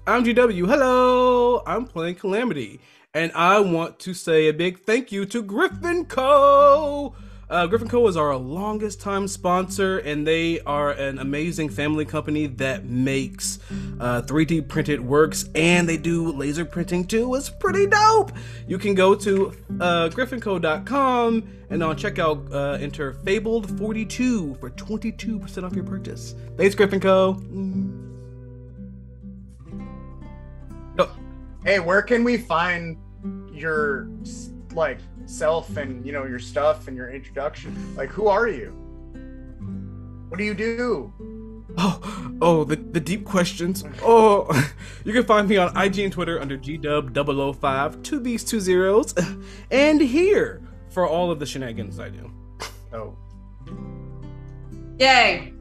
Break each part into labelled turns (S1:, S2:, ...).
S1: I'm GW. Hello, I'm playing Calamity, and I want to say a big thank you to Griffin Co. Griffin Co. is our longest time sponsor, and they are an amazing family company that makes 3D printed works, and they do laser printing too. It's pretty dope. You can go to griffinco.com and on checkout enter Fabled42 for 22% off your purchase. Thanks, Griffin Co. Oh,
S2: Hey, where can we find your like self and your stuff and your introduction? Like, who are you? What do you do?
S1: the deep questions. Oh, you can find me on IG and Twitter under GDub005, two B's, two zeros, and here for all of the shenanigans I do.
S2: Oh,
S3: Yay!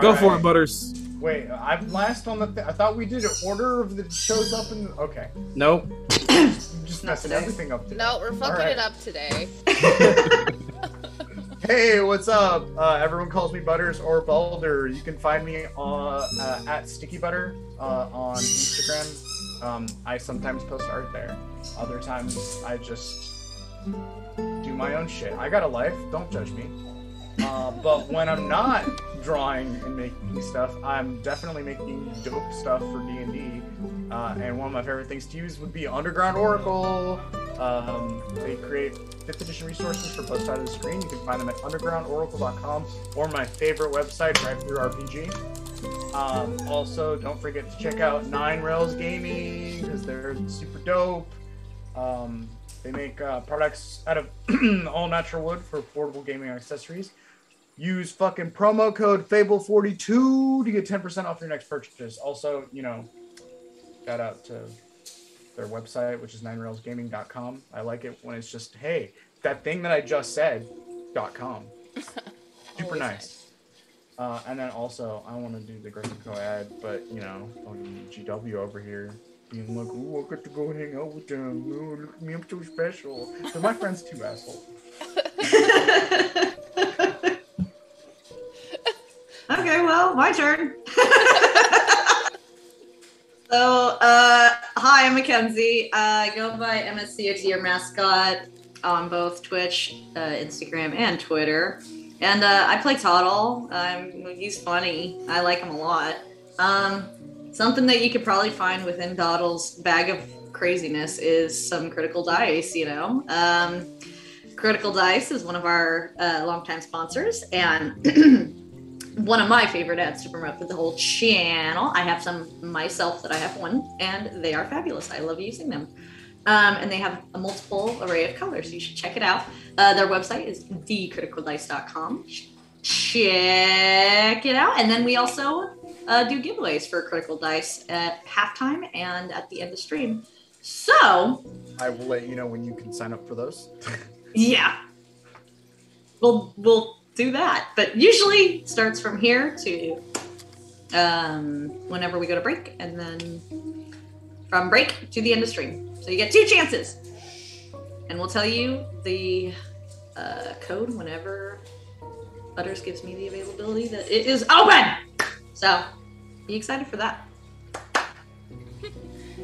S1: Go for it, Butters.
S2: wait, I'm last on the. I thought we did an order of the shows up in. Okay,
S1: Nope.
S2: just
S3: Not
S2: messing
S3: today.
S2: everything up today.
S4: No, we're fucking
S2: right.
S4: it up today.
S2: Hey, what's up? Everyone calls me Butters or Balder. You can find me at Sticky Butter on Instagram. I sometimes post art there. Other times I just do my own shit. I got a life. Don't judge me. But when I'm not drawing and making stuff, I'm definitely making dope stuff for D&D. And one of my favorite things to use would be Underground Oracle. They create 5th edition resources for both sides of the screen. You can find them at undergroundoracle.com or my favorite website, DriveThruRPG. Also, don't forget to check out 9 Rails Gaming because they're super dope. They make products out of all natural wood for portable gaming accessories. Use fucking promo code Fable42 to get 10% off your next purchase. Also, shout out to their website, which is 9railsgaming.com. I like it when it's just, hey, that thing that I just said, .com. Super nice. And then also, I want to do the Griffin Co ad, but, GW over here being like, ooh, I get to go hang out with them. Ooh, look at me, I'm so special. But my friends too, asshole.
S3: Okay, well, my turn. So, hi, I'm Mackenzie. I go by MSCOT or mascot on both Twitch, Instagram, and Twitter. And I play Toddle. He's funny. I like him a lot. Something that you could probably find within Toddle's bag of craziness is some Critical Dice, Critical Dice is one of our longtime sponsors, and one of my favorite ads to promote for the whole channel. I have some myself that I have one, and they are fabulous. I love using them. And they have a multiple array of colors. You should check it out. Their website is thecriticaldice.com. Check it out. And then we also do giveaways for Critical Dice at halftime and at the end of stream. So
S2: I will let you know when you can sign up for those.
S3: yeah, we'll do that, but usually it starts from here to whenever we go to break, and then from break to the end of stream. So you get 2 chances, and we'll tell you the code whenever Butters gives me the availability that it is open. So be excited for that.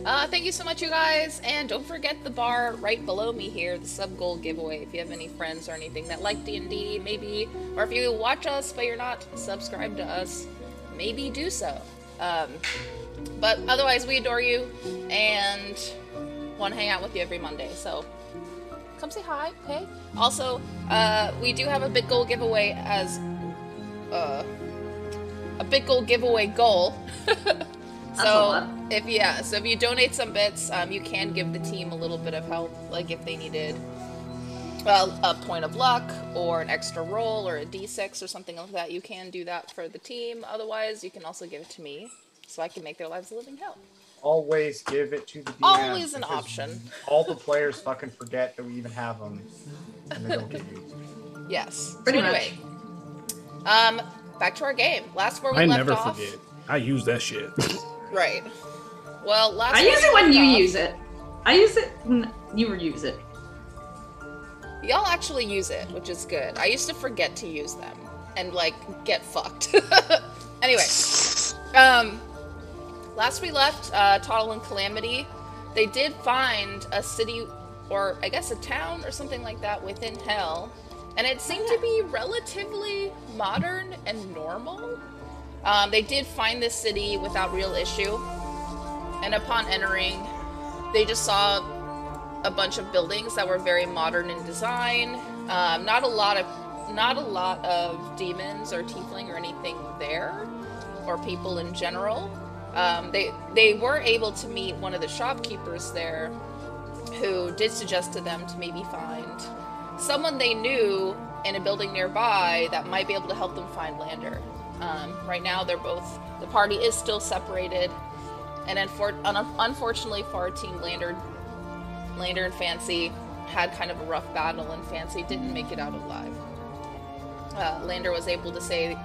S4: Thank you so much, you guys, and don't forget the bar right below me here, the sub-goal giveaway. If you have any friends or anything that like D&D, maybe, or if you watch us but you're not subscribed to us, maybe do so. But otherwise, we adore you and want to hang out with you every Monday, so come say hi, okay? Also, we do have a big goal giveaway as a big goal giveaway goal. So if you donate some bits, you can give the team a little bit of help, like if they needed a point of luck or an extra roll or a d6 or something like that, you can do that for the team. Otherwise, you can also give it to me so I can make their lives a living hell.
S2: Always give it to the DM.
S4: Always an option.
S2: All the players fucking forget that we even have them, and they don't get used.
S4: Yes.
S3: Pretty
S4: so anyway, back to our game. Last where we
S1: I
S4: left
S1: never
S4: off.
S1: forget. I use that shit.
S4: Right. Well, last.
S3: I
S4: where
S3: use
S4: we
S3: it when
S4: left
S3: you
S4: off-
S3: use it. I use it when you use it.
S4: Y'all actually use it, which is good. I used to forget to use them and like get fucked. Anyway, last we left Toddle and Calamity, they did find a city, or I guess a town or something like that within Hell, and it seemed to be relatively modern and normal. They did find this city without real issue, and upon entering, they just saw a bunch of buildings that were very modern in design. Not a lot of demons or tiefling or anything there, or people in general. They were able to meet one of the shopkeepers there, who did suggest to them to maybe find someone they knew in a building nearby that might be able to help them find Lander. Right now, the party is still separated, and unfortunately for our team, Lander and Fancy had kind of a rough battle, and Fancy didn't make it out alive. Lander was able to say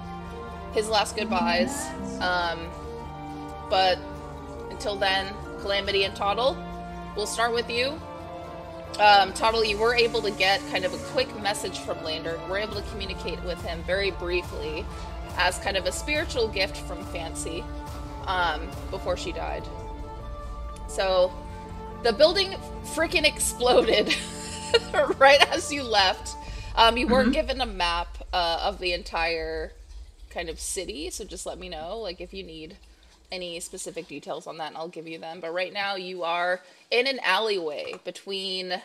S4: his last goodbyes, but until then, Calamity and Toddle, we'll start with you. Toddle, you were able to get kind of a quick message from Lander. We're able to communicate with him very briefly as kind of a spiritual gift from Fancy before she died. So the building freaking exploded right as you left. You were given a map of the entire kind of city, so just let me know, like, if you need any specific details on that, and I'll give you them. But right now you are in an alleyway between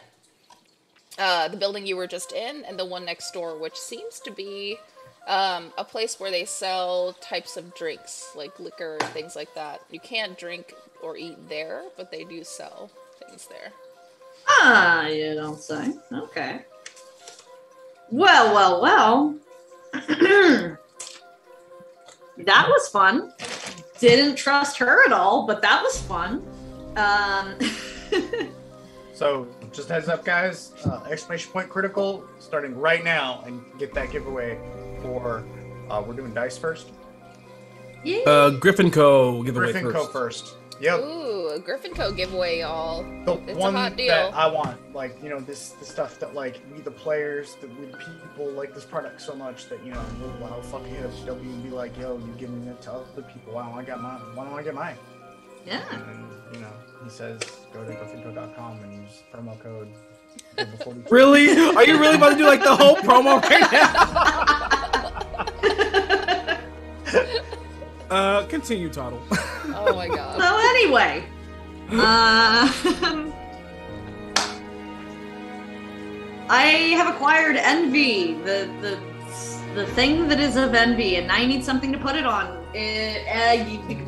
S4: the building you were just in and the one next door, which seems to be a place where they sell types of drinks, like liquor and things like that. You can't drink or eat there, but they do sell things there.
S3: Ah, you don't say. Okay. Well. That was fun. Didn't trust her at all, but that was fun.
S2: So, just heads up, guys. Exclamation point critical starting right now, and get that giveaway for. We're doing dice first.
S3: Yeah.
S1: Griffin Co. giveaway
S2: Griffin
S1: first.
S2: Co. first. Yep.
S4: Ooh, a Griffin Co. giveaway, y'all.
S2: The
S4: It's
S2: one
S4: a hot deal.
S2: that I want, like, you know, the stuff that, like, we the players, we the people like this product so much that, you know, I'll fucking hit up CW and be like, yo, you giving it to other people. Why don't I get mine?
S3: Yeah.
S2: And, you know, he says, go to griffinco.com and use promo code.
S1: Really? Are you really about to do like the whole promo right now? Continue, Toddle.
S4: Oh my god.
S3: So anyway, I have acquired envy, the thing that is of envy, and I need something to put it on.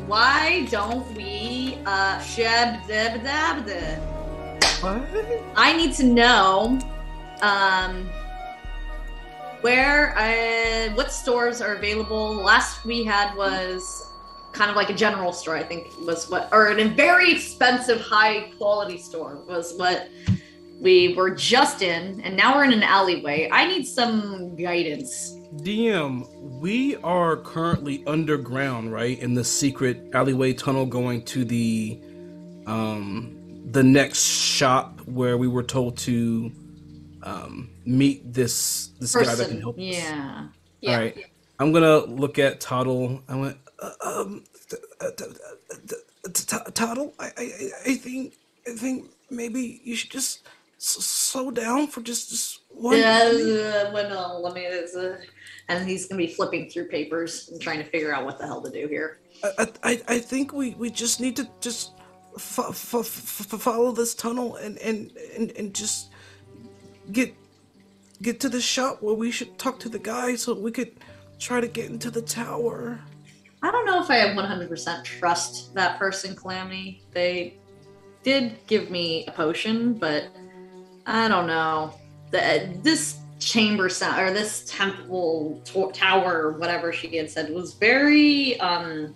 S3: Why don't we
S1: What?
S3: I need to know what stores are available. Last we had was kind of like a general store, I think was what, or a very expensive, high quality store was what we were just in, and now we're in an alleyway. I need some guidance.
S1: DM, we are currently underground, right? In the secret alleyway tunnel going to the next shop where we were told to meet this
S3: Person.
S1: guy that can help us.
S3: Yeah.
S1: All right. I'm gonna look at Toddle. I went, Toddle. I think maybe you should just slow down for just one.
S3: Let me. And he's gonna be flipping through papers and trying to figure out what the hell to do here.
S1: I think we just need to just follow this tunnel and just get to the shop where we should talk to the guy so we could try to get into the tower.
S3: I don't know if I have 100% trust that person, Calamity. They did give me a potion, but I don't know. This chamber sound, or this temple tower, whatever she had said, was very I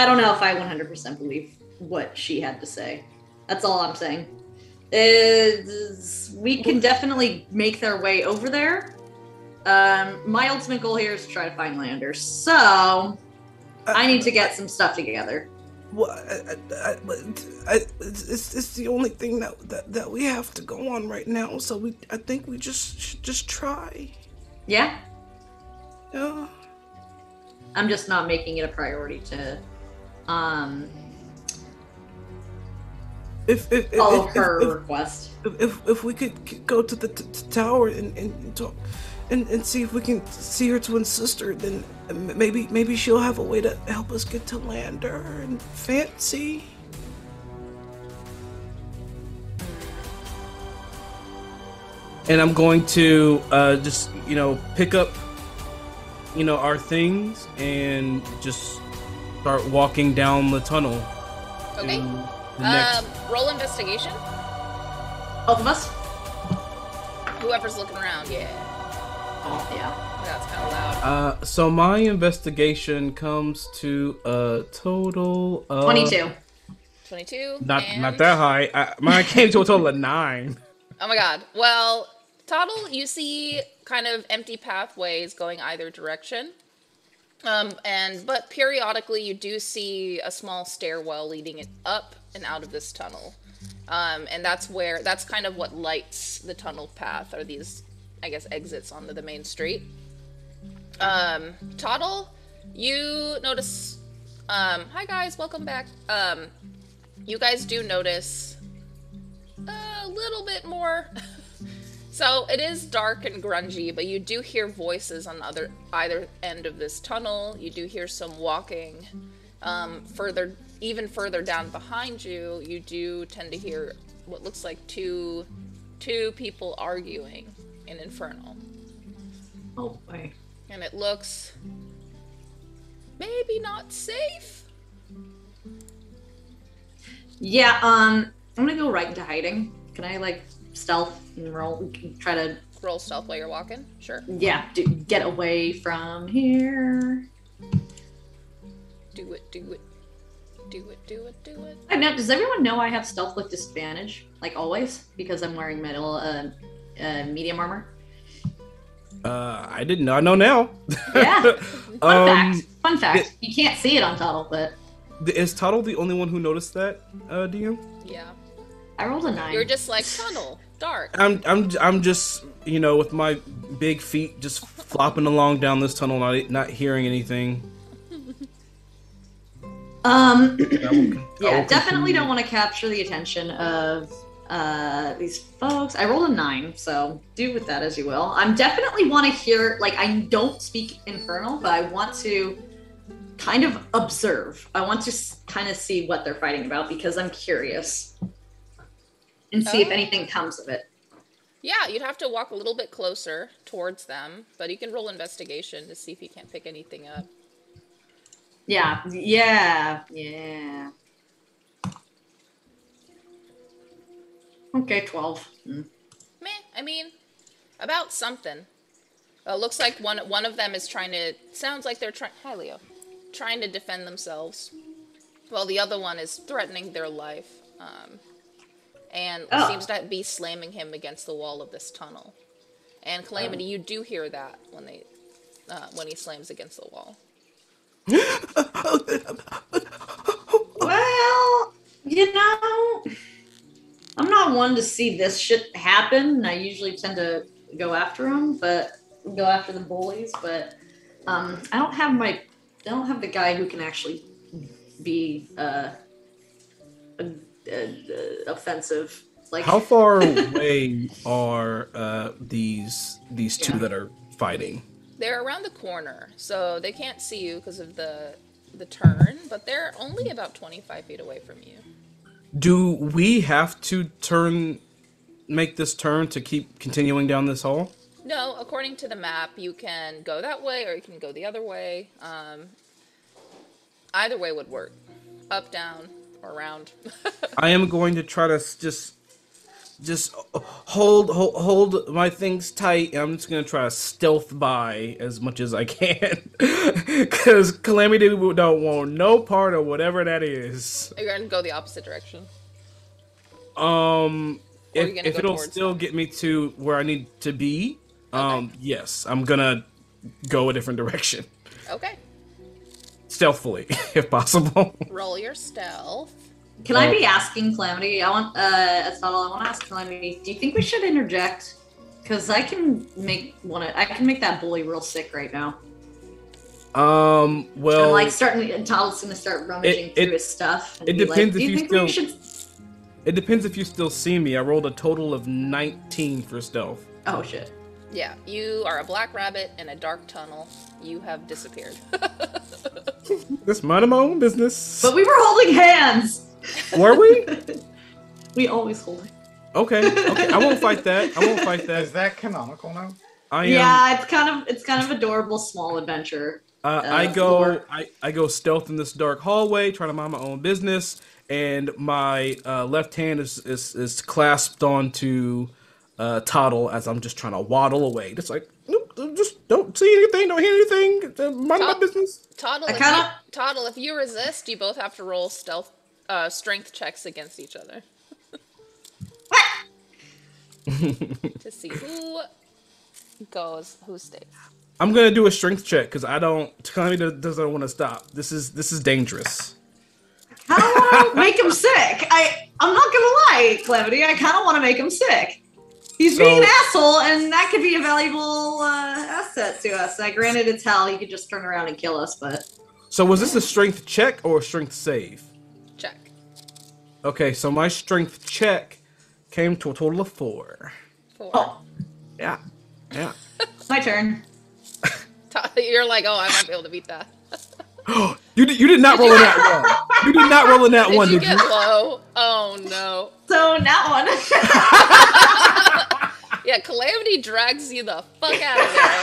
S3: don't know if I 100% believe what she had to say. That's all I'm saying. We can definitely make their way over there. My ultimate goal here is to try to find Lander, so I need to get some stuff together.
S1: Well, it's the only thing that we have to go on right now. So I think we just try.
S3: Yeah,
S1: Yeah.
S3: I'm just not making it a priority to Follow her request.
S1: If we could go to the tower and talk and see if we can see her twin sister, then maybe she'll have a way to help us get to Lander and Fancy. And I'm going to just pick up our things and just start walking down the tunnel.
S4: Okay. Roll investigation.
S3: Both of us?
S4: Whoever's looking around, yeah.
S3: Oh, yeah.
S4: That's kind of loud.
S1: So my investigation comes to a total of
S3: 22.
S4: 22.
S1: Not that high. Mine came to a total of 9.
S4: Oh my god. Well, Toddle, you see kind of empty pathways going either direction. But periodically you do see a small stairwell leading it up and out of this tunnel. And that's kind of what lights the tunnel path, are these, I guess, exits onto the main street. Toddle, you notice, hi guys, welcome back. You guys do notice a little bit more. So it is dark and grungy, but you do hear voices on either end of this tunnel. You do hear some walking. Even further down behind you, you do tend to hear what looks like two people arguing in Infernal.
S3: Oh boy.
S4: And it looks maybe not safe.
S3: Yeah, I'm gonna go right into hiding. Can I stealth and try to
S4: roll stealth while you're walking? Sure.
S3: Yeah, get away from here.
S4: Do it.
S3: I know. Does everyone know I have stealth with disadvantage, like always, because I'm wearing medium armor?
S1: I didn't know. I know now.
S3: Yeah. Fun fact. You can't see it on Tuttle, but
S1: is Tuttle the only one who noticed that, DM?
S4: Yeah.
S3: I rolled a 9.
S4: You're just like tunnel, dark.
S1: I'm just with my big feet just flopping along down this tunnel, not hearing anything.
S3: Yeah, definitely don't want to capture the attention of these folks. I rolled a 9, so do with that as you will. I'm definitely want to hear, I don't speak Infernal, but I want to kind of observe. I want to kind of see what they're fighting about because I'm curious and see if anything comes of it.
S4: Yeah, you'd have to walk a little bit closer towards them, but you can roll investigation to see if you can't pick anything up.
S3: Yeah. Okay, 12.
S4: Meh, I mean, about something. Looks like one of them is sounds like they're trying to defend themselves, while the other one is threatening their life, and seems to be slamming him against the wall of this tunnel. And Calamity, you do hear that when he slams against the wall.
S3: Well, I'm not one to see this shit happen, and I usually tend to go after the bullies, but I don't have the guy who can actually be offensive.
S1: How far away are these two that are fighting?
S4: They're around the corner, so they can't see you because of the turn, but they're only about 25 feet away from you.
S1: Do we have to make this turn to keep continuing down this hall?
S4: No, according to the map, you can go that way or you can go the other way. Either way would work. Up, down, or around.
S1: I am going to try to just hold my things tight, and I'm just gonna try to stealth by as much as I can, because Calamity don't want no part of whatever that is.
S4: You're gonna go the opposite direction.
S1: If it'll still get me to where I need to be, yes, I'm gonna go a different direction.
S4: Okay.
S1: Stealthily, if possible.
S4: Roll your stealth.
S3: Can I be asking Calamity? I want to ask Calamity. Do you think we should interject? Because I can make that bully real sick right now.
S1: Well,
S3: I'm like Toddle's gonna start rummaging through his stuff. And
S1: it
S3: be
S1: depends
S3: like,
S1: if
S3: "Do
S1: you
S3: think
S1: still.
S3: we should?"
S1: It depends if you still see me. I rolled a total of 19 for stealth.
S3: Oh shit.
S4: Yeah, you are a black rabbit in a dark tunnel. You have disappeared.
S1: That's minding my own business.
S3: But we were holding hands.
S1: Were we?
S3: We always hold hands.
S1: Okay. I won't fight that.
S2: Is that canonical now?
S1: I am.
S3: Yeah, it's kind of adorable small adventure.
S1: I go stealth in this dark hallway, trying to mind my own business, and my left hand is clasped onto Toddle as I'm just trying to waddle away. Just like, nope, just don't see anything, don't hear anything, mind my business.
S4: Toddle, if you resist, you both have to roll strength checks against each other. To see who stays.
S1: I'm gonna do a strength check because Calamity doesn't want to stop. This is dangerous.
S3: I don't want to make him sick. I'm not gonna lie, Calamity. I kind of want to make him sick. He's being an asshole, and that could be a valuable asset to us. Granted, it's hell. He could just turn around and kill us, but.
S1: So was this a strength check or a strength save?
S4: Check.
S1: Okay, so my strength check came to a total of 4.
S4: 4.
S3: Oh,
S1: Yeah.
S3: my turn.
S4: You're like, oh, I might be able to beat that.
S1: You did not roll in that one. You did not roll in that one,
S4: Did
S1: did
S4: you
S1: you?
S4: get low? Oh no.
S3: So that one.
S4: Yeah, Calamity drags you the fuck out of there.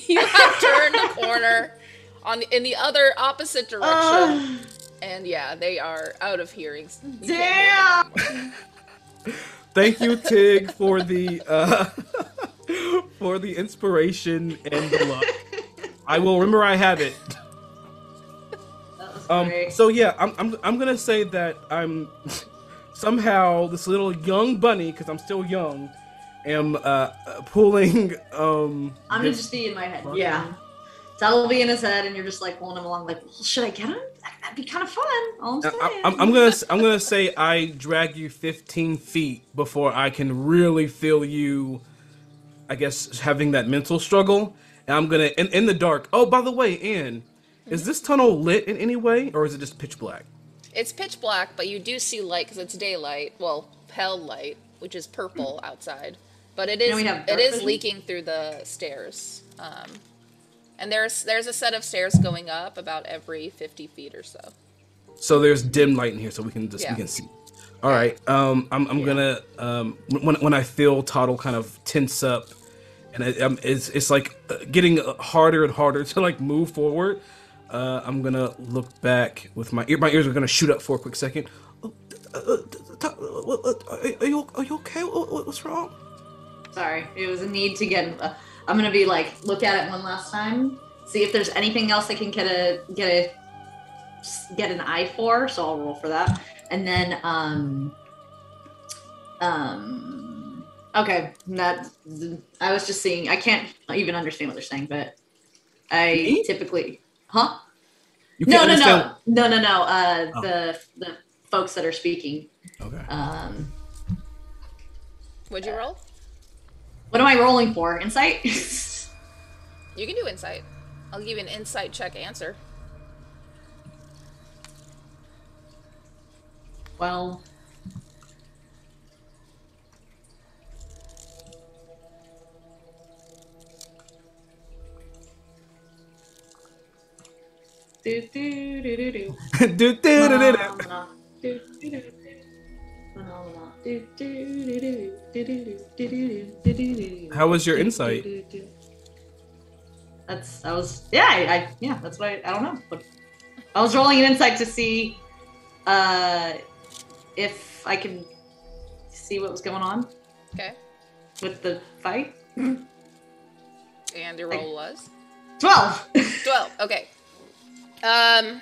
S4: You have turned the corner in the other opposite direction, and yeah, they are out of hearing. You can't hear them anymore.
S1: Thank you, Tig, for the inspiration and the luck. I will remember I have it.
S3: That was great.
S1: So yeah, I'm gonna say that I'm somehow this little young bunny, because I'm still young, am pulling.
S3: I'm gonna just be in my head. Yeah. That'll be in his head, and you're just like pulling him along. Like, well, should I get him? That'd be kind of fun. All I'm saying.
S1: I'm gonna say I drag you 15 feet before I can really feel you. I guess having that mental struggle, and I'm gonna in the dark. Oh, by the way, Ann, is this tunnel lit in any way, or is it just pitch black?
S4: It's pitch black, but you do see light because it's daylight. Well, pale light, which is purple outside, but it is leaking through the stairs. And there's a set of stairs going up about every 50 feet or so.
S1: So there's dim light in here, so we can see. All right. I'm gonna when I feel Toddle kind of tense up, and it's like getting harder and harder to like move forward. I'm gonna look back with my ears are gonna shoot up for a quick second. Are you okay? What's wrong?
S3: Sorry, it was a need to get. I'm gonna be like, look at it one last time, see if there's anything else I can get an eye for. So I'll roll for that, and then okay, that I was just seeing. I can't even understand what they're saying, but I typically, huh? No. The folks that are speaking.
S1: Okay.
S4: What'd you roll?
S3: What am I rolling for? Insight?
S4: You can do insight. I'll give you an insight check answer.
S3: Well.
S1: How was your insight?
S3: That's what I don't know. But I was rolling an insight to see if I could see what was going on.
S4: Okay.
S3: With the fight.
S4: And your roll was?
S3: 12.
S4: 12. Okay. I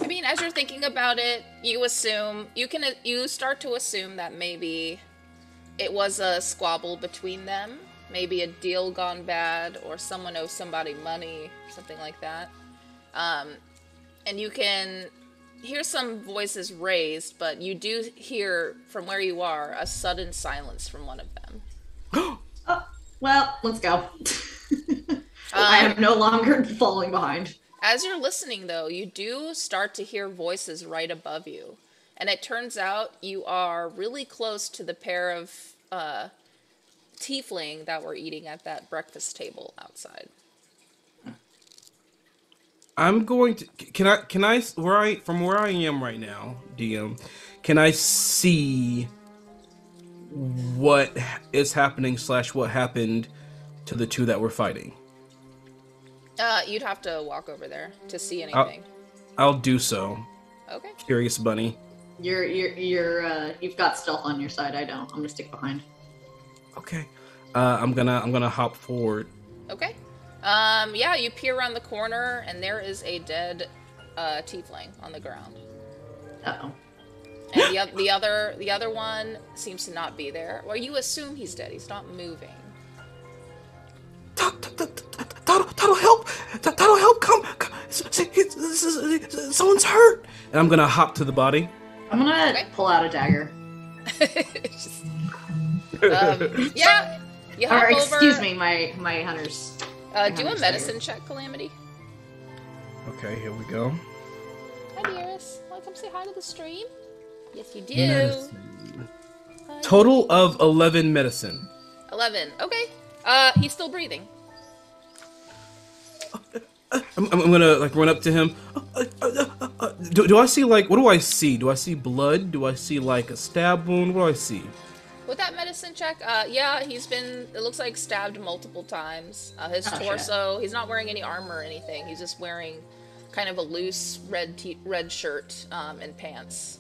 S4: mean, as you're thinking about it, you start to assume that maybe it was a squabble between them, maybe a deal gone bad, or someone owes somebody money, something like that. And you can hear some voices raised, but you do hear from where you are a sudden silence from one of them.
S3: Oh, well, let's go. I am no longer falling behind.
S4: As you're listening, though, you do start to hear voices right above you. And it turns out you are really close to the pair of tiefling that were eating at that breakfast table outside.
S1: I'm going to. Can I? From where I am right now, DM, can I see what is happening / what happened to the two that were fighting?
S4: You'd have to walk over there to see anything.
S1: I'll do so.
S4: Okay.
S1: Curious bunny.
S3: You've got stealth on your side. I don't. I'm gonna stick behind.
S1: Okay. I'm gonna hop forward.
S4: Okay. Yeah, you peer around the corner, and there is a dead tiefling on the ground.
S3: Uh-oh.
S4: And the other one seems to not be there. Well, you assume he's dead. He's not moving.
S1: That'll help. That'll help. Come. Someone's hurt. And I'm gonna hop to the body.
S3: I'm gonna pull out a dagger.
S4: Yeah. You hop
S3: Or
S4: over.
S3: excuse me, my hunters.
S4: Do a medicine check, Calamity.
S1: Okay, here we go.
S4: Hi, dearest. Want to come say hi to the stream? Yes, you do.
S1: Medicine. Total of 11 medicine.
S4: 11. Okay. He's still breathing.
S1: I'm gonna like run up to him. Do I see like what do I see? Do I see blood? Do I see like a stab wound? What do I see?
S4: With that medicine check, yeah, he's been, it looks like, stabbed multiple times. His torso, he's not wearing any armor or anything. He's just wearing kind of a loose red shirt and pants.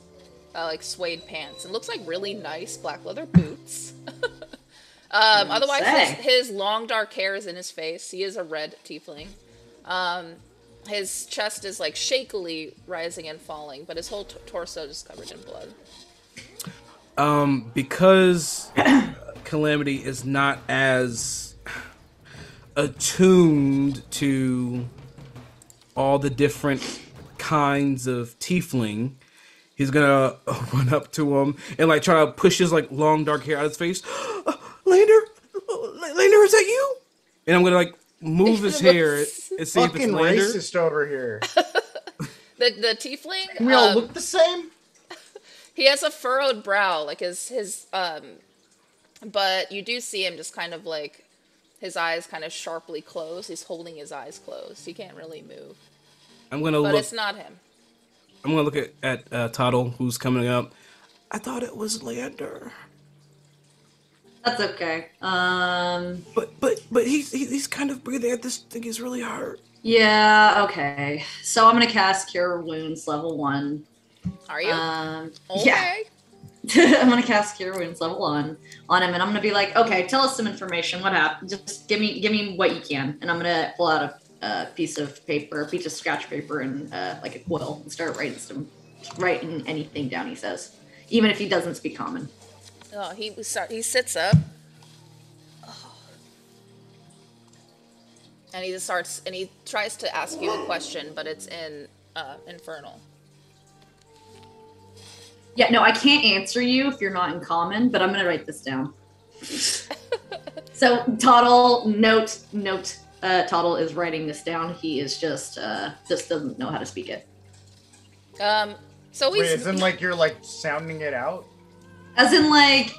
S4: Like suede pants. And looks like really nice black leather boots. Otherwise, his long dark hair is in his face. He is a red tiefling. His chest is like shakily rising and falling, but his whole torso is covered in blood.
S1: Because Calamity is not as attuned to all the different kinds of tiefling, he's gonna run up to him and like try to push his like long dark hair out of his face. Lander, is that you? And I'm gonna like move his hair and see if it's
S2: Fucking
S1: Lander.
S2: racist over here.
S4: The tiefling.
S2: Can we all look the same?
S4: He has a furrowed brow, like his but you do see him just kind of like his eyes kind of sharply closed. He's holding his eyes closed. He can't really move. But it's not him.
S1: I'm gonna look at Toddle, who's coming up. I thought it was Lander.
S3: That's okay.
S1: But he's kind of breathing. I just think he's really hurt.
S3: Yeah. Okay. So I'm gonna cast Cure Wounds level 1.
S4: Are you?
S3: Okay. Yeah. I'm gonna cast Cure Wounds level 1 on him, and I'm gonna be like, okay, tell us some information. What happened? Just give me what you can, and I'm gonna pull out a piece of paper, a piece of scratch paper, and like a quill, and start writing anything down he says, even if he doesn't speak common.
S4: Oh, he sits up. Oh. And he just starts, and he tries to ask you a question, but it's in Infernal.
S3: Yeah, no, I can't answer you if you're not in common, but I'm gonna write this down. So Toddle, note, Toddle is writing this down. He is just doesn't know how to speak it.
S4: So he's...
S2: Wait, isn't like you're like sounding it out?
S3: As in like...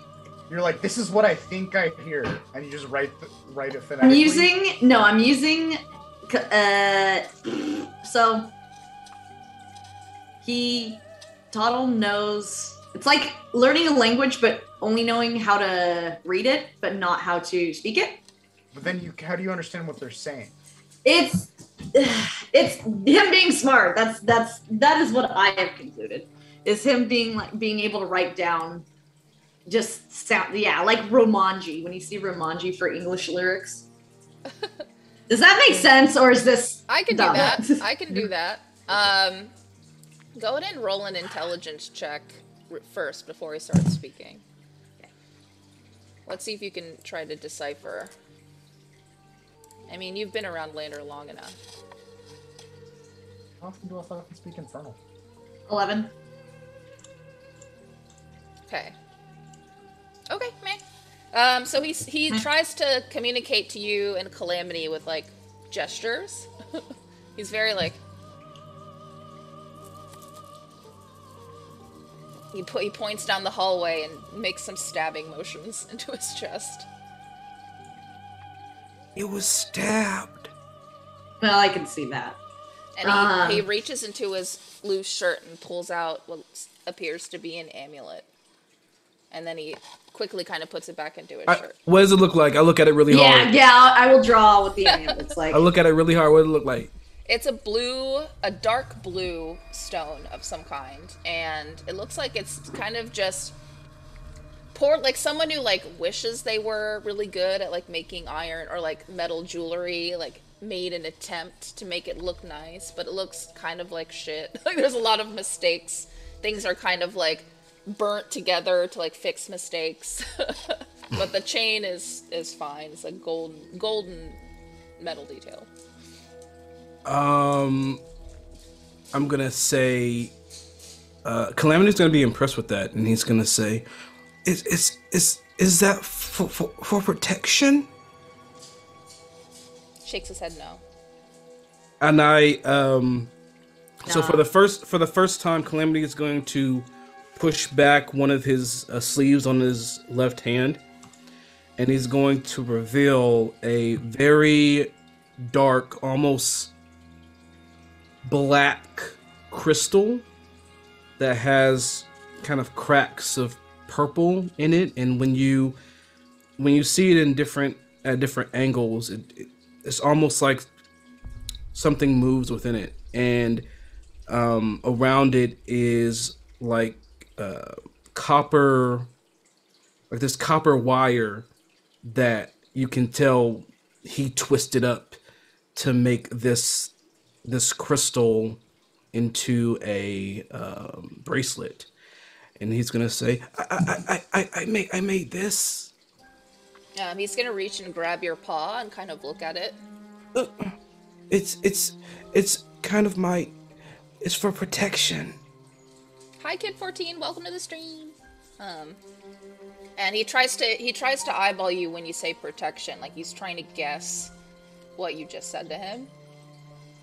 S2: You're like, this is what I think I hear, and you just write it phonetically?
S3: I'm using, so Toddle knows, it's like learning a language, but only knowing how to read it, but not how to speak it.
S2: But then how do you understand what they're saying?
S3: It's him being smart. That is what I have concluded. Is him being able to write down just sound, like Romanji, when you see Romanji for English lyrics. Does that make sense, or is this
S4: I can
S3: dumb?
S4: do that. I can do that. Go ahead and roll an intelligence check first before he starts speaking.
S3: Okay.
S4: Let's see if you can try to decipher. I mean, you've been around Lander long enough.
S2: How often do I fucking speak Infernal?
S3: 11.
S4: Okay. Okay, meh. So he tries to communicate to you in Calamity with like gestures. He's very like... He points down the hallway and makes some stabbing motions into his chest.
S1: It was stabbed.
S3: Well, I can see that.
S4: And he reaches into his loose shirt and pulls out what appears to be an amulet. And then he quickly kind of puts it back into his shirt.
S1: What does it look like? I look at it really hard.
S3: Yeah, I will draw what the amulet's like.
S1: I look at it really hard. What does it look like?
S4: It's a dark blue stone of some kind. And it looks like it's kind of just poured, like someone who like wishes they were really good at like making iron or like metal jewelry, like made an attempt to make it look nice, but it looks kind of like shit. Like there's a lot of mistakes. Things are kind of like burnt together to like fix mistakes. But the chain is fine. It's like golden metal detail.
S1: I'm gonna say Calamity's gonna be impressed with that, and he's gonna say, is that for protection?
S4: Shakes his head no.
S1: And I so for the first time, Calamity is going to push back one of his sleeves on his left hand, and he's going to reveal a very dark, almost black crystal that has kind of cracks of purple in it, and when you see it at different angles, it's almost like something moves within it, and around it is like copper, like this copper wire that you can tell he twisted up to make this crystal into a bracelet. And he's gonna say, I made this.
S4: He's gonna reach and grab your paw and kind of look at it.
S1: It's kind of it's for protection.
S4: Hi, Kid 14. Welcome to the stream. And he tries to eyeball you when you say protection, like he's trying to guess what you just said to him.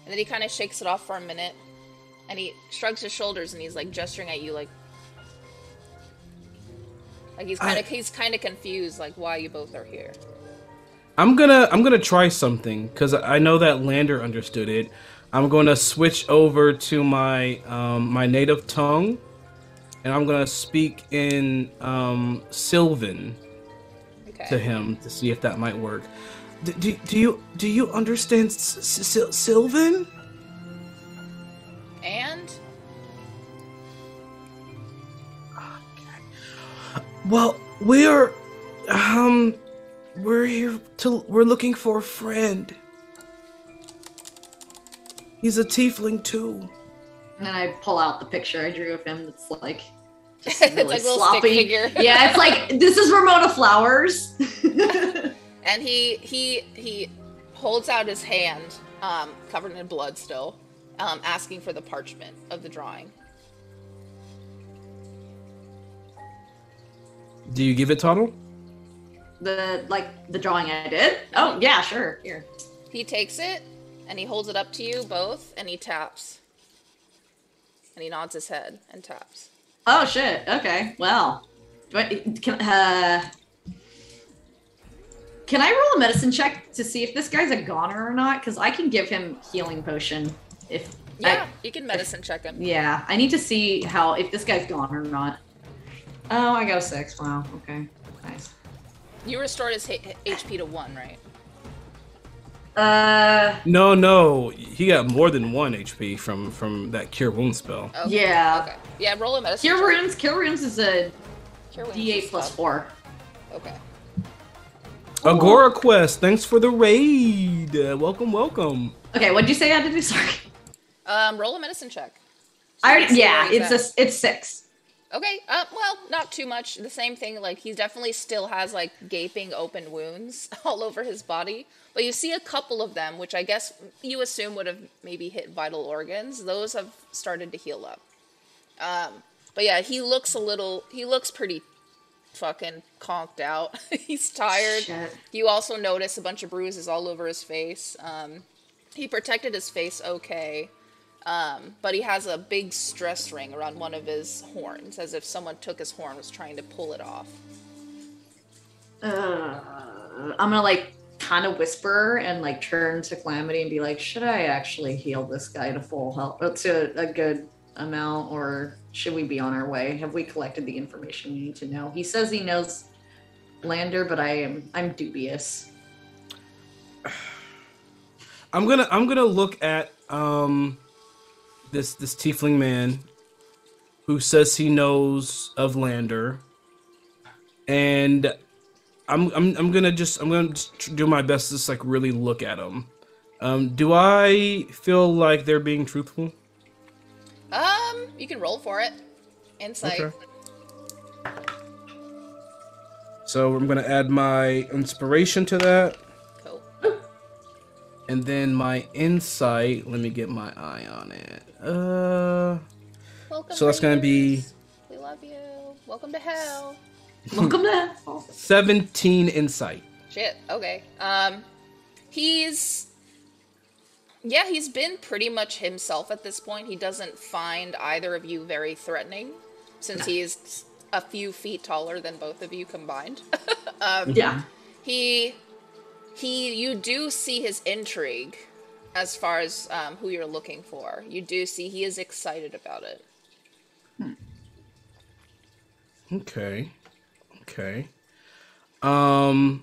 S4: And then he kind of shakes it off for a minute, and he shrugs his shoulders and he's like gesturing at you, like he's kind of confused, like why you both are here.
S1: I'm gonna try something because I know that Lander understood it. I'm gonna switch over to my my native tongue, and I'm gonna speak in Sylvan to him to see if that might work. Do you understand Sylvan?
S4: And
S1: okay. Well, we're here we're looking for a friend. He's a tiefling too.
S3: And then I pull out the picture I drew of him. That's like just
S4: it's
S3: really
S4: like a little
S3: sloppy.
S4: stick figure.
S3: Yeah, it's like this is Ramona Flowers.
S4: And he holds out his hand, covered in blood still, asking for the parchment of the drawing.
S1: Do you give it, Tuttle?
S3: The drawing I did? Oh, yeah, sure. Here.
S4: He takes it, and he holds it up to you both, and he taps. And he nods his head and taps.
S3: Oh, shit. Okay. Well, can I roll a medicine check to see if this guy's a goner or not? Because I can give him healing potion if...
S4: Yeah, you can medicine check him.
S3: Yeah, I need to see if this guy's gone or not. Oh, I got a 6. Wow, okay. Nice.
S4: You restored his HP to 1, right?
S1: No. He got more than 1 HP from that Cure Wounds spell.
S4: Okay.
S3: Yeah.
S4: Okay. Yeah, roll a medicine check.
S3: Cure Runes is a D8 plus 4.
S4: Okay.
S1: Agora Quest, thanks for the raid. Welcome.
S3: Okay, what did you say I had to do? Sorry.
S4: Roll a medicine check.
S3: It's 6.
S4: Okay, well, not too much. The same thing, like, he definitely still has, like, gaping open wounds all over his body. But you see a couple of them, which I guess you assume would have maybe hit vital organs. Those have started to heal up. But yeah, he looks pretty fucking conked out. He's tired.
S3: Shit.
S4: You also notice a bunch of bruises all over his face. He protected his face okay, but he has a big stress ring around one of his horns, as if someone took his horn and was trying to pull it off.
S3: I'm gonna like kind of whisper and like turn to Calamity and be like, should I actually heal this guy to full health, to a good amount, or should we be on our way? Have we collected the information we need to know? He says he knows Lander, but I'm dubious.
S1: I'm gonna look at this tiefling man who says he knows of Lander, and I'm gonna just do my best to just like really look at him. Do I feel like they're being truthful?
S4: You can roll for it. Insight.
S1: Okay. So I'm gonna add my inspiration to that.
S4: Cool.
S1: And then my insight, let me get my eye on it.
S4: Welcome,
S1: So that's gonna be
S4: we love you. Welcome to hell.
S3: Welcome to hell.
S1: 17 insight.
S4: Shit. Okay. He's been pretty much himself at this point. He doesn't find either of you very threatening, since he is a few feet taller than both of you combined.
S3: Yeah.
S4: You do see his intrigue as far as who you're looking for. You do see he is excited about it.
S1: Okay.
S2: Don't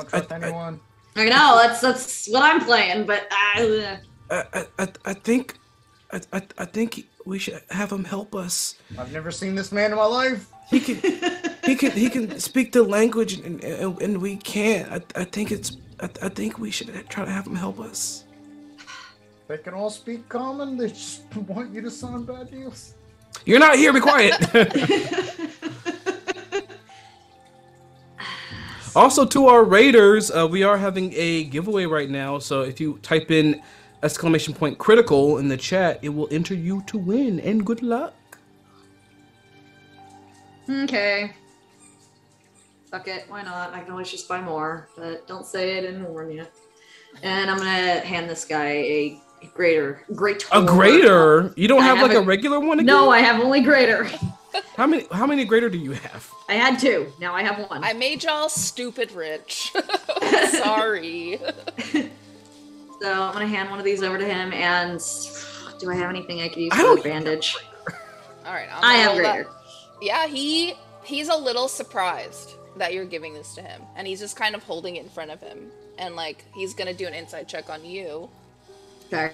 S2: trust anyone.
S3: I know that's what I'm playing, but
S1: I think we should have him help us.
S2: I've never seen this man in my life.
S1: He can speak the language and we can't. I think we should try to have him help us.
S2: They can all speak common. They just want you to sign bad deals.
S1: You're not here. Be quiet. Also, to our raiders, we are having a giveaway right now. So if you type in !critical in the chat, it will enter you to win. And good luck.
S3: okay. Fuck it, why not? I can always just buy more, but don't say I didn't warn you. And I'm gonna hand this guy a greater.
S1: A greater? You don't have like a regular one again?
S3: No, I have only greater.
S1: How many greater do you have?
S3: I had 2. Now I have 1.
S4: I made y'all stupid rich. Sorry.
S3: So I'm gonna hand one of these over to him. And do I have anything I could use
S1: I
S3: for
S1: don't-
S3: a bandage?
S4: All right.
S3: I have greater.
S4: Yeah, he's a little surprised that you're giving this to him, and he's just kind of holding it in front of him, and like he's gonna do an insight check on you.
S3: Okay.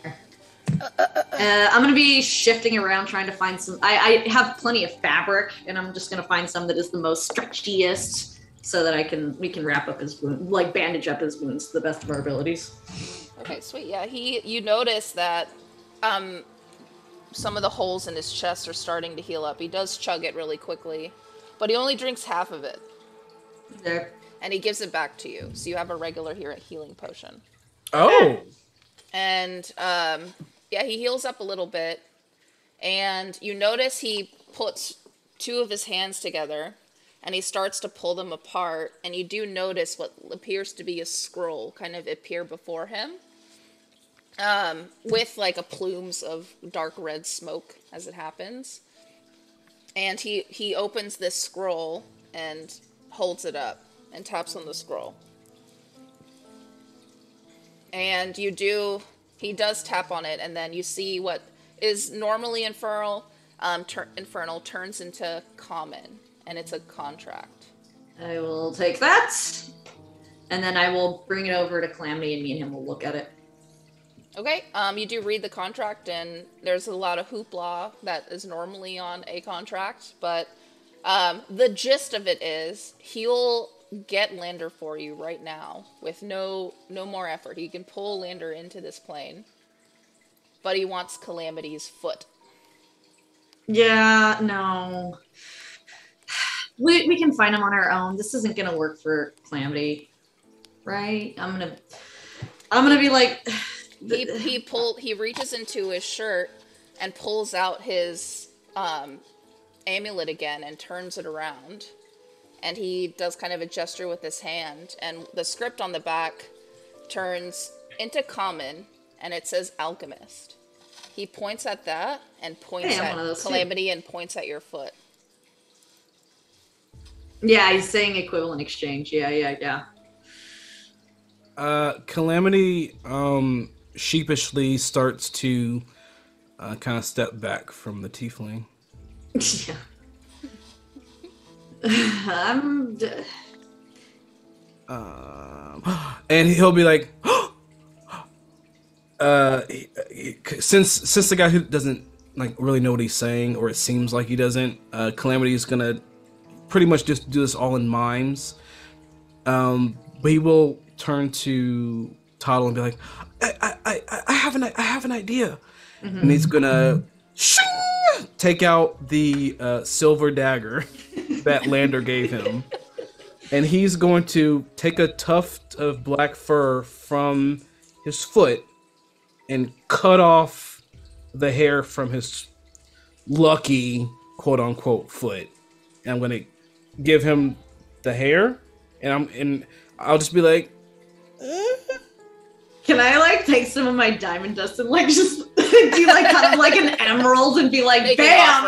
S3: I'm gonna be shifting around trying to find some. I have plenty of fabric, and I'm just gonna find some that is the most stretchiest, so that we can wrap up his wound, like bandage up his wounds to the best of our abilities.
S4: Okay, sweet. Yeah, you notice that some of the holes in his chest are starting to heal up. He does chug it really quickly, but he only drinks half of it.
S3: There.
S4: And he gives it back to you, so you have a regular healing potion.
S1: Oh.
S4: And yeah, he heals up a little bit, and you notice he puts 2 of his hands together, and he starts to pull them apart, and you do notice what appears to be a scroll kind of appear before him, with like a plumes of dark red smoke as it happens. And he opens this scroll and holds it up and taps on the scroll. And he does tap on it, and then you see what is normally infernal turns into common, and it's a contract.
S3: I will take that, and then I will bring it over to Calamity, and me and him will look at it.
S4: Okay, you do read the contract, and there's a lot of hoopla that is normally on a contract, but the gist of it is he'll get Lander for you right now with no more effort. He can pull Lander into this plane, but he wants Calamity's foot.
S3: Yeah, no. We can find him on our own. This isn't gonna work for Calamity, right? I'm gonna be like.
S4: He reaches into his shirt and pulls out his amulet again and turns it around, and he does kind of a gesture with his hand, and the script on the back turns into common, and it says alchemist. He points at that and points
S3: Hey, I'm one of
S4: at
S3: those
S4: Calamity and points at your foot.
S3: Yeah, he's saying equivalent exchange. Yeah.
S1: Calamity sheepishly starts to kind of step back from the tiefling.
S3: Yeah. I'm.
S1: And he'll be like, since the guy who doesn't like really know what he's saying, or it seems like he doesn't, Calamity is gonna pretty much just do this all in mimes. But he will turn to Toddle and be like, I have an idea, and he's gonna take out the silver dagger that Lander gave him. And he's going to take a tuft of black fur from his foot and cut off the hair from his lucky, quote-unquote, foot. And I'm going to give him the hair, and I'll just be like,
S3: Can I like take some of my diamond dust and like just do like kind of like an emerald and be like,
S4: Making
S3: bam!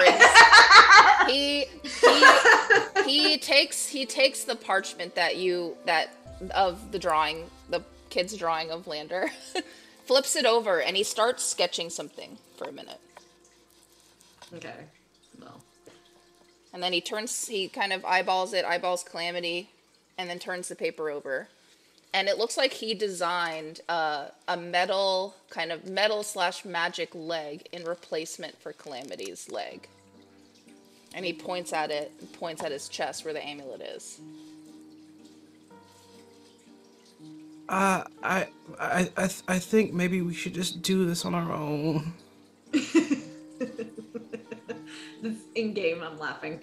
S4: He takes the parchment that of the drawing, the kid's drawing of Lander, flips it over, and he starts sketching something for a minute.
S3: Okay. Well.
S4: And then he kind of eyeballs Calamity, and then turns the paper over. And it looks like he designed a metal / magic leg in replacement for Calamity's leg. And he points at his chest where the amulet is.
S1: I think maybe we should just do this on our own.
S3: This in game, I'm laughing.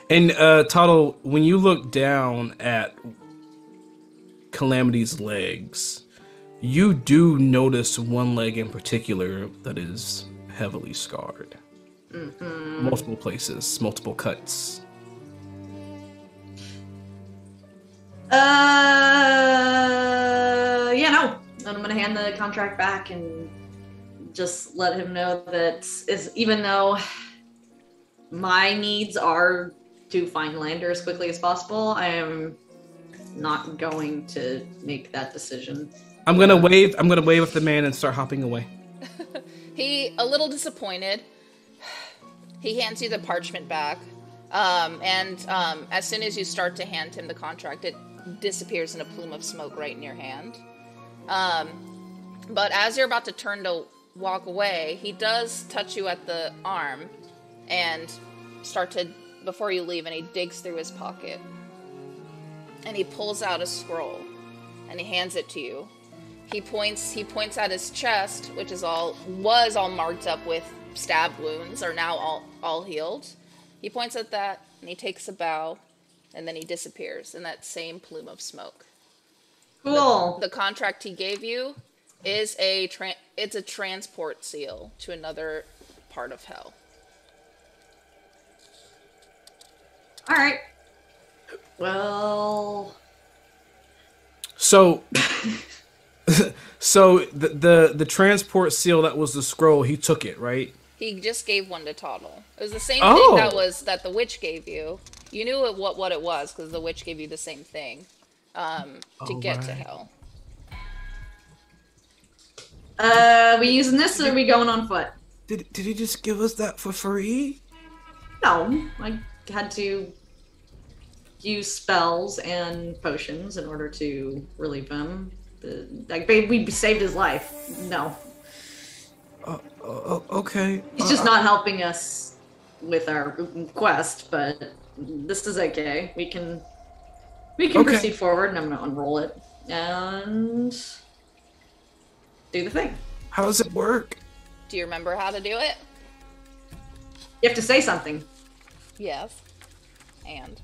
S1: And Toddle, when you look down at Calamity's legs, you do notice one leg in particular that is heavily scarred. Mm-hmm. Multiple places, multiple cuts.
S3: Yeah, no. I'm gonna hand the contract back and just let him know that even though my needs are to find Lander as quickly as possible, I am not going to make that decision.
S1: I'm gonna wave at the man and start hopping away.
S4: He, a little disappointed, he hands you the parchment back, and as soon as you start to hand him the contract, it disappears in a plume of smoke right in your hand. But as you're about to turn to walk away, he does touch you at the arm and before you leave, and he digs through his pocket. And he pulls out a scroll, and he hands it to you. He points at his chest, which was all marked up with stab wounds, are now all healed. He points at that, and he takes a bow, and then he disappears in that same plume of smoke.
S3: Cool.
S4: The contract he gave you is a transport seal to another part of hell.
S3: All right. Well.
S1: So the transport seal that was the scroll, he took it, right?
S4: He just gave one to Toddle. It was the same thing that the witch gave you. You knew what it was because the witch gave you the same thing to get to hell.
S3: We using this or are we going on foot?
S1: Did he just give us that for free?
S3: No, I had to use spells and potions in order to relieve him. We saved his life. No.
S1: Okay.
S3: He's just not helping us with our quest, but this is okay. We can proceed forward, and I'm gonna unroll it and do the thing.
S1: How does it work?
S4: Do you remember how to do it?
S3: You have to say something.
S4: Yes. And.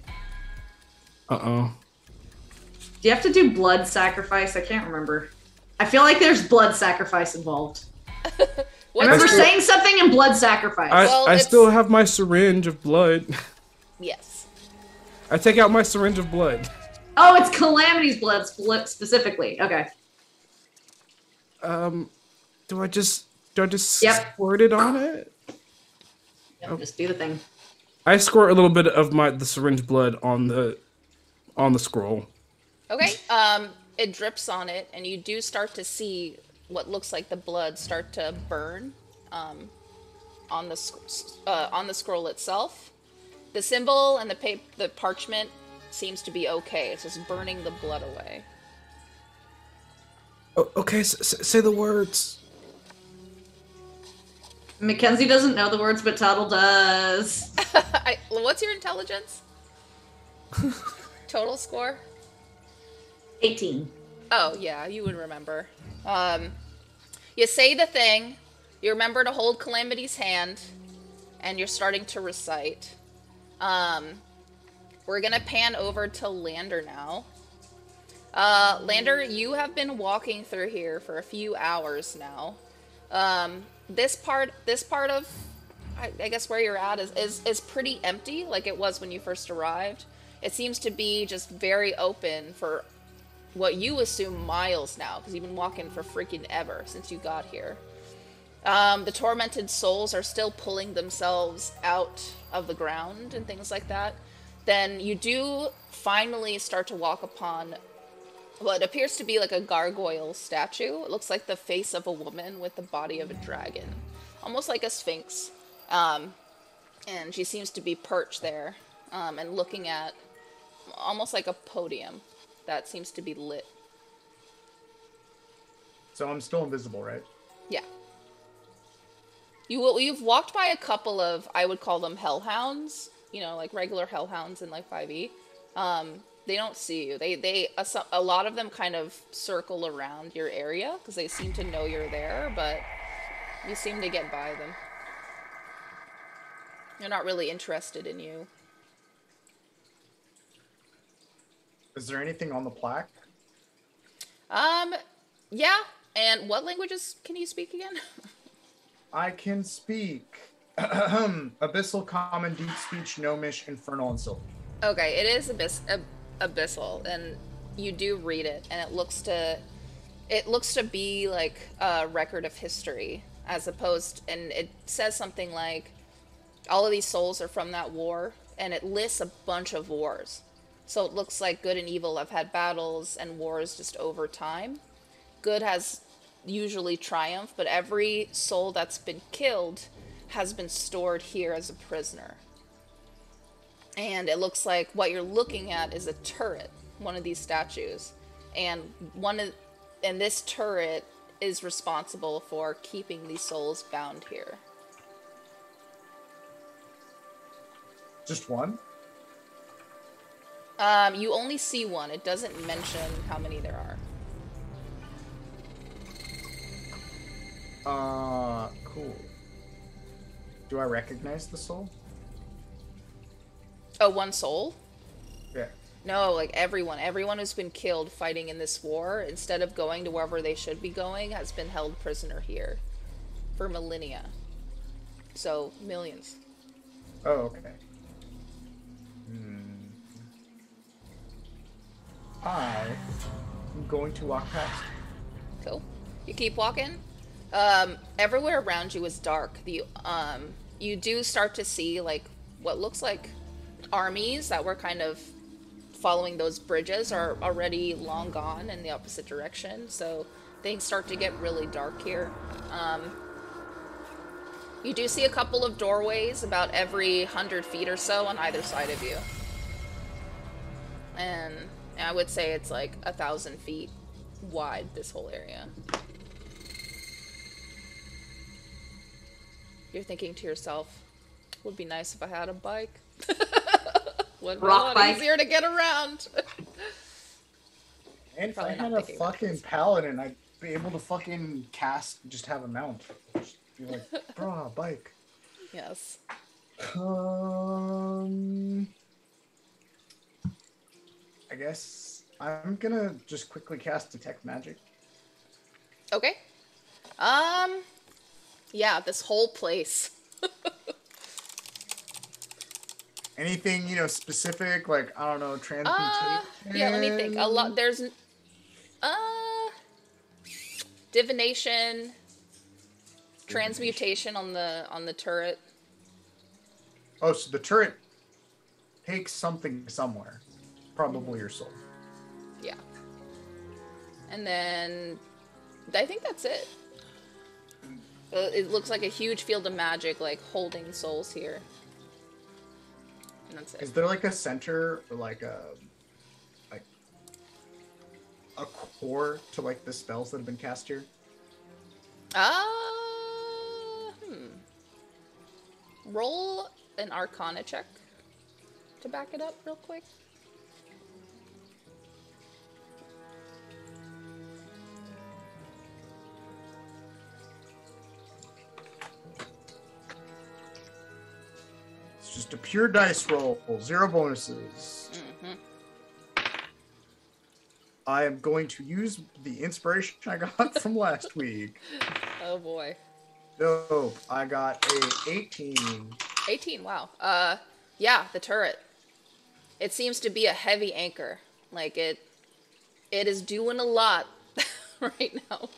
S1: Uh-oh.
S3: Do you have to do blood sacrifice? I can't remember. I feel like there's blood sacrifice involved. I remember saying something in blood sacrifice.
S1: I still have my syringe of blood.
S4: Yes.
S1: I take out my syringe of blood.
S3: Oh, it's Calamity's blood specifically. Okay.
S1: Do I just
S3: Yep.
S1: squirt it on it?
S3: Yep, just do the thing.
S1: I squirt a little bit of the syringe blood on the scroll.
S4: Okay. It drips on it, and you do start to see what looks like the blood start to burn on the scroll itself. The symbol and the parchment seems to be okay. It's just burning the blood away.
S1: Oh, okay, say the words.
S3: Mackenzie doesn't know the words, but Tuttle does.
S4: What's your intelligence? Total score?
S3: 18.
S4: Oh, yeah, you would remember. You say the thing, you remember to hold Calamity's hand, and you're starting to recite. We're gonna pan over to Lander now. Lander, you have been walking through here for a few hours now. This part of, I guess where you're at is pretty empty, like it was when you first arrived. It seems to be just very open for what you assume miles now, because you've been walking for freaking ever since you got here. The tormented souls are still pulling themselves out of the ground and things like that. Then you do finally start to walk upon what appears to be like a gargoyle statue. It looks like the face of a woman with the body of a dragon, almost like a sphinx. And she seems to be perched there and looking at almost like a podium that seems to be lit.
S2: So I'm still invisible, right?
S4: Yeah. You've walked by a couple of, I would call them hellhounds, you know, like regular hellhounds in like 5e. They don't see you. A lot of them kind of circle around your area because they seem to know you're there, but you seem to get by them. They're not really interested in you.
S2: Is there anything on the plaque?
S4: Yeah. And what languages can you speak again?
S2: I can speak Abyssal, Common, Deep Speech, Gnomish, Infernal, and Sylvan.
S4: Okay, it is Abyssal, and you do read it, and it looks to be like a record of history, as opposed, and it says something like, all of these souls are from that war, and it lists a bunch of wars. So it looks like good and evil have had battles and wars just over time. Good has usually triumphed, but every soul that's been killed has been stored here as a prisoner. And it looks like what you're looking at is a turret, one of these statues. And this turret is responsible for keeping these souls bound here.
S2: Just one?
S4: You only see one. It doesn't mention how many there are.
S2: Cool. Do I recognize the soul?
S4: Oh, one soul?
S2: Yeah.
S4: No, like everyone who's been killed fighting in this war, instead of going to wherever they should be going, has been held prisoner here for millennia. So, millions.
S2: Oh, okay. I'm going to walk past.
S4: Cool. You keep walking. Everywhere around you is dark. You do start to see like what looks like armies that were kind of following those bridges are already long gone in the opposite direction. So things start to get really dark here. You do see a couple of doorways about every 100 feet or so on either side of you. And I would say it's like 1,000 feet wide, this whole area. You're thinking to yourself, would be nice if I had a bike. Would be a lot easier to get around.
S2: And if I had a fucking paladin, I'd be able to fucking just have a mount. Just be like, bro, a bike.
S4: Yes.
S2: I guess I'm gonna just quickly cast Detect Magic.
S4: Okay. Yeah, this whole place.
S2: Anything, specific, like, I don't know, transmutation?
S4: Yeah, let me think. A lot, there's, divination, transmutation on the turret.
S2: Oh, so the turret takes something somewhere. Probably your soul.
S4: Yeah. And then I think that's it. It looks like a huge field of magic, like holding souls here. And that's it.
S2: Is there like a center or like a core to like the spells that have been cast here?
S4: Roll an Arcana check to back it up real quick.
S2: It's just a pure dice roll, 0 bonuses. I am going to use the inspiration I got from last week.
S4: Oh boy.
S2: Nope, I got a 18.
S4: 18, wow. Yeah, the turret. It seems to be a heavy anchor. Like it is doing a lot right now.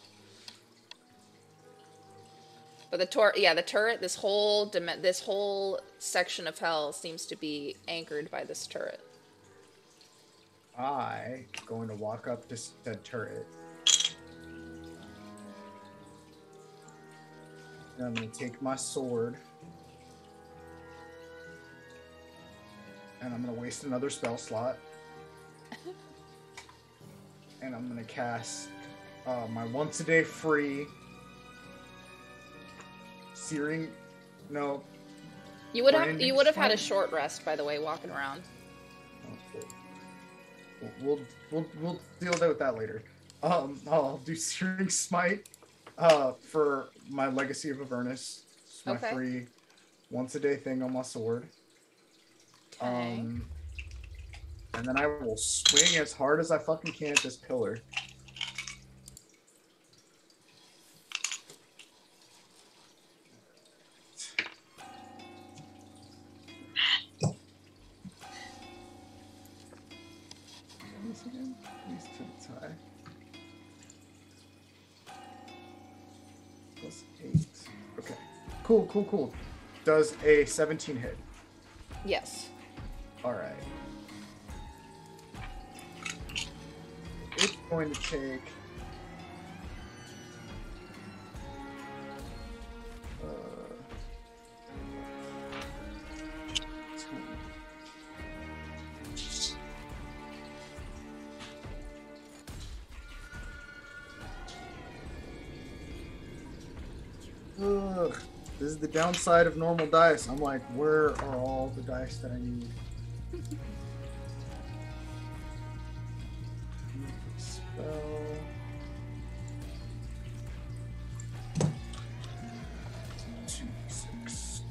S4: But the turret, this whole section of hell seems to be anchored by this turret.
S2: I'm going to walk up to said turret. And I'm going to take my sword. And I'm going to waste another spell slot. And I'm going to cast my once a day free searing. No.
S4: You would have had a short rest, by the way, walking around.
S2: We'll deal with that later. I'll do Searing Smite for my Legacy of Avernus. It's my free once a day thing on my sword.
S4: Okay.
S2: And then I will swing as hard as I fucking can at this pillar. Plus 8. Okay. Cool. Does a 17 hit?
S4: Yes.
S2: Alright. It's going to take... Ugh, this is the downside of normal dice. I'm like, where are all the dice that I need? Spell. Two, 6.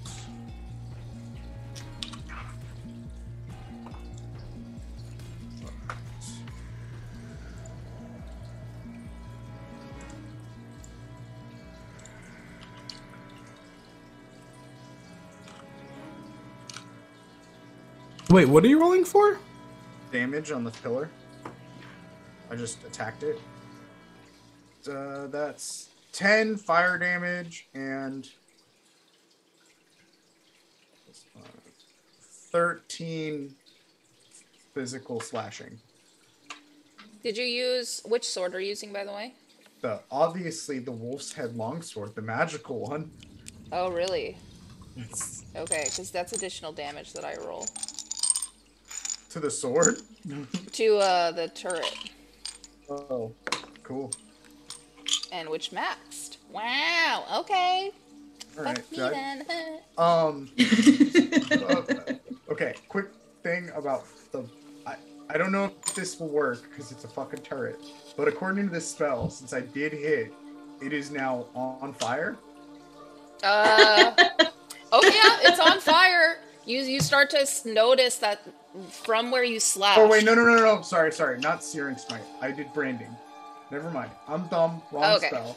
S1: Wait, what are you rolling for?
S2: Damage on the pillar. I just attacked it. That's 10 fire damage and 13 physical slashing.
S4: Did you use... Which sword are you using, by the way?
S2: Obviously, the Wolf's Head Longsword, the magical one.
S4: Oh, really? Okay, because that's additional damage that I roll.
S2: To the sword?
S4: To, the turret.
S2: Oh, cool.
S4: And which maxed. Wow, okay.
S2: Alright,
S4: Fuck me then.
S2: okay, quick thing about the... I don't know if this will work, because it's a fucking turret. But according to this spell, since I did hit, it is now on fire.
S4: Oh yeah, it's on fire. You start to notice that from where you slashed.
S2: Oh wait, no. Sorry. Not Searing Smite. I did branding. Never mind. I'm dumb. Wrong spell.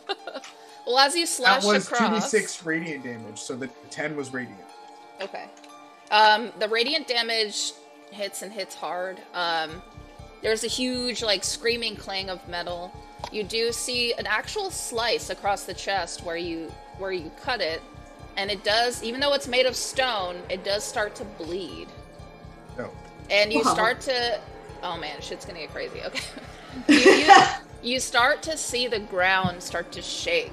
S4: Well, as you slashed
S2: that was
S4: across...
S2: 2d6 radiant damage, so the 10 was radiant.
S4: Okay. The radiant damage hits and hits hard. There's a huge, like, screaming clang of metal. You do see an actual slice across the chest where you cut it, and it does, even though it's made of stone, it does start to bleed.
S2: Oh.
S4: And you start to, oh man, shit's gonna get crazy. Okay, you start to see the ground start to shake.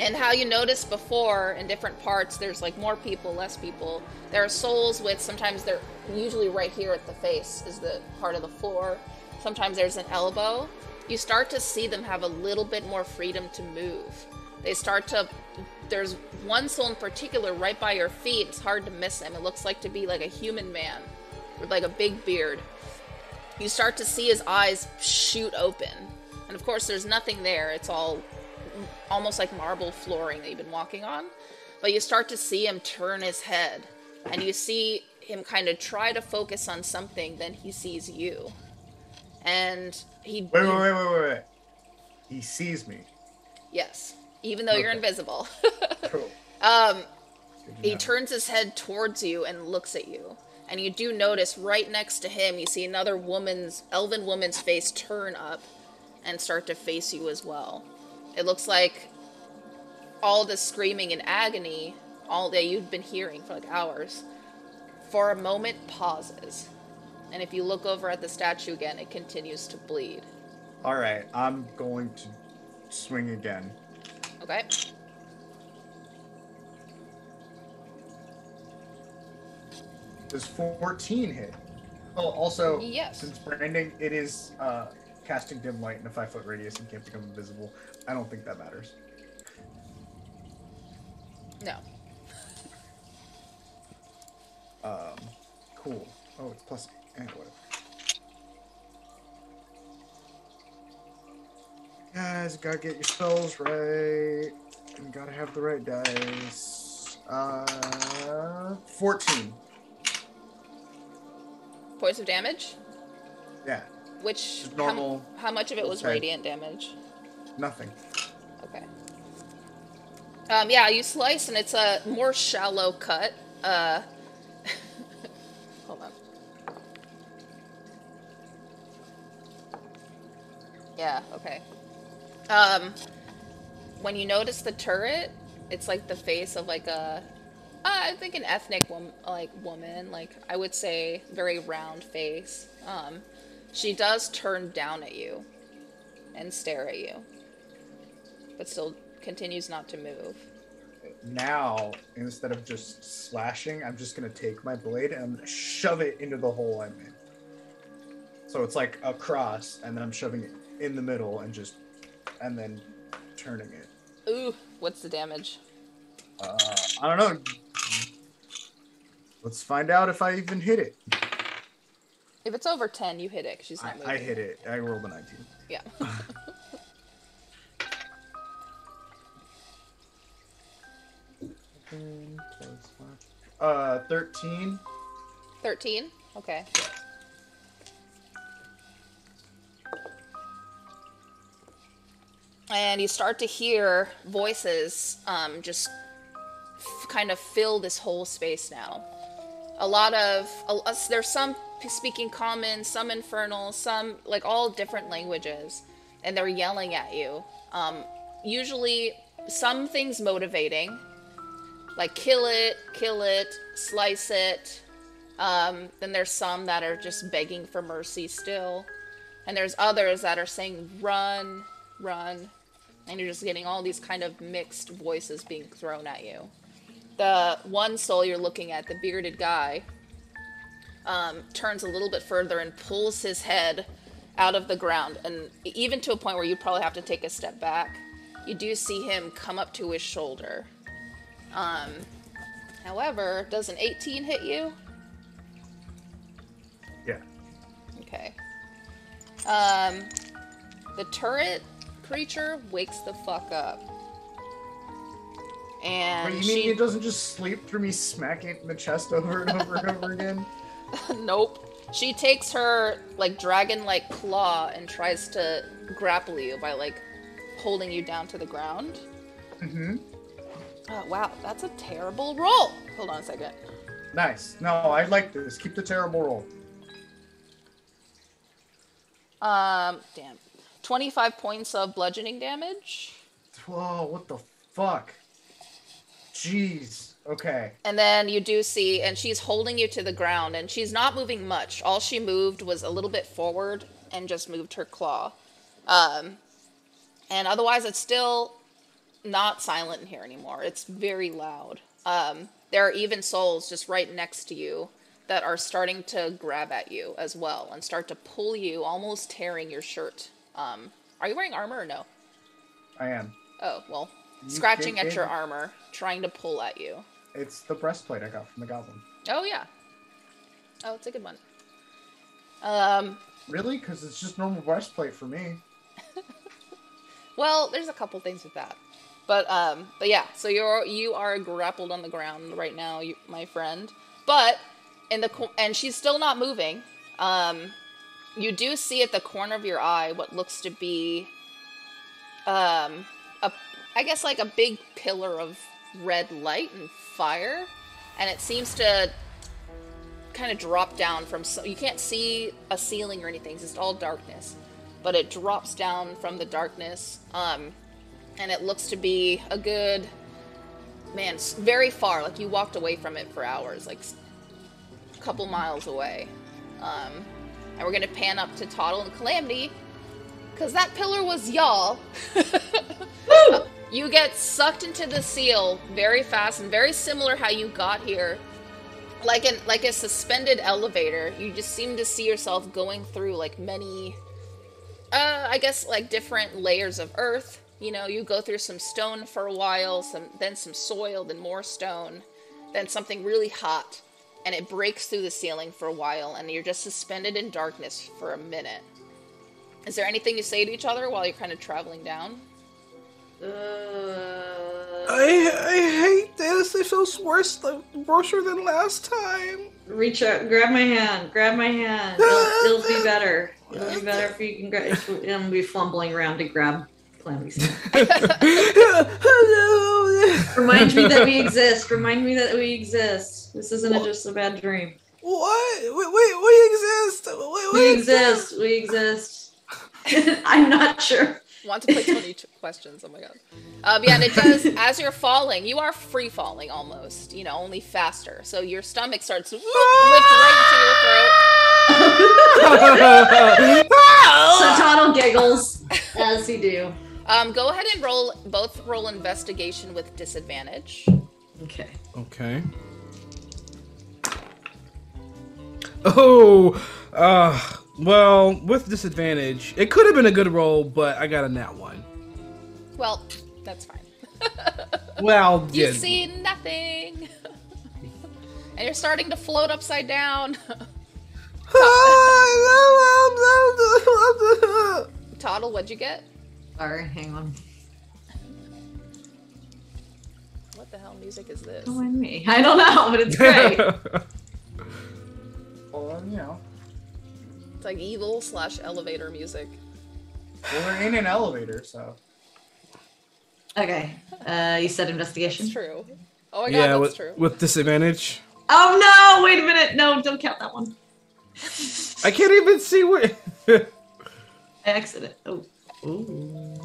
S4: And how you noticed before, in different parts, there's like more people, less people. There are souls with, sometimes they're usually right here at the face is the part of the floor. Sometimes there's an elbow. You start to see them have a little bit more freedom to move. They start to, there's one soul in particular right by your feet. It's hard to miss him. It looks like to be like a human man with like a big beard. You start to see his eyes shoot open. And of course there's nothing there. It's all almost like marble flooring that you've been walking on. But you start to see him turn his head. And you see him kind of try to focus on something, then he sees you. And he...
S2: Wait. He sees me.
S4: Yes. Even though you're invisible.
S2: Cool.
S4: He turns his head towards you and looks at you. And you do notice right next to him, you see another elven woman's face turn up and start to face you as well. It looks like all the screaming and agony, all that you've been hearing for like hours, for a moment pauses. And if you look over at the statue again, it continues to bleed.
S2: Alright, I'm going to swing again.
S4: Okay.
S2: Does 14 hit? Oh, also,
S4: yes.
S2: Since branding, it is casting dim light in a 5-foot radius and can't become invisible. I don't think that matters.
S4: No.
S2: Cool. Oh, it's plus whatever. Guys, gotta get your spells right. And gotta have the right dice. 14.
S4: Points of damage?
S2: Yeah.
S4: Which,
S2: normal.
S4: How much of it was radiant damage?
S2: Nothing.
S4: Okay. Yeah, you slice and it's a more shallow cut. Hold on. Yeah, okay. When you notice the turret, it's like the face of like a, I think an ethnic woman, like I would say very round face. She does turn down at you and stare at you, but still continues not to move.
S2: Now, instead of just slashing, I'm just going to take my blade and I'm going to shove it into the hole I'm in. So it's like a cross, and then I'm shoving it in the middle and then turning it.
S4: Ooh, what's the damage?
S2: I don't know. Let's find out if I even hit it.
S4: If it's over 10, you hit it, 'cause she's not moving.
S2: I hit it. I rolled a 19.
S4: Yeah.
S2: 13.
S4: 13? Okay. And you start to hear voices just kind of fill this whole space now. There's some speaking common, some infernal, some like all different languages, and they're yelling at you. Usually some things motivating, like kill it, slice it. Then there's some that are just begging for mercy still. And there's others that are saying run, run. And you're just getting all these kind of mixed voices being thrown at you. The one soul you're looking at, the bearded guy, turns a little bit further and pulls his head out of the ground. And even to a point where you probably have to take a step back, you do see him come up to his shoulder. However, does an 18 hit you?
S2: Yeah.
S4: Okay. The turret creature wakes the fuck up. And
S2: Wait, you mean it doesn't just sleep through me smacking it in the chest over and over and over again?
S4: Nope. She takes her, like, dragon-like claw and tries to grapple you by, like, holding you down to the ground.
S2: Mm-hmm.
S4: Oh, wow. That's a terrible roll. Hold on a second.
S2: Nice. No, I like this. Keep the terrible roll.
S4: Damn. 25 points of bludgeoning damage.
S2: Whoa, what the fuck? Jeez. Okay.
S4: And then you do see, and she's holding you to the ground, and she's not moving much. All she moved was a little bit forward and just moved her claw. And otherwise, it's still not silent in here anymore. It's very loud. There are even souls just right next to you that are starting to grab at you as well and start to pull you, almost tearing your shirt. Are you wearing armor or no?
S2: I am.
S4: Oh, well, scratching at your armor, trying to pull at you.
S2: It's the breastplate I got from the goblin.
S4: Oh, yeah. Oh, it's a good one.
S2: Really? Because it's just normal breastplate for me.
S4: Well, there's a couple things with that. But yeah, so you are grappled on the ground right now, my friend. But and she's still not moving. You do see at the corner of your eye what looks to be I guess like a big pillar of red light and fire, and it seems to kind of drop down from, you can't see a ceiling or anything, it's just all darkness, but it drops down from the darkness, and it looks to be a good, man, very far, like you walked away from it for hours, like a couple miles away. And we're gonna pan up to Toddle and Calamity, because that pillar was y'all. You get sucked into the seal very fast, and very similar how you got here. Like a suspended elevator, you just seem to see yourself going through like many, I guess like different layers of earth. You know, you go through some stone for a while, then some soil, then more stone, then something really hot, and it breaks through the ceiling for a while, and you're just suspended in darkness for a minute. Is there anything you say to each other while you're kind of traveling down?
S1: I hate this. It feels worse than last time.
S3: Reach out, grab my hand. It'll be better. It'll be better if you can grab. I'm be fumbling around to grab Calamitie's hand. Remind me that we exist. This isn't just a bad dream.
S1: What? We exist.
S3: We exist. I'm not sure.
S4: Want to play 22 questions? Oh my god. Yeah, and it does, as you're falling, you are free falling almost, you know, only faster. So your stomach starts to lift right into your throat.
S3: So Toddle giggles as you do.
S4: Go ahead and roll investigation with disadvantage.
S3: Okay.
S1: Oh, well, with disadvantage, it could have been a good roll, but I got a nat 1.
S4: Well, that's fine.
S1: Well,
S4: You see nothing. And you're starting to float upside down. Toddle, what'd you get?
S3: Sorry, hang on.
S4: What the hell music is this?
S3: Don't mind me. I don't know, but it's great.
S2: Well, you know.
S4: It's like evil/elevator music.
S2: Well, we're in an elevator, so.
S3: Okay. You said investigation?
S4: It's true. Oh my god, that's true.
S1: With disadvantage.
S3: Oh no! Wait a minute. No, don't count that one.
S1: I can't even see where.
S3: I exited. Oh. Ooh.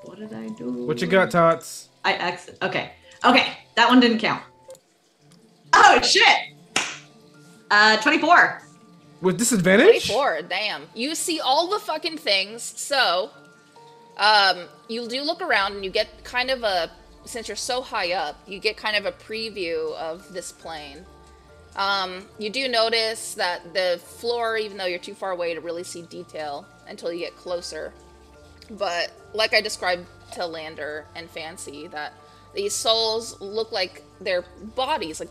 S3: What did I do?
S1: What you got, Tots?
S3: I exit. Okay. That one didn't count. Oh shit! 24.
S1: With disadvantage?
S4: 24, damn. You see all the fucking things, so you do look around and you get kind of since you're so high up, you get kind of a preview of this plane. You do notice that the floor, even though you're too far away to really see detail until you get closer, but like I described to Lander and Fancy, that these souls look like their bodies are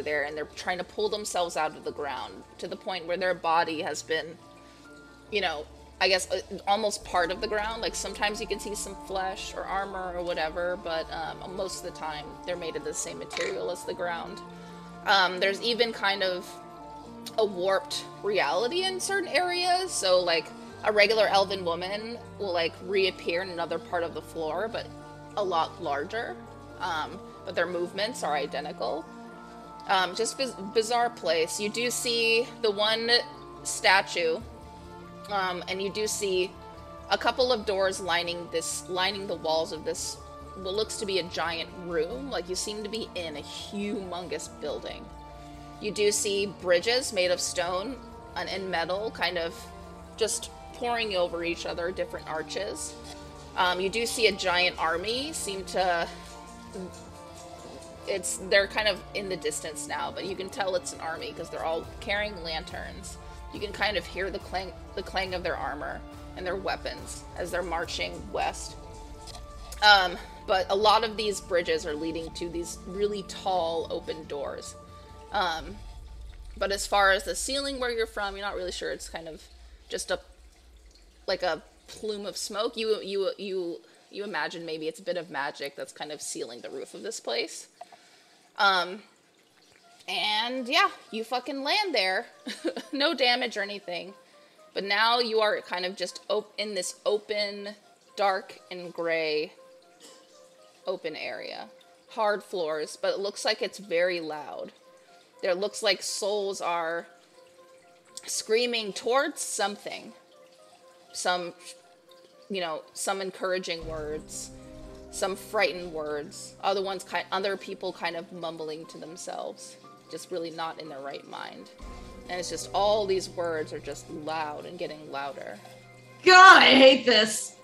S4: there, and they're trying to pull themselves out of the ground to the point where their body has been, you know, I guess almost part of the ground. Like sometimes you can see some flesh or armor or whatever, but most of the time they're made of the same material as the ground. There's even kind of a warped reality in certain areas, so like a regular elven woman will like reappear in another part of the floor, but a lot larger. But their movements are identical. Just bizarre place. You do see the one statue, and you do see a couple of doors lining the walls of this what looks to be a giant room. Like, you seem to be in a humongous building. You do see bridges made of stone and metal, kind of just pouring over each other, different arches. You do see a giant army they're kind of in the distance now, but you can tell it's an army because they're all carrying lanterns. You can kind of hear the clang of their armor and their weapons as they're marching west. But a lot of these bridges are leading to these really tall open doors. But as far as the ceiling where you're from, you're not really sure. It's kind of just a plume of smoke. You imagine maybe it's a bit of magic that's kind of sealing the roof of this place. And yeah, you fucking land there. No damage or anything. But now you are kind of just in this open, dark and gray open area. Hard floors, but it looks like it's very loud. There looks like souls are screaming towards something. Some encouraging words, some frightened words, other people kind of mumbling to themselves, just really not in their right mind. And it's just all these words are just loud and getting louder.
S3: God, I hate this.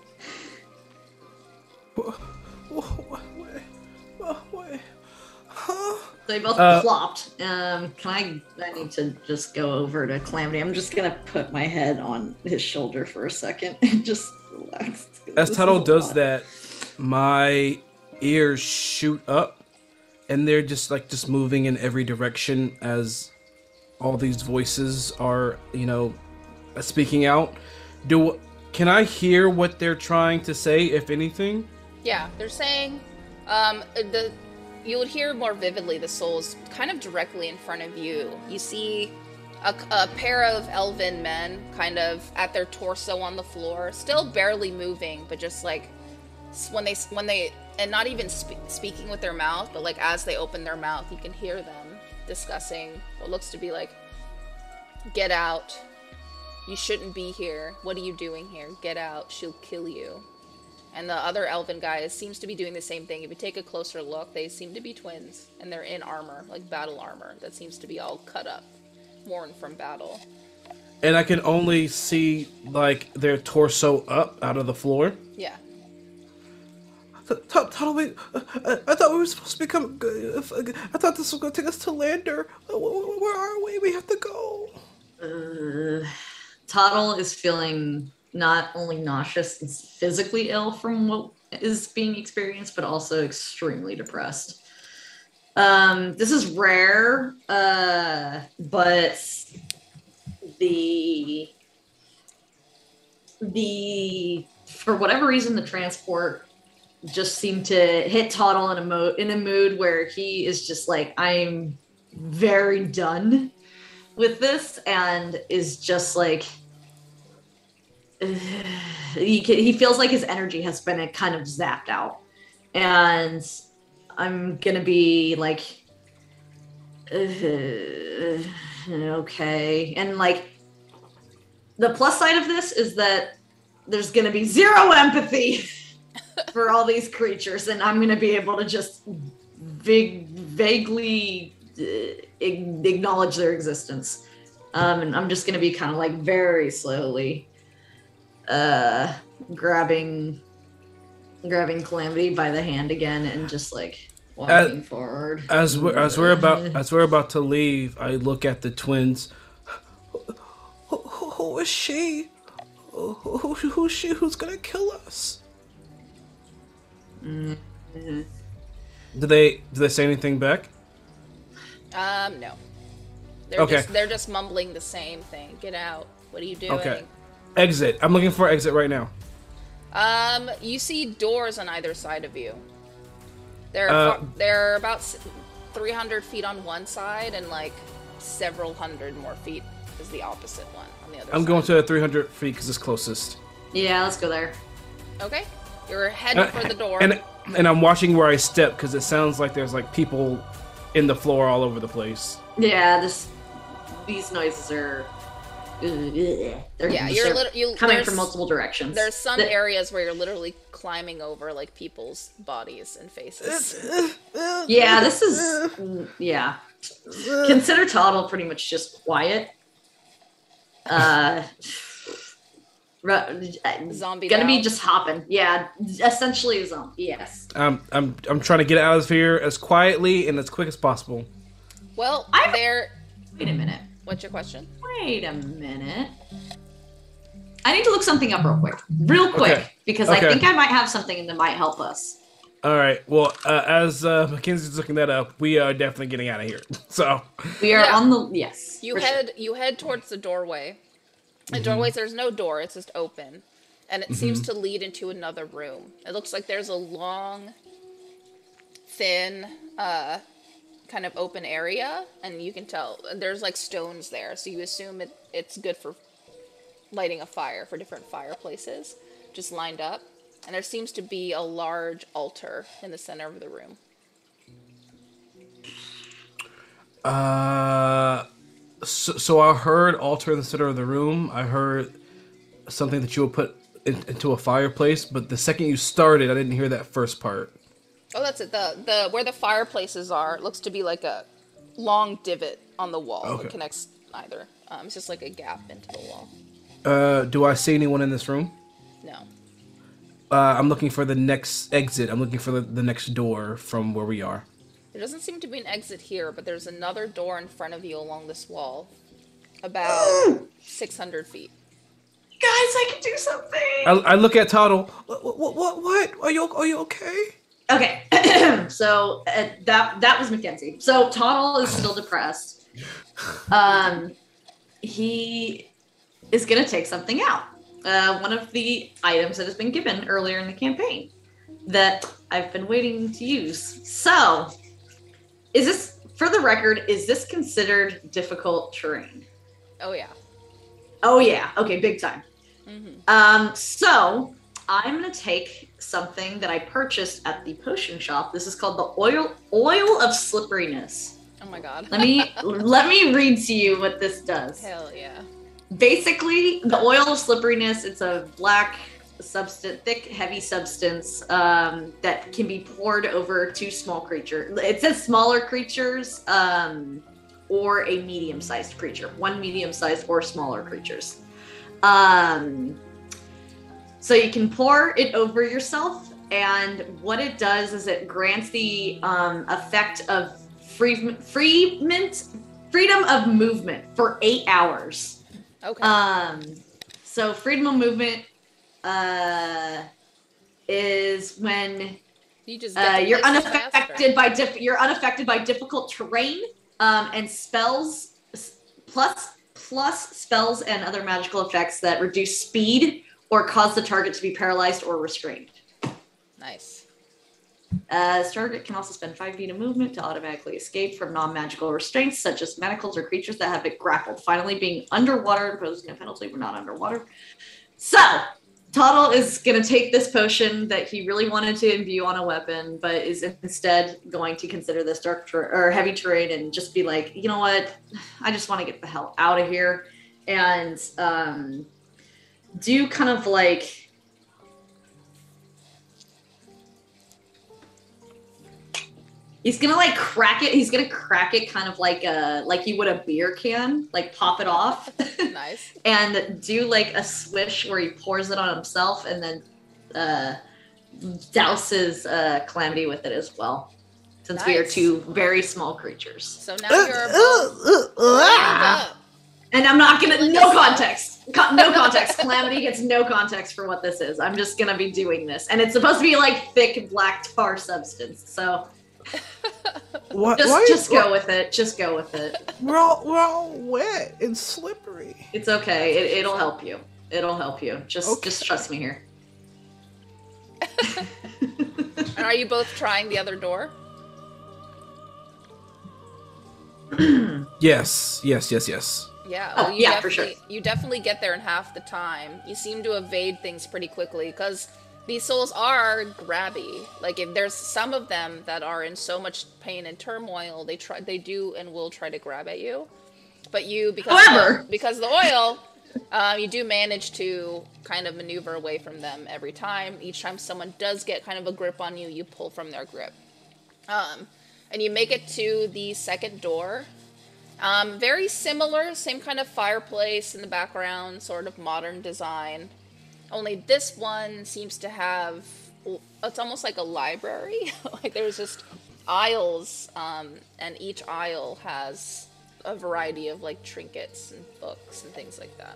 S1: What? Huh?
S3: They both plopped. I need to just go over to Calamity. I'm just gonna put my head on his shoulder for a second and just relax.
S1: As Tuttle does that, my ears shoot up, and they're just moving in every direction as all these voices are, speaking out. Can I hear what they're trying to say, if anything?
S4: Yeah, they're saying, you would hear more vividly the souls kind of directly in front of you. You see a pair of elven men kind of at their torso on the floor, still barely moving, but just like when they and not even speaking with their mouth, but like as they open their mouth, you can hear them discussing what looks to be like, "Get out. You shouldn't be here. What are you doing here? Get out. She'll kill you." And the other elven guy seems to be doing the same thing. If you take a closer look, they seem to be twins, and they're in armor, like battle armor, that seems to be all cut up, worn from battle.
S1: And I can only see, like, their torso up out of the floor?
S4: Yeah.
S1: Tuttle, wait, I thought we were supposed to become, I thought this was going to take us to Lander. Where are we? We have to go.
S3: Tuttle is feeling not only nauseous and physically ill from what is being experienced, but also extremely depressed. This is rare, but for whatever reason, the transport just seemed to hit Tuttle in a mood where he is just like, I'm very done with this, and is just like, he feels like his energy has been kind of zapped out. And I'm gonna be like, okay. And like, the plus side of this is that there's gonna be zero empathy for all these creatures, and I'm gonna be able to just vaguely acknowledge their existence. And I'm just gonna be kind of like very slowly grabbing Calamity by the hand again and just like walking forward.
S1: As we're about to leave, I look at the twins. Who is she? Who's she? Who's gonna kill us?
S3: Mm-hmm.
S1: Do they say anything back?
S4: No. They're just mumbling the same thing. Get out. What are you doing?
S1: Okay. Exit. I'm looking for exit right now.
S4: You see doors on either side of you. They're about 300 feet on one side, and like several hundred more feet is the opposite one on the other side.
S1: I'm going to 300 feet because it's closest.
S3: Yeah, let's go there.
S4: Okay. You're heading for the door.
S1: And I'm watching where I step because it sounds like there's like people in the floor all over the place.
S3: Yeah, these noises are. They're,
S4: you're
S3: coming from multiple directions.
S4: There's some areas where you're literally climbing over like people's bodies and faces.
S3: Yeah, this is yeah. Consider Toddle pretty much just quiet.
S4: Zombie
S3: gonna be
S4: out.
S3: just hopping. Yeah, essentially a zombie. Yes.
S1: I'm trying to get out of here as quietly and as quick as possible.
S4: Well,
S3: Wait a minute.
S4: What's your question?
S3: Wait a minute. I need to look something up real quick, because I think I might have something that might help us.
S1: All right. Well, as Mackenzie's looking that up, we are definitely getting out of here. So
S3: we are on the
S4: You head towards the doorway. The doorways, there's no door; it's just open, and it seems to lead into another room. It looks like there's a long, thin, kind of open area, and you can tell there's like stones there, so you assume it's good for lighting a fire for different fireplaces, just lined up. And there seems to be a large altar in the center of the room.
S1: So I heard altar in the center of the room. I heard something that you would put into a fireplace, but the second you started, I didn't hear that first part.
S4: Oh, that's it. The where the fireplaces are, it looks to be like a long divot on the wall that connects either. It's just like a gap into the wall.
S1: Do I see anyone in this room?
S4: No.
S1: I'm looking for the next exit. I'm looking for the next door from where we are.
S4: There doesn't seem to be an exit here, but there's another door in front of you along this wall. About 600 feet.
S3: Guys, I can do something.
S1: I look at Toddle. What? Are you okay?
S3: Okay. So that was Mackenzie. So Toddle is still depressed. He is going to take something out. One of the items that has been given earlier in the campaign that I've been waiting to use. So, is this, for the record, is this considered difficult terrain?
S4: Oh, yeah.
S3: Oh, yeah. Okay, big time.
S4: Mm-hmm.
S3: So, I'm going to take something that I purchased at the potion shop. This is called the oil of slipperiness.
S4: Oh, my God.
S3: Let me read to you what this does.
S4: Hell yeah.
S3: Basically, the oil of slipperiness, it's a black substance, thick, heavy substance that can be poured over two small creatures. It says smaller creatures or a medium-sized creature. One medium-sized or smaller creatures. So you can pour it over yourself, and what it does is it grants the effect of freedom of movement for 8 hours.
S4: Okay.
S3: So freedom of movement is when
S4: you just
S3: you're unaffected by difficult terrain and spells plus spells and other magical effects that reduce speed or cause the target to be paralyzed or restrained.
S4: Nice.
S3: This target can also spend 5 feet of movement to automatically escape from non-magical restraints, such as manacles or creatures that have been grappled. Finally, being underwater imposes no penalty when not underwater. So, Toddle is going to take this potion that he really wanted to imbue on a weapon, but is instead going to consider this or heavy terrain and just be like, you know what? I just want to get the hell out of here. And do kind of like... He's gonna like crack it. He's gonna crack it kind of like you would a beer can, like pop it off.
S4: Nice.
S3: And do like a swish where he pours it on himself and then douses Calamity with it as well. Since we are two very small creatures.
S4: So now you're both.
S3: And I'm not gonna no context. No context. Calamity gets no context for what this is. I'm just gonna be doing this. And it's supposed to be like thick black tar substance. So just go with it. Just go with it.
S1: We're all wet and slippery.
S3: It's okay. It'll help you. It'll help you. Just trust me here.
S4: And are you both trying the other door?
S1: Yes.
S4: Yeah. Well,
S3: yeah, for sure.
S4: You definitely get there in half the time. You seem to evade things pretty quickly because these souls are grabby. Like, if there's some of them that are in so much pain and turmoil, they do and will try to grab at you. But you, because of the oil, you do manage to kind of maneuver away from them every time. Each time someone does get kind of a grip on you, you pull from their grip. And you make it to the second door. Very similar, same kind of fireplace in the background, sort of modern design. Only this one seems to have, it's almost like a library. Like there's just aisles, and each aisle has a variety of like trinkets and books and things like that.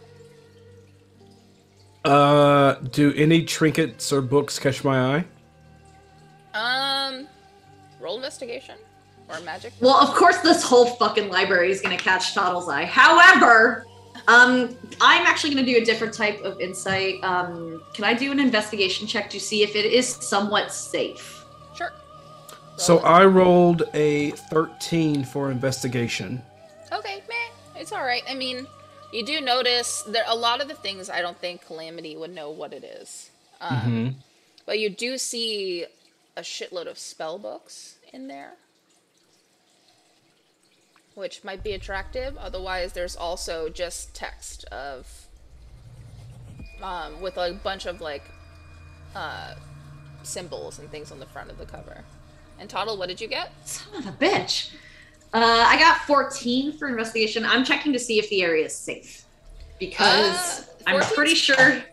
S1: Do any trinkets or books catch my
S4: eye? Roll investigation or magic.
S3: Well, of course, this whole fucking library is gonna catch Toddle's eye. However, I'm actually gonna do a different type of insight. Can I do an investigation check to see if it is somewhat safe?
S4: Sure.
S1: So I rolled a 13 for investigation.
S4: Okay, meh, it's all right. I mean, you do notice there a lot of the things I don't think Calamity would know what it is. But you do see a shitload of spell books in there, which might be attractive. Otherwise, there's also just text of with a bunch of like symbols and things on the front of the cover. And Toddle, what did you get?
S3: Son of a bitch. I got 14 for investigation. I'm checking to see if the area is safe because I'm pretty sure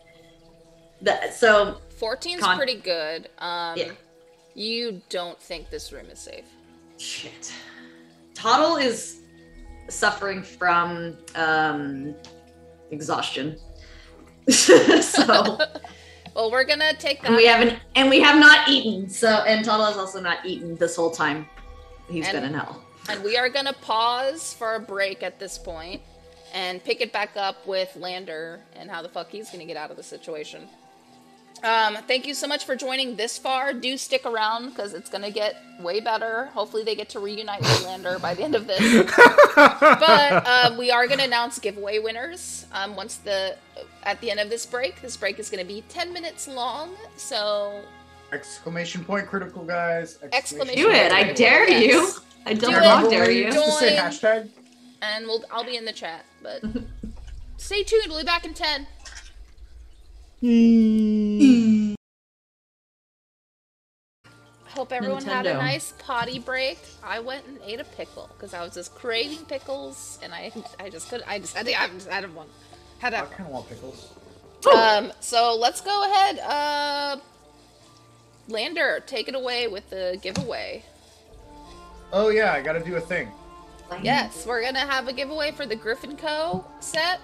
S3: that. So
S4: 14's pretty good. Yeah. You don't think this room is safe?
S3: Shit. Toddle is suffering from exhaustion. So.
S4: Well, we're gonna take that.
S3: And we have not eaten. And Toddle has also not eaten this whole time. He's been in hell.
S4: And we are gonna pause for a break at this point and pick it back up with Lander and how the fuck he's gonna get out of the situation. Thank you so much for joining this far. Do stick around because it's gonna get way better. Hopefully they get to reunite with Lander by the end of this. But we are gonna announce giveaway winners at the end of this break. This break is gonna be 10 minutes long, so
S2: exclamation point critical, guys.
S4: Exclamation
S3: do it! I dare you. I don't dare you.
S2: Just say hashtag.
S4: And I'll be in the chat, but stay tuned. We'll be back in 10. Hope everyone had a nice potty break. I went and ate a pickle because I was just craving pickles, and I just had one.
S2: I kind of want pickles.
S4: So let's go ahead. Lander, take it away with the giveaway.
S2: Oh yeah, I gotta do a thing.
S4: Yes, we're gonna have a giveaway for the Griffin Co. set.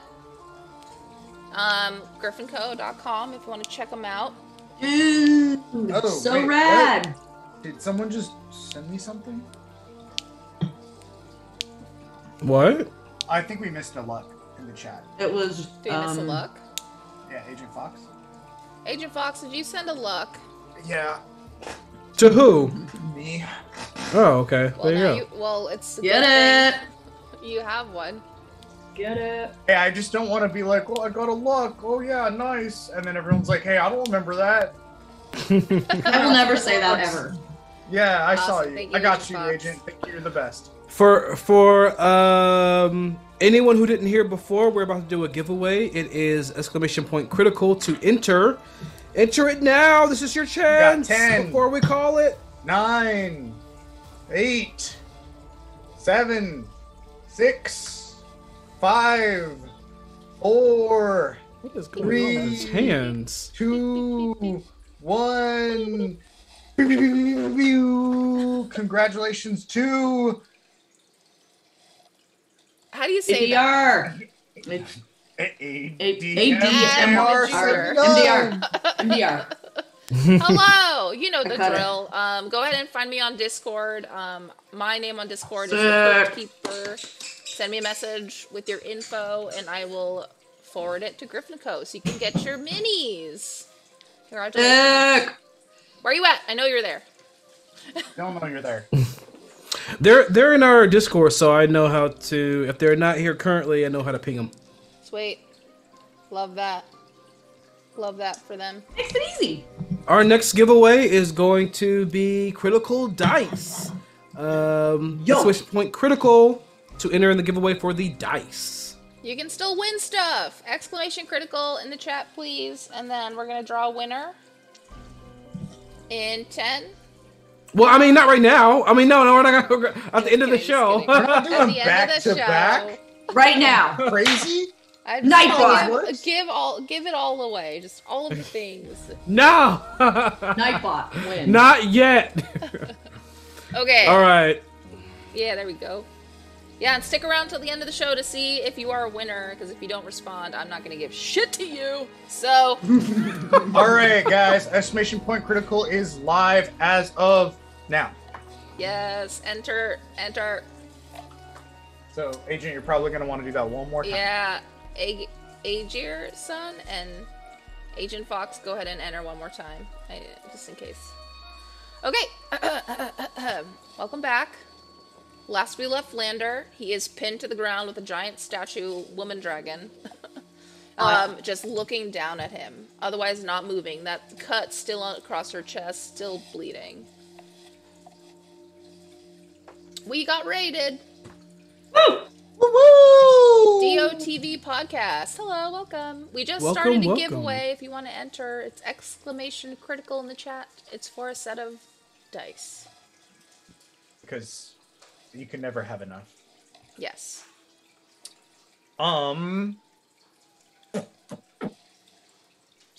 S4: griffinco.com if you want to check them out.
S3: Dude, so rad.
S2: Wait. Did someone just send me something?
S1: What?
S2: I think we missed a luck in the chat.
S3: It was.
S4: Did you miss a luck?
S2: Yeah, Agent Fox.
S4: Agent Fox, did you send a luck?
S2: Yeah.
S1: To who?
S2: Me.
S1: Oh, okay.
S4: Well,
S1: there you
S4: go. It's
S3: get it.
S4: You have one.
S3: Get it.
S2: Hey, I just don't want to be like, well, I got a luck. Oh yeah, nice. And then everyone's like, hey, I don't remember that.
S3: I will never say that ever.
S2: Yeah, I saw you.
S4: Thank
S2: I got you,
S4: Fox.
S2: Agent. Think you're the best.
S1: For anyone who didn't hear before, we're about to do a giveaway. It is exclamation point critical to enter. Enter it now. This is your chance.
S2: You got 10.
S1: Before we call it.
S2: 9, 8, 7, 6, 5, 4,
S1: What is going on with his hands?
S2: 2, 1. Congratulations to
S4: How do you say that?
S3: MDR.
S4: Hello! You know the drill. Go ahead and find me on Discord. My name on Discord is the Crypt Keeper. Send me a message with your info, and I will forward it to Griffin Co. so you can get your minis. Congratulations. Where are you at? I know you're there.
S2: Don't know you're there.
S1: They're in our Discord, so I know how to. If they're not here currently, I know how to ping them.
S4: Sweet. Love that. Love that for them.
S3: Makes it easy.
S1: Our next giveaway is going to be Critical Dice. Exclamation point critical to enter in the giveaway for the dice.
S4: You can still win stuff. Exclamation critical in the chat, please. And then we're going to draw a winner in 10.
S1: Well, I mean, not right now. I mean, no, we're not going to at the end of the show.
S2: We're not doing
S4: At the end
S2: back
S4: of the
S2: to
S4: show.
S2: back.
S3: Right now.
S2: Crazy.
S4: I
S3: Nightbot.
S4: just give it all away. Just all of the things.
S1: No!
S3: Nightbot wins.
S1: Not yet.
S4: Okay.
S1: All right.
S4: Yeah, there we go. Yeah, and stick around till the end of the show to see if you are a winner, because if you don't respond, I'm not going to give shit to you. So.
S2: All right, guys. Exclamation point critical is live as of now.
S4: Yes, enter.
S2: So, Agent, you're probably going to want to do that one more time.
S4: Yeah, Agir, son, and Agent Fox, go ahead and enter one more time, just in case. Okay, welcome back. Last we left Lander, he is pinned to the ground with a giant statue woman dragon. Just looking down at him, otherwise not moving. That cut still across her chest, still bleeding. We got raided.
S2: Woo!
S4: DOTV podcast. Hello, welcome. We just started a giveaway. If you want to enter, it's exclamation critical in the chat. It's for a set of dice.
S2: Because you can never have enough.
S4: Yes.
S2: So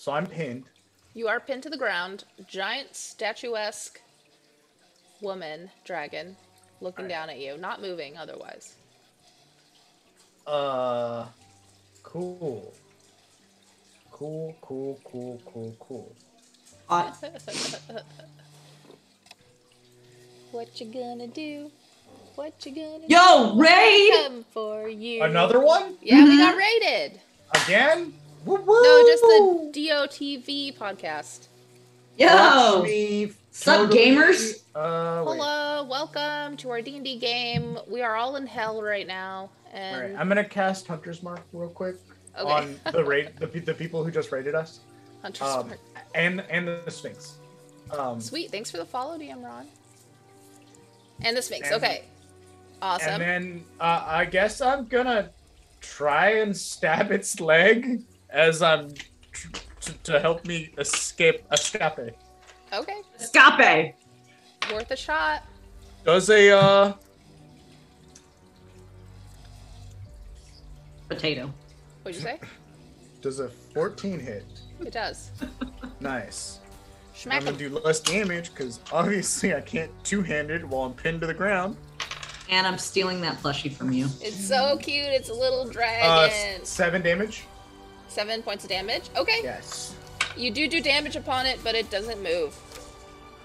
S2: I'm pinned.
S4: You are pinned to the ground. Giant statuesque woman dragon looking down at you, not moving otherwise.
S2: Cool.
S4: What you gonna do? What you gonna
S3: Yo,
S4: do?
S3: raid!
S4: Come for you.
S2: Another one?
S4: Yeah, we got raided.
S2: Again? Woo woo!
S4: No, just the DOTV podcast.
S3: Yo!
S2: Me
S3: Sup, gamers?
S2: Wait.
S4: Hello, welcome to our D&D game. We are all in hell right now, and
S2: All right, I'm gonna cast Hunter's Mark real quick
S4: Okay.
S2: on the people who just raided us,
S4: Hunter's Mark.
S2: and the Sphinx.
S4: Sweet, thanks for the follow, DM Ron. And the Sphinx.
S2: And-
S4: Okay, awesome.
S2: And then I guess I'm try and stab its leg as I'm to help me escape.
S4: Okay,
S3: Escape!
S4: worth a shot.
S2: Does a
S3: Potato.
S4: What'd you say?
S2: does a 14 hit?
S4: It does.
S2: Nice.
S4: Smack
S2: I'm gonna
S4: him.
S2: do less damage because obviously I can't two-handed while I'm pinned to the ground.
S3: And I'm stealing that plushie from you.
S4: It's so cute. It's a little dragon.
S2: 7 damage.
S4: 7 points of damage. Okay.
S2: Yes.
S4: You do damage upon it, but it doesn't move.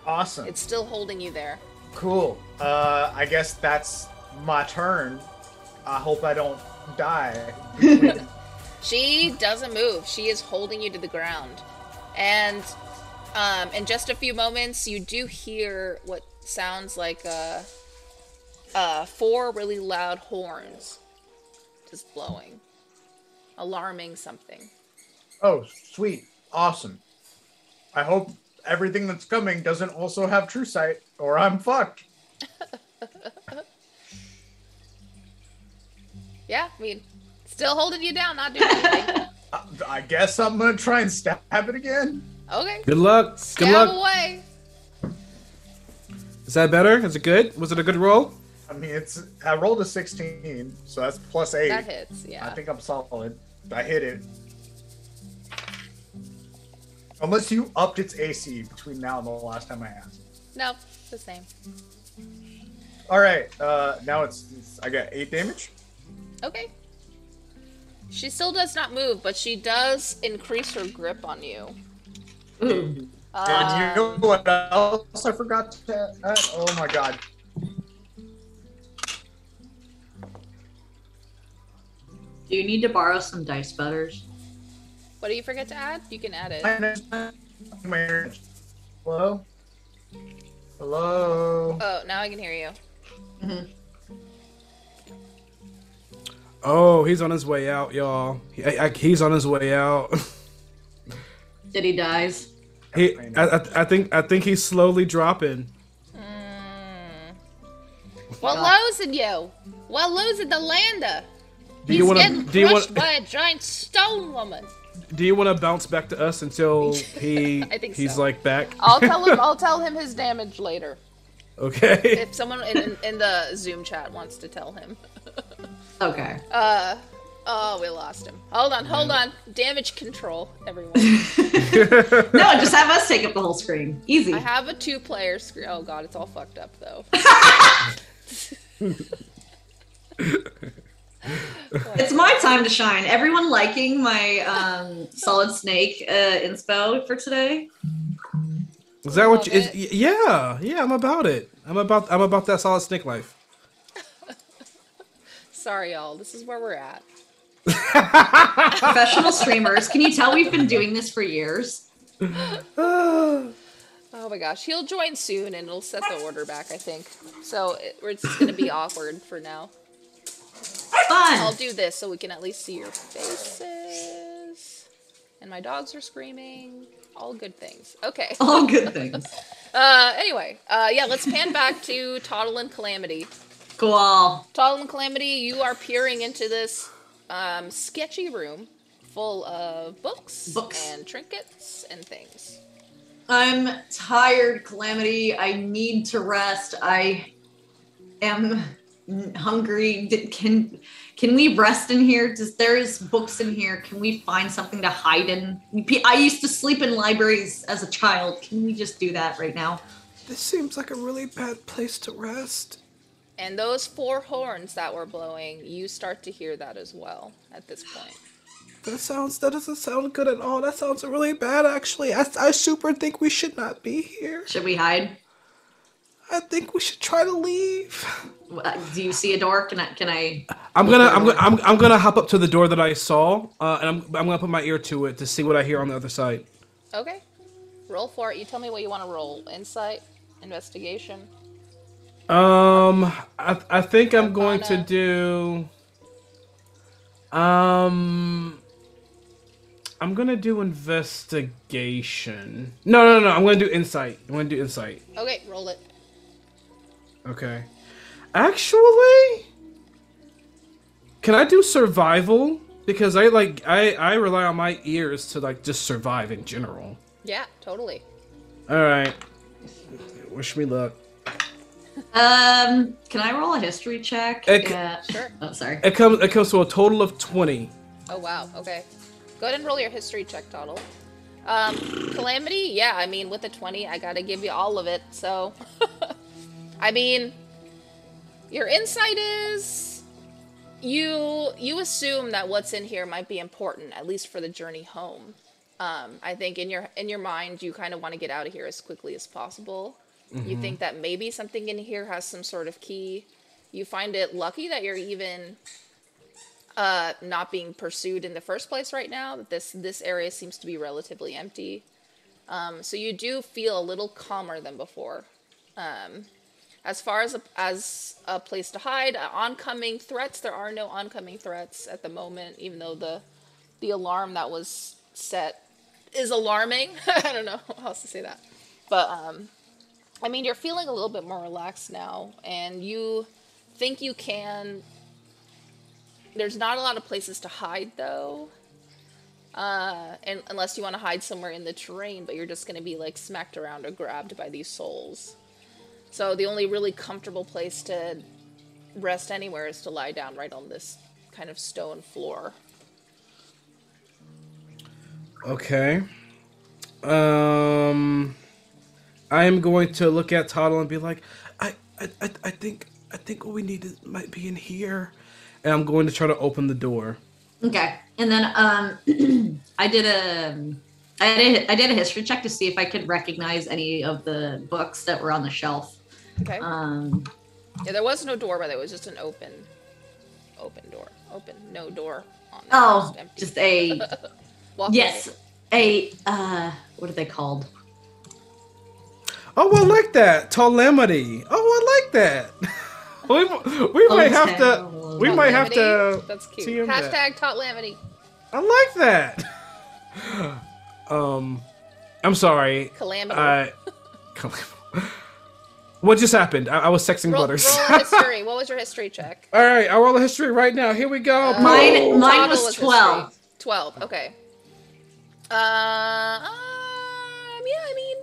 S2: Awesome.
S4: It's still holding you there.
S2: Cool. I guess that's my turn. I hope I don't die.
S4: She doesn't move. She is holding you to the ground. And in just a few moments, you do hear what sounds like 4 really loud horns just blowing, alarming something.
S2: Oh, sweet. Awesome. I hope everything that's coming doesn't also have true sight, or I'm fucked.
S4: Yeah, I mean, still holding you down, not doing anything.
S2: I guess I'm gonna try and stab it again.
S4: Okay.
S1: Good luck.
S4: Stab
S1: Good luck.
S4: away.
S1: Is that better? Is it good? Was it a good roll?
S2: I mean, I rolled a 16, so that's plus 8.
S4: That hits, yeah.
S2: I think I'm solid. I hit it. Unless you upped its AC between now and the last time I asked.
S4: No, the same.
S2: All right, now I got 8 damage.
S4: Okay. She still does not move, but she does increase her grip on you.
S3: Ooh.
S2: And you know what else I forgot to add? Oh my god.
S3: Do you need to borrow some dice butters?
S4: What do you forget to add? You can add it.
S2: Hello? Hello?
S4: Oh, now I can hear you.
S3: Mm-hmm.
S1: Oh, he's on his way out, y'all. He's on his way out.
S3: Did he dies?
S1: I think he's slowly dropping.
S4: What losing you? What losing the lander? He's getting crushed by a giant stone woman.
S1: Do you want to bounce back to us until he's
S4: so.
S1: like back?
S4: I'll tell him his damage later.
S1: Okay.
S4: If someone in the Zoom chat wants to tell him.
S3: Okay.
S4: Oh, we lost him. Hold on. Damage control, everyone.
S3: No, just have us take up the whole screen. Easy.
S4: I have a 2-player screen. Oh god, it's all fucked up though.
S3: It's my time to shine. Everyone liking my Solid Snake inspo for today?
S1: Is that what you? Yeah. I'm about it. I'm about that Solid Snake life.
S4: Sorry, y'all. This is where we're at.
S3: Professional streamers. Can you tell we've been doing this for years?
S4: Oh my gosh, he'll join soon and it'll set the order back, I think. So it's gonna be awkward for now.
S3: Fun.
S4: I'll do this so we can at least see your faces. And my dogs are screaming. All good things. Okay.
S3: All good things.
S4: Anyway, yeah, let's pan back to Toddle and Calamity.
S3: Cool.
S4: Toddle and Calamity, you are peering into this sketchy room full of books and trinkets and things.
S3: I'm tired, Calamity. I need to rest. I am hungry. Can we rest in here? There's books in here. Can we find something to hide in? I used to sleep in libraries as a child. Can we just do that right now?
S1: This seems like a really bad place to rest.
S4: And those 4 horns that were blowing, you start to hear that as well at this point.
S1: That doesn't sound good at all. That sounds really bad, actually. I super think we should not be here.
S3: Should we hide?
S1: I think we should try to leave.
S3: Do you see a door? Can I?
S1: I'm gonna hop up to the door that I saw, and I'm gonna put my ear to it to see what I hear on the other side.
S4: Okay. Roll for it. You tell me what you want to roll. Insight, investigation.
S1: I think I'm going to do. I'm gonna do investigation. No. I'm gonna do insight.
S4: Okay, roll it.
S1: Okay. Actually, can I do survival? Because I rely on my ears to just survive in general.
S4: Yeah, totally.
S1: All right. Wish me luck.
S3: Can I roll a history check?
S4: Sure.
S3: Oh, sorry.
S1: It comes to a total of 20.
S4: Oh wow. Okay. Go ahead and roll your history check, Toddle. Calamity, yeah, I mean, with the 20, I gotta give you all of it, so... I mean, your insight is... You assume that what's in here might be important, at least for the journey home. I think in your mind, you kind of want to get out of here as quickly as possible. Mm-hmm. You think that maybe something in here has some sort of key. You find it lucky that you're even... not being pursued in the first place right now. This area seems to be relatively empty. So you do feel a little calmer than before. As far as a place to hide, oncoming threats, there are no oncoming threats at the moment, even though the alarm that was set is alarming. I don't know how else to say that. But, I mean, you're feeling a little bit more relaxed now, and you think you can... There's not a lot of places to hide, though. And unless you want to hide somewhere in the terrain, but you're just going to be, smacked around or grabbed by these souls. So the only really comfortable place to rest anywhere is to lie down right on this kind of stone floor.
S1: Okay. I am going to look at Toddle and be like, I think what we need might be in here. And I'm going to try to open the door.
S3: Okay, and then I did a history check to see if I could recognize any of the books that were on the shelf.
S4: Okay. Yeah, there was no door, but there was just an open door. No door on there.
S3: Oh, just a
S4: yes,
S3: a what are they called?
S1: Oh, I like that. Calamity. Oh, I like that. we might have to. We might have to.
S4: That's cute. Hashtag Calamity.
S1: I like that. I'm sorry.
S4: Calamity.
S1: What just happened? I was sexing brothers.
S4: Roll history. What was your history check?
S1: All right, I'll roll a history right now. Here we go.
S3: Mine
S4: Toggle
S3: was 12.
S4: history. 12. Okay. Yeah, I mean,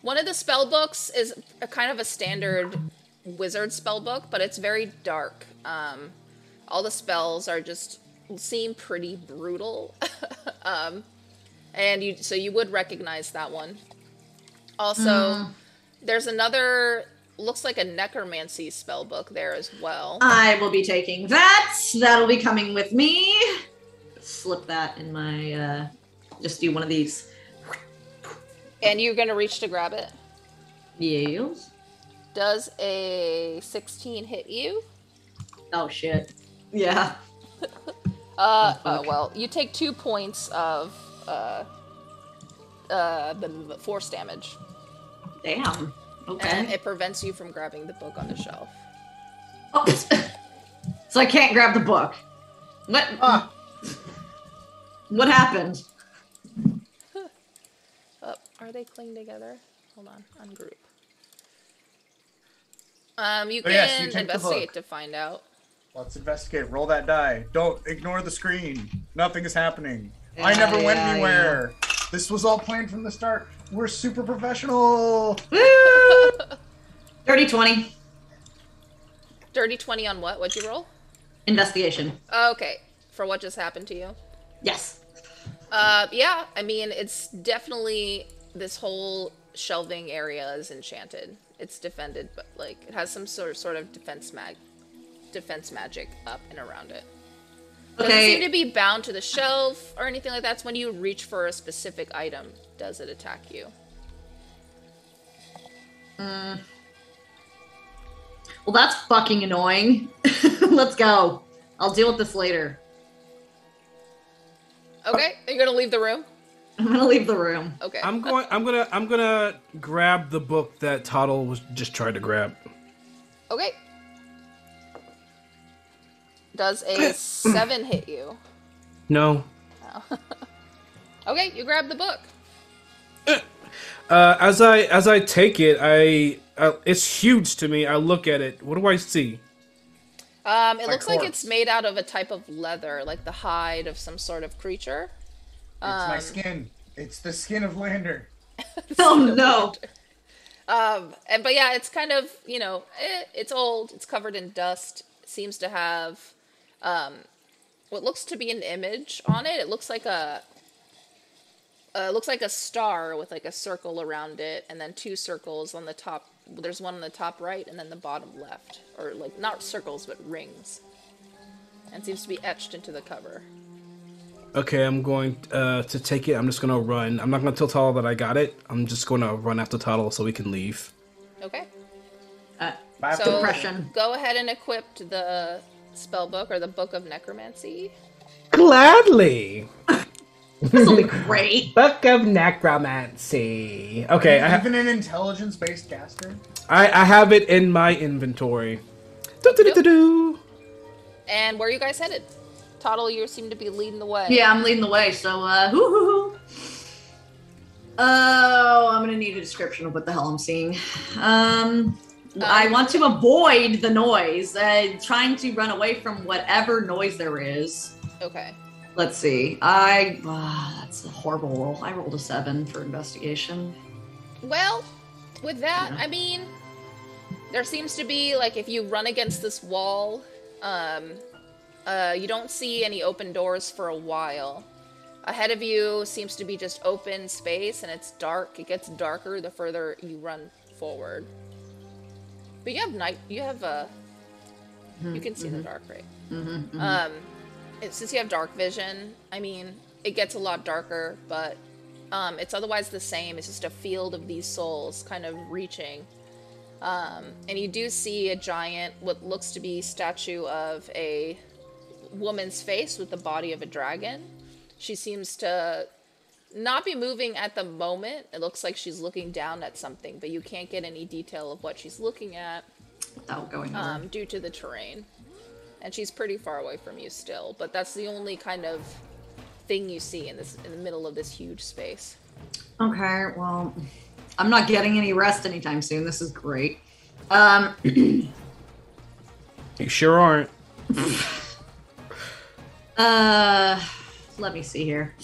S4: one of the spell books is a kind of a standard wizard spell book, but it's very dark. All the spells are seem pretty brutal. And you would recognize that one. Also, there's another, looks like a necromancy spell book there as well.
S3: I will be taking that. That'll be coming with me. Slip that in my, just do one of these.
S4: And you're gonna reach to grab it?
S3: Yes.
S4: Does a 16 hit you?
S3: Oh, shit. Yeah.
S4: Well, you take 2 points of the force damage.
S3: Damn. Okay.
S4: And it prevents you from grabbing the book on the shelf.
S3: Oh. So I can't grab the book. What? What happened?
S4: Oh, are they clinging together? Hold on, ungroup. You can
S2: yes, you take the
S4: investigate
S2: book.
S4: to find out.
S2: Let's investigate. Roll that die. Don't ignore the screen. Nothing is happening. I never went anywhere. This was all planned from the start. We're super professional.
S3: Woo! Dirty 20.
S4: Dirty 20 on what? What'd you roll?
S3: Investigation.
S4: Okay, for what just happened to you?
S3: Yes.
S4: Yeah, I mean, it's definitely, this whole shelving area is enchanted. It's defended, but like, it has some sort of defense magic up and around it. Doesn't seem to be bound to the shelf or anything like that. It's when you reach for a specific item, does it attack you?
S3: Well, that's fucking annoying. Let's go. I'll deal with this later.
S4: Okay, you're gonna leave the room?
S3: I'm gonna leave the room.
S4: Okay.
S1: I'm gonna grab the book that Toddle was just trying to grab.
S4: Okay. Does a 7 hit you?
S1: No.
S4: Oh. Okay, you grab the book.
S1: As I take it, it's huge to me. I look at it. What do I see?
S4: It looks like it's made out of a type of leather, like the hide of some sort of creature.
S2: It's my skin. It's the skin of Lander.
S3: Oh no.
S4: But yeah, it's kind of, it's old. It's covered in dust. It seems to have what looks to be an image on it. It looks like a star with like a circle around it, and then 2 circles on the top. There's one on the top right, and then the bottom left, or like not circles but rings. And seems to be etched into the cover.
S1: Okay, I'm going to take it. I'm just gonna run. I'm not gonna tell Toddle that I got it. I'm just gonna run after Toddle so we can leave.
S4: Okay.
S3: So depression.
S4: Go ahead and equip the spell book or the Book of Necromancy.
S1: Gladly.
S3: This will be great.
S1: Book of Necromancy. Okay,
S2: Even an intelligence-based caster.
S1: I have it in my inventory. Do-do-do-do-do.
S4: And where are you guys headed? Toddle, you seem to be leading the way.
S3: Yeah, I'm leading the way, so, hoo-hoo-hoo. Oh, I'm gonna need a description of what the hell I'm seeing. I want to avoid the noise, trying to run away from whatever noise there is.
S4: Okay.
S3: Let's see. That's a horrible roll. I rolled a 7 for investigation.
S4: Well, with that,
S3: Yeah.
S4: I mean, there seems to be, like, if you run against this wall, you don't see any open doors for a while. Ahead of you seems to be just open space, and it's dark. It gets darker the further you run forward. But you have you can see the dark, right? Since you have dark vision, I mean, it gets a lot darker, but it's otherwise the same. It's just a field of these souls kind of reaching. And you do see a giant, what looks to be statue of a woman's face with the body of a dragon. She seems to not be moving at the moment. It looks like she's looking down at something, but you can't get any detail of what she's looking at
S3: Without going over.
S4: due to the terrain. And she's pretty far away from you still, but that's the only kind of thing you see in the middle of this huge space.
S3: Okay, well, I'm not getting any rest anytime soon. This is great.
S1: You sure aren't.
S3: Let me see here.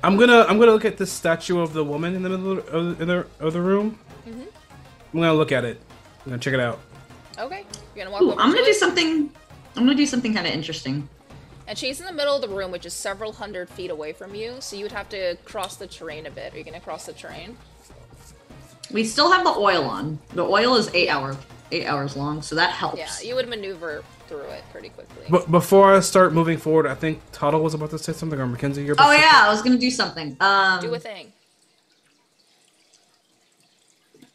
S1: I'm gonna look at this statue of the woman in the middle of the room.
S4: Mm-hmm.
S1: I'm gonna look at it. I'm gonna check it out.
S4: Okay, you're gonna walk
S3: Ooh,
S4: over
S3: I'm
S4: to
S3: gonna do
S4: it.
S3: something. I'm gonna do something kind of interesting.
S4: And she's in the middle of the room, which is several hundred feet away from you, so you would have to cross the terrain a bit. Are you gonna cross the terrain?
S3: We still have the oil on. The oil is 8 hours long, so that helps.
S4: Yeah, you would maneuver through it pretty quickly.
S1: But before I start moving forward, I think Tuttle was about to say something, or Mackenzie. You're about
S3: Oh
S1: to say
S3: yeah, I was gonna do something.
S4: Do a thing.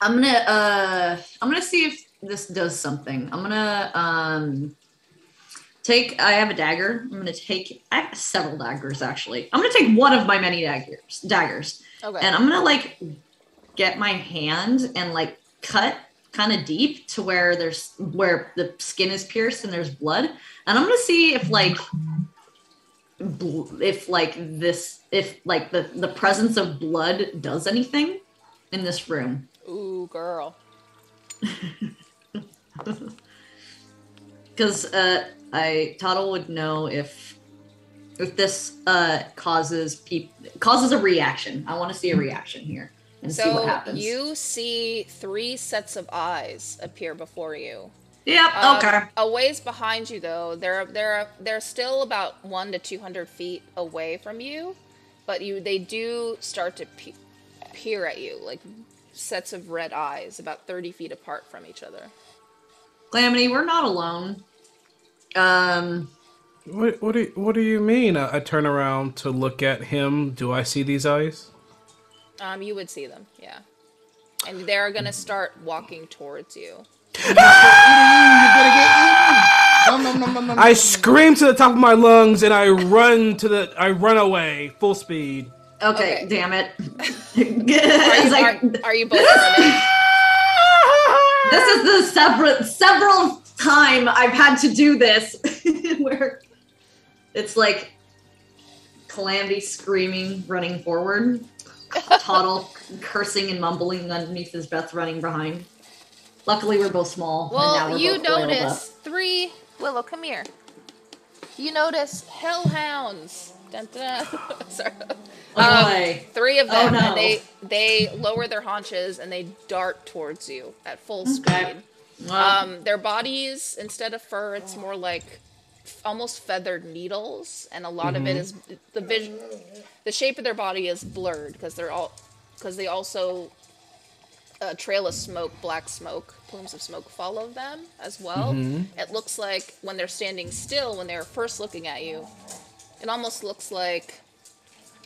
S3: I'm gonna see if this does something. I'm gonna I have a dagger. I'm gonna take, I have several daggers actually. I'm gonna take one of my many daggers.
S4: Okay.
S3: And I'm gonna like get my hand and like cut kind of deep to where the skin is pierced and there's blood. And I'm gonna see if the presence of blood does anything in this room.
S4: Ooh, girl.
S3: Because Toddle would know if this causes a reaction. I want to see a reaction here and see what happens.
S4: So you see 3 sets of eyes appear before you.
S3: Yep. Okay.
S4: A ways behind you, though, they're still about 100 to 200 feet away from you, but they do start to peer at you, like sets of red eyes, about 30 feet apart from each other.
S3: Calamity, we're not alone.
S1: What do you mean? I turn around to look at him. Do I see these eyes?
S4: You would see them, yeah. And they're gonna start walking towards you.
S1: I scream to the top of my lungs and I run away full speed.
S3: Okay. Damn it.
S4: Are you both running?
S3: This is the several time I've had to do this where it's like Calamity screaming, running forward, Toddle cursing and mumbling underneath his breath, running behind. Luckily, we're both small.
S4: Well,
S3: and now we're
S4: you
S3: both oiled
S4: notice 3... Willow, come here. You notice hellhounds. Dun, dun, dun. Sorry.
S3: boy.
S4: 3 of them,
S3: Oh, no.
S4: and they lower their haunches and they dart towards you at full
S3: Okay.
S4: speed.
S3: Well,
S4: Their bodies, instead of fur, it's more like almost feathered needles, and a lot of it is the shape of their body is blurred because they also trail of smoke, black smoke, plumes of smoke follow them as well. It looks like when they're standing still, when they're first looking at you, it almost looks like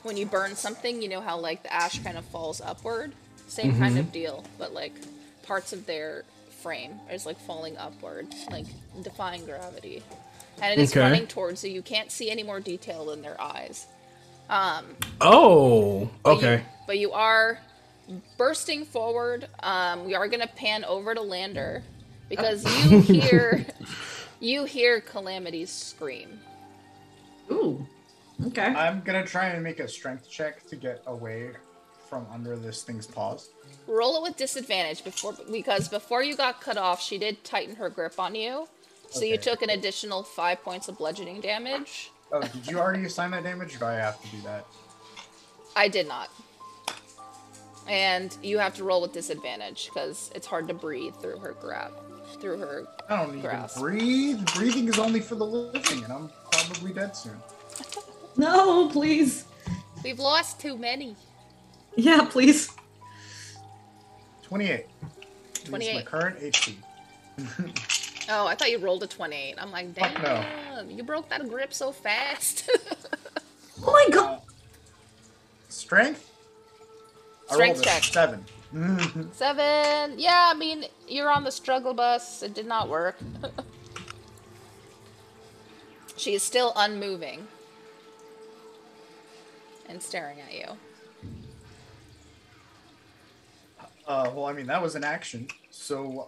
S4: when you burn something, you know how like the ash kind of falls upward? Same kind of deal, but like parts of their frame is like falling upward, like defying gravity. And it is running towards you. You can't see any more detail than their eyes.
S1: Oh, okay.
S4: But you are bursting forward. We are going to pan over to Lander because you hear Calamity's scream.
S3: ooh. Okay.
S2: I'm gonna try and make a strength check to get away from under this thing's paws.
S4: Roll it with disadvantage because before you got cut off, she did tighten her grip on you. So you took an additional 5 points of bludgeoning damage.
S2: Oh, did you already assign that damage, or do I have to do that?
S4: I did not. And you have to roll with disadvantage because it's hard to breathe through her
S2: I don't need
S4: grasp.
S2: to breathe. Breathing is only for the living, and I'm probably dead soon.
S3: No, please.
S4: We've lost too many.
S3: Yeah, please.
S2: 28.
S4: 28.
S2: It's my current HP.
S4: Oh, I thought you rolled a 28. I'm like, damn,
S2: Fuck no.
S4: you broke that grip so fast.
S3: Oh my god.
S2: Strength? I
S4: Strength
S2: rolled a
S4: check.
S2: 7.
S4: 7. Yeah, I mean, you're on the struggle bus. It did not work. She is still unmoving and staring at you.
S2: Well, I mean, that was an action. So,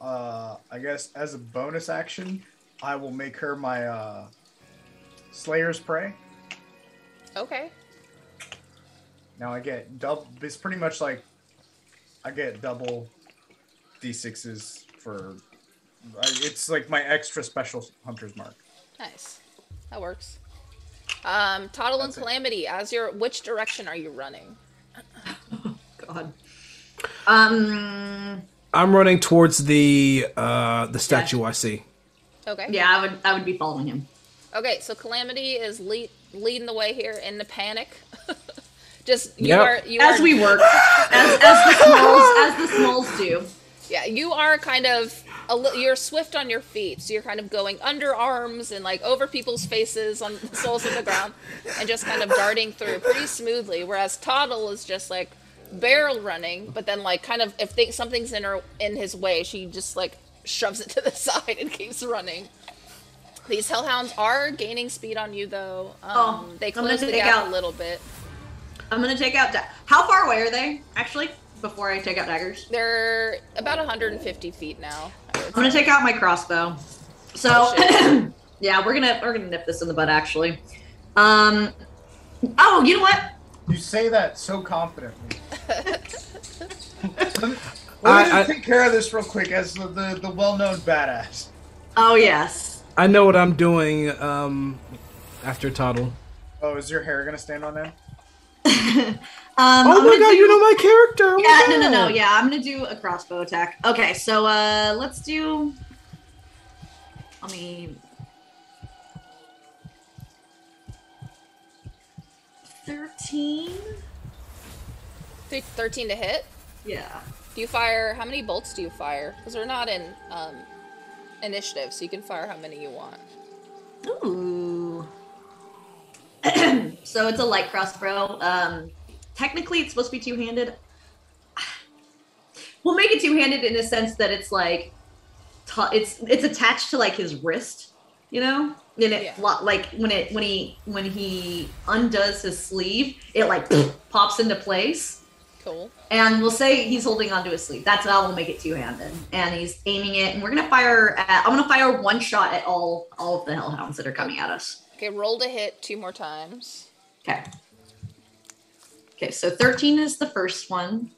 S2: I guess as a bonus action, I will make her my Slayer's Prey.
S4: Okay.
S2: Now I get double. It's pretty much like I get double d6s for. It's like my extra special hunter's mark.
S4: Nice. That works. Toddle and Calamity, which direction are you running?
S3: God.
S1: I'm running towards the statue I see.
S4: Okay.
S3: Yeah, I would be following him.
S4: Okay, so Calamity is leading the way here in the panic. Just you
S1: Yep.
S4: are
S3: As we work, as the smalls do.
S4: Yeah, you are kind of you're swift on your feet, so you're kind of going under arms and like over people's faces on the soles of the ground, and just kind of darting through pretty smoothly. Whereas Toddle is just like barrel running, but then like kind of if something's in his way, she just like shoves it to the side and keeps running. These hellhounds are gaining speed on you though. They close the gap a little bit.
S3: I'm gonna take out. How far away are they actually? Before I take out daggers,
S4: They're about 150 feet now.
S3: I'm gonna take out my crossbow. So, yeah, we're gonna nip this in the butt actually. Oh, you know what?
S2: You say that so confidently. Let me just take care of this real quick as the well-known badass.
S3: Oh yes.
S1: I know what I'm doing. After Toddle.
S2: Oh, is your hair gonna stand on end?
S1: Oh my god, you know my character!
S3: Yeah, no. Yeah, I'm gonna do a crossbow attack. Okay, so let's do. I mean, 13.
S4: 13 to hit.
S3: Yeah.
S4: Do you fire? How many bolts do you fire? Because we're not in initiative, so you can fire how many you want.
S3: Ooh. So it's a light crossbow. Technically, it's supposed to be two-handed. We'll make it two-handed in the sense that it's like it's attached to like his wrist, you know. And it like when he undoes his sleeve, it like pops into place.
S4: Cool.
S3: And we'll say he's holding onto his sleeve. That's how we'll make it two-handed. And he's aiming it, and we're gonna fire. I'm gonna fire one shot at all of the hellhounds that are coming at us.
S4: Okay, roll to hit 2 more times.
S3: Okay. Okay, so 13 is the first one.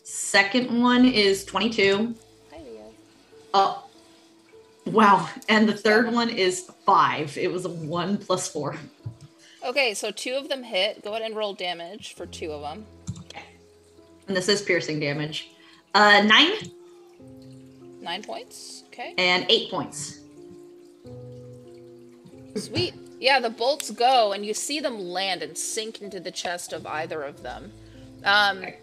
S3: Second one is 22.
S4: Hi, Leo.
S3: Oh, wow. And the third one is 5. It was a 1 plus 4.
S4: Okay, so 2 of them hit. Go ahead and roll damage for 2 of them.
S3: Okay. And this is piercing damage. 9.
S4: 9 points. Okay.
S3: And 8 points.
S4: Sweet. Yeah, the bolts go, and you see them land and sink into the chest of either of them.
S3: Okay.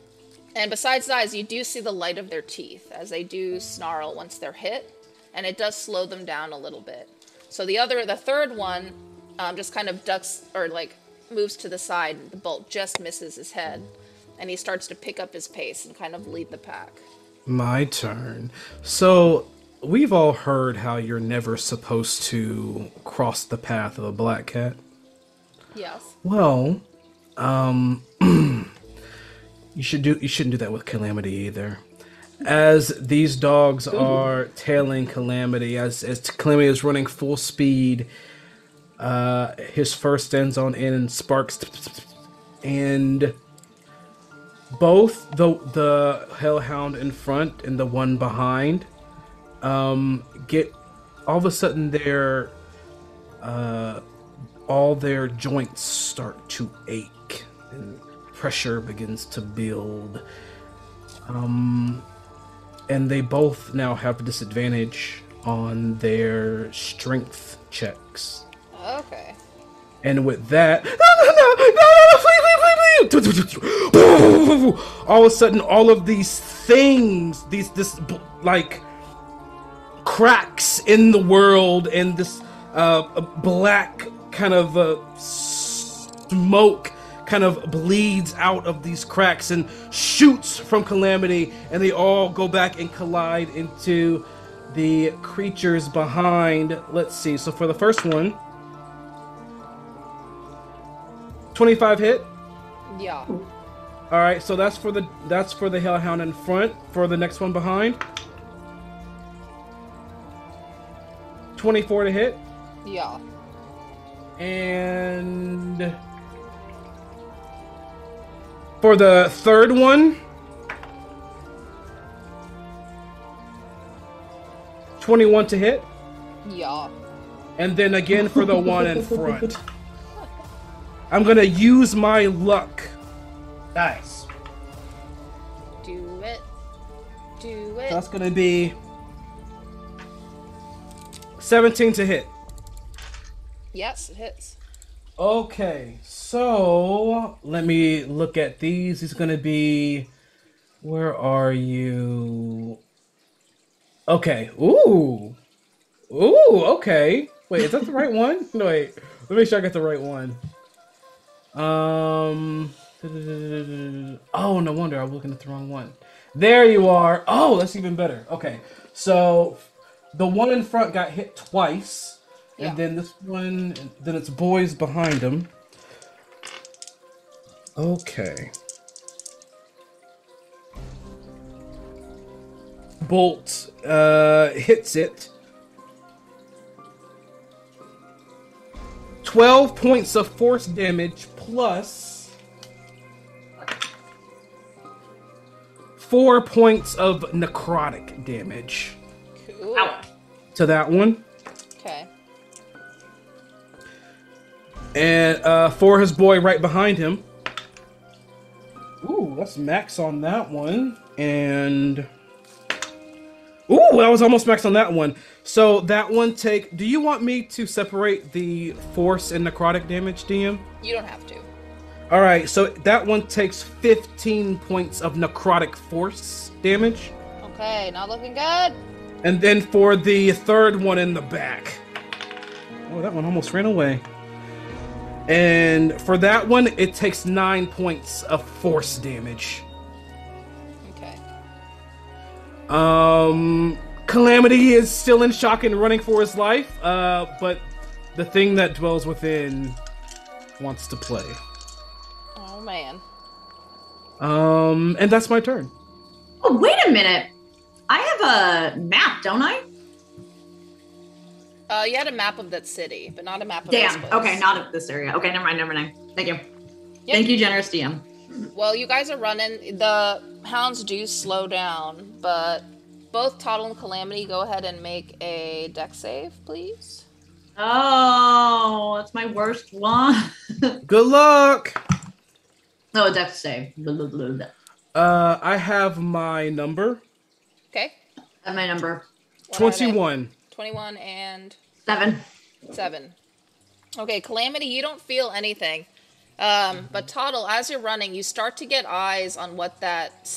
S4: And besides the eyes, you do see the light of their teeth, as they do snarl once they're hit, and it does slow them down a little bit. So the third one, just kind of ducks, or like, moves to the side, and the bolt just misses his head, and he starts to pick up his pace and kind of lead the pack.
S1: My turn. So, we've all heard how you're never supposed to cross the path of a black cat.
S4: Yes.
S1: Well, you shouldn't do that with Calamity either. As these dogs are tailing Calamity, as Calamity is running full speed, his first stands on end and sparks, and both the hellhound in front and the one behind get all of a sudden all their joints start to ache and pressure begins to build, and they both now have a disadvantage on their strength checks.
S4: Okay.
S1: And with that, no, please. All of a sudden, all of these things, this like cracks in the world, and this black kind of smoke kind of bleeds out of these cracks and shoots from Calamity, and they all go back and collide into the creatures behind. Let's see. So for the first one, 25 hit.
S4: Yeah.
S1: All right, so that's for the hellhound in front. For the next one behind, 24 to hit.
S4: Yeah.
S1: For the third one, 21 to hit.
S4: Yeah.
S1: And then again for the one in front. I'm gonna use my luck.
S2: Nice.
S4: Do it. Do it.
S1: That's gonna be 17 to hit.
S4: Yes, it hits.
S1: Okay, so let me look at these. These are gonna be. Where are you? Okay. Ooh. Ooh. Okay. Wait, is that the right one? No, wait. Let me make sure I got the right one. Oh, no wonder I was looking at the wrong one. There you are. Oh, that's even better. Okay, so the one in front got hit twice.
S4: Yeah.
S1: And then this one, then it's boys behind him. Okay. Bolt hits it. 12 points of force damage plus 4 points of necrotic damage.
S4: Cool.
S3: Ow.
S1: To that one.
S4: Okay.
S1: And for his boy right behind him. Ooh, that's max on that one. And ooh, that was almost max on that one. So that one take. Do you want me to separate the force and necrotic damage, DM?
S4: You don't have to.
S1: All right, so that one takes 15 points of necrotic force damage.
S4: Okay, not looking good.
S1: And then for the third one in the back. Oh, that one almost ran away. And for that one, it takes 9 points of force damage.
S4: Okay.
S1: Calamity is still in shock and running for his life, but the thing that dwells within wants to play.
S4: Oh man.
S1: And that's my turn.
S3: Oh, wait a minute. I have a map, don't I?
S4: You had a map of that city, but not a map of this
S3: Damn.
S4: place.
S3: Okay, not of this area. Okay, never mind. Thank you.
S4: Yep.
S3: Thank you, generous DM.
S4: Well, you guys are running. The hounds do slow down, but both Toddle and Calamity, go ahead and make a dex save, please.
S3: Oh, that's my worst one.
S1: Good luck!
S3: Oh, dex save. Blah, blah, blah, blah.
S1: I have my number.
S4: Okay.
S3: That's my number.
S4: What are they?
S1: 21.
S4: 21 and
S3: 7.
S4: Okay, Calamity, you don't feel anything. But Toddle, as you're running, you start to get eyes on what that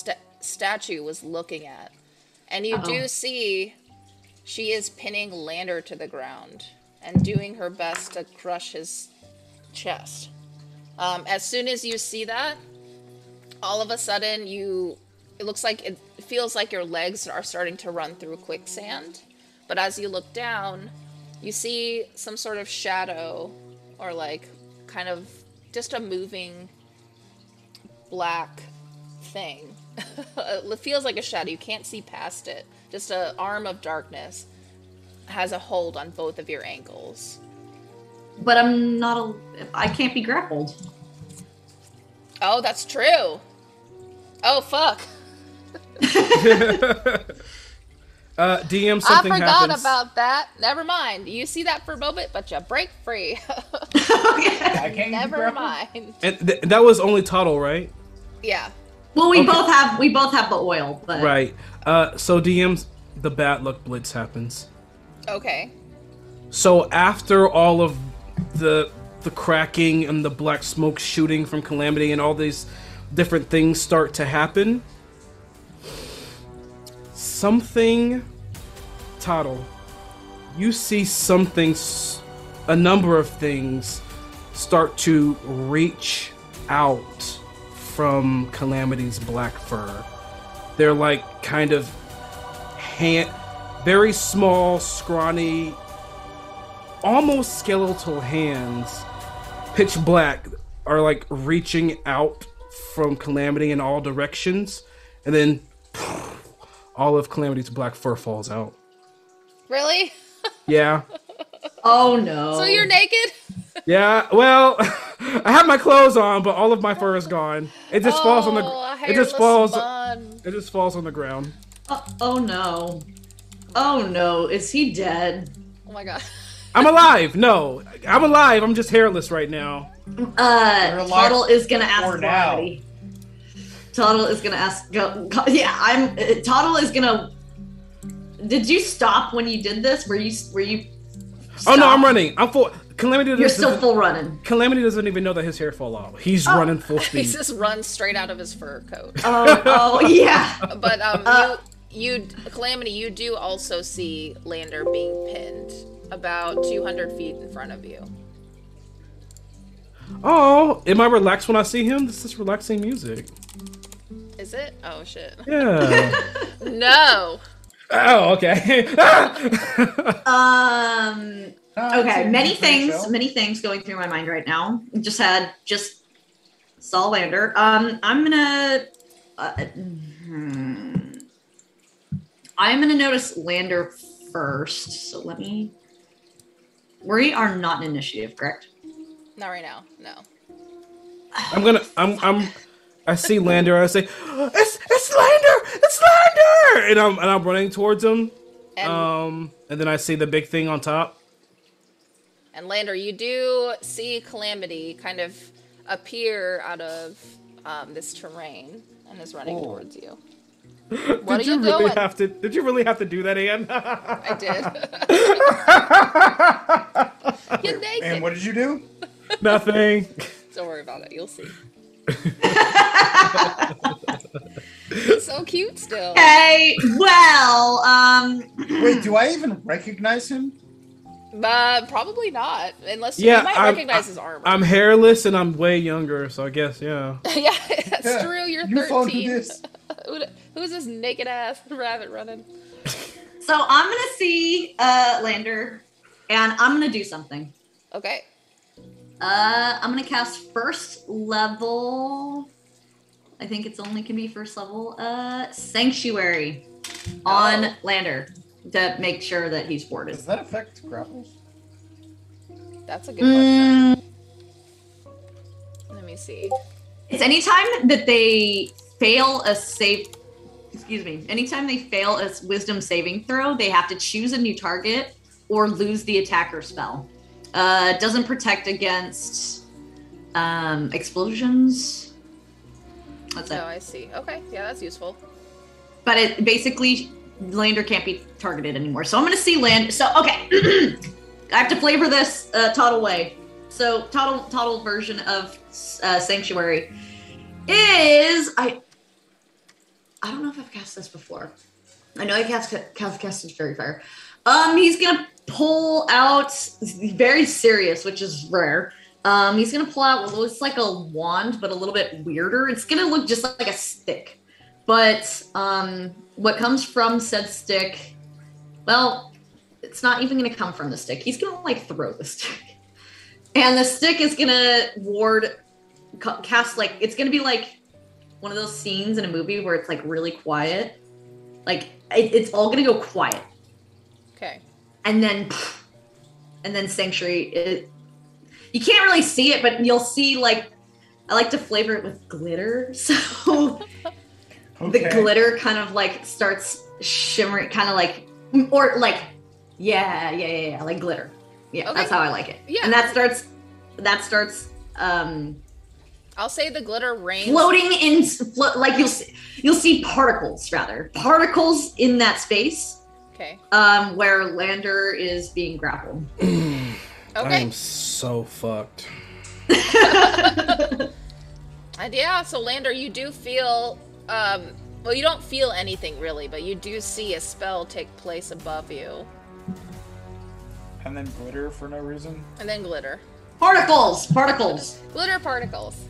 S4: statue was looking at. And you do see she is pinning Lander to the ground and doing her best to crush his chest. As soon as you see that, all of a sudden it feels like your legs are starting to run through quicksand. But as you look down, you see some sort of shadow or like kind of just a moving black thing. It feels like a shadow. You can't see past it. Just an arm of darkness has a hold on both of your ankles.
S3: But I can't be grappled.
S4: Oh, that's true. Oh, fuck.
S1: DM, something
S4: I forgot
S1: happens.
S4: about that. Never mind. You see that for a moment, but you break free.
S2: I can't
S4: Never mind.
S1: And that was only Tuttle, right?
S4: Yeah.
S3: Well, we
S1: Okay.
S3: both have the oil, but
S1: Right. So DM's the bad luck blitz happens.
S4: Okay.
S1: So after all of the cracking and the black smoke shooting from Calamity and all these different things start to happen, Toddle, you see a number of things start to reach out from Calamity's black fur. They're like kind of very small, scrawny, almost skeletal hands, pitch black, are like reaching out from Calamity in all directions, and then all of Calamity's black fur falls out.
S4: Really?
S1: Yeah.
S3: oh no.
S4: So you're naked?
S1: Yeah, well, I have my clothes on, but all of my fur is gone. It just falls on the. It just falls. It just falls on the ground.
S3: Oh no. Oh no. Is he dead?
S4: Oh my god.
S1: I'm alive. No, I'm alive. I'm just hairless right now.
S3: Tuttle is gonna ask
S2: for now.
S3: Calamity. Tuttle is gonna ask. Yeah, Tuttle is gonna. Did you stop when you did this? Were you?
S1: Oh no, I'm running. I'm full. Calamity.
S3: You're still full running.
S1: Calamity doesn't even know that his hair fall off. He's running full speed.
S4: He just runs straight out of his fur coat.
S3: Oh yeah.
S4: But you Calamity, you do also see Lander being pinned about 200 feet in front of you.
S1: Oh, am I relaxed when I see him? This is relaxing music.
S4: Is it? Oh shit.
S1: Yeah.
S4: No.
S1: Oh, okay.
S3: Okay. Many things going through my mind right now. Just saw Lander. I'm gonna notice Lander first. So let me. We are not in initiative, correct?
S4: Not right now. No.
S1: I see Lander. I say, "It's Lander! It's Lander!" And I'm running towards him. And then I see the big thing on top.
S4: And Lander, you do see Calamity kind of appear out of this terrain and is running towards you. What
S1: Did
S4: are you
S1: really
S4: doing?
S1: Did you really have to do that, Anne?
S4: I did. You're naked.
S2: And what did you do?
S1: Nothing.
S4: Don't worry about it. You'll see. He's so cute still.
S3: Okay. Well.
S2: Wait, do I even recognize him?
S4: Probably not, unless you might recognize his armor.
S1: I'm hairless and I'm way younger, so I guess yeah.
S4: Yeah, that's true. You're 13. Who's this naked ass rabbit running?
S3: So I'm gonna see Lander, and I'm gonna do something.
S4: Okay.
S3: I'm gonna cast first level. I think it's only can be first level. Sanctuary on Lander to make sure that he's warded.
S2: Does that affect grapples?
S4: That's a good question. Let me see.
S3: It's anytime that they fail a save. Excuse me. Anytime they fail a wisdom saving throw, they have to choose a new target or lose the attacker spell. It doesn't protect against explosions. That's it.
S4: Oh, I see. Okay, yeah, that's useful.
S3: But it basically Lander can't be targeted anymore. So I'm gonna see Lander. So okay, I have to flavor this Toddle way. So Toddle version of Sanctuary is I don't know if I've cast this before. I know I cast Fairy Fire. He's gonna pull out very serious, which is rare. He's gonna pull out what looks like a wand, but a little bit weirder. It's gonna look just like a stick. But what comes from said stick, well, it's not even gonna come from the stick. He's gonna like throw the stick. And the stick is gonna cast like, it's gonna be like one of those scenes in a movie where it's like really quiet. Like it's all gonna go quiet.
S4: Okay.
S3: And then Sanctuary, you can't really see it, but you'll see like, I like to flavor it with glitter. So the glitter kind of like starts shimmering, kind of like, or like, yeah, like glitter. Yeah, okay. That's how I like it. Yeah. And that starts,
S4: I'll say the glitter rains.
S3: Floating in, like you'll see particles in that space.
S4: Okay.
S3: Where Lander is being grappled.
S4: Okay.
S1: I am so fucked.
S4: And yeah, so Lander, you do feel, well, you don't feel anything really, but you do see a spell take place above you.
S2: And then glitter for no reason?
S4: And then glitter.
S3: Particles!
S4: Glitter particles.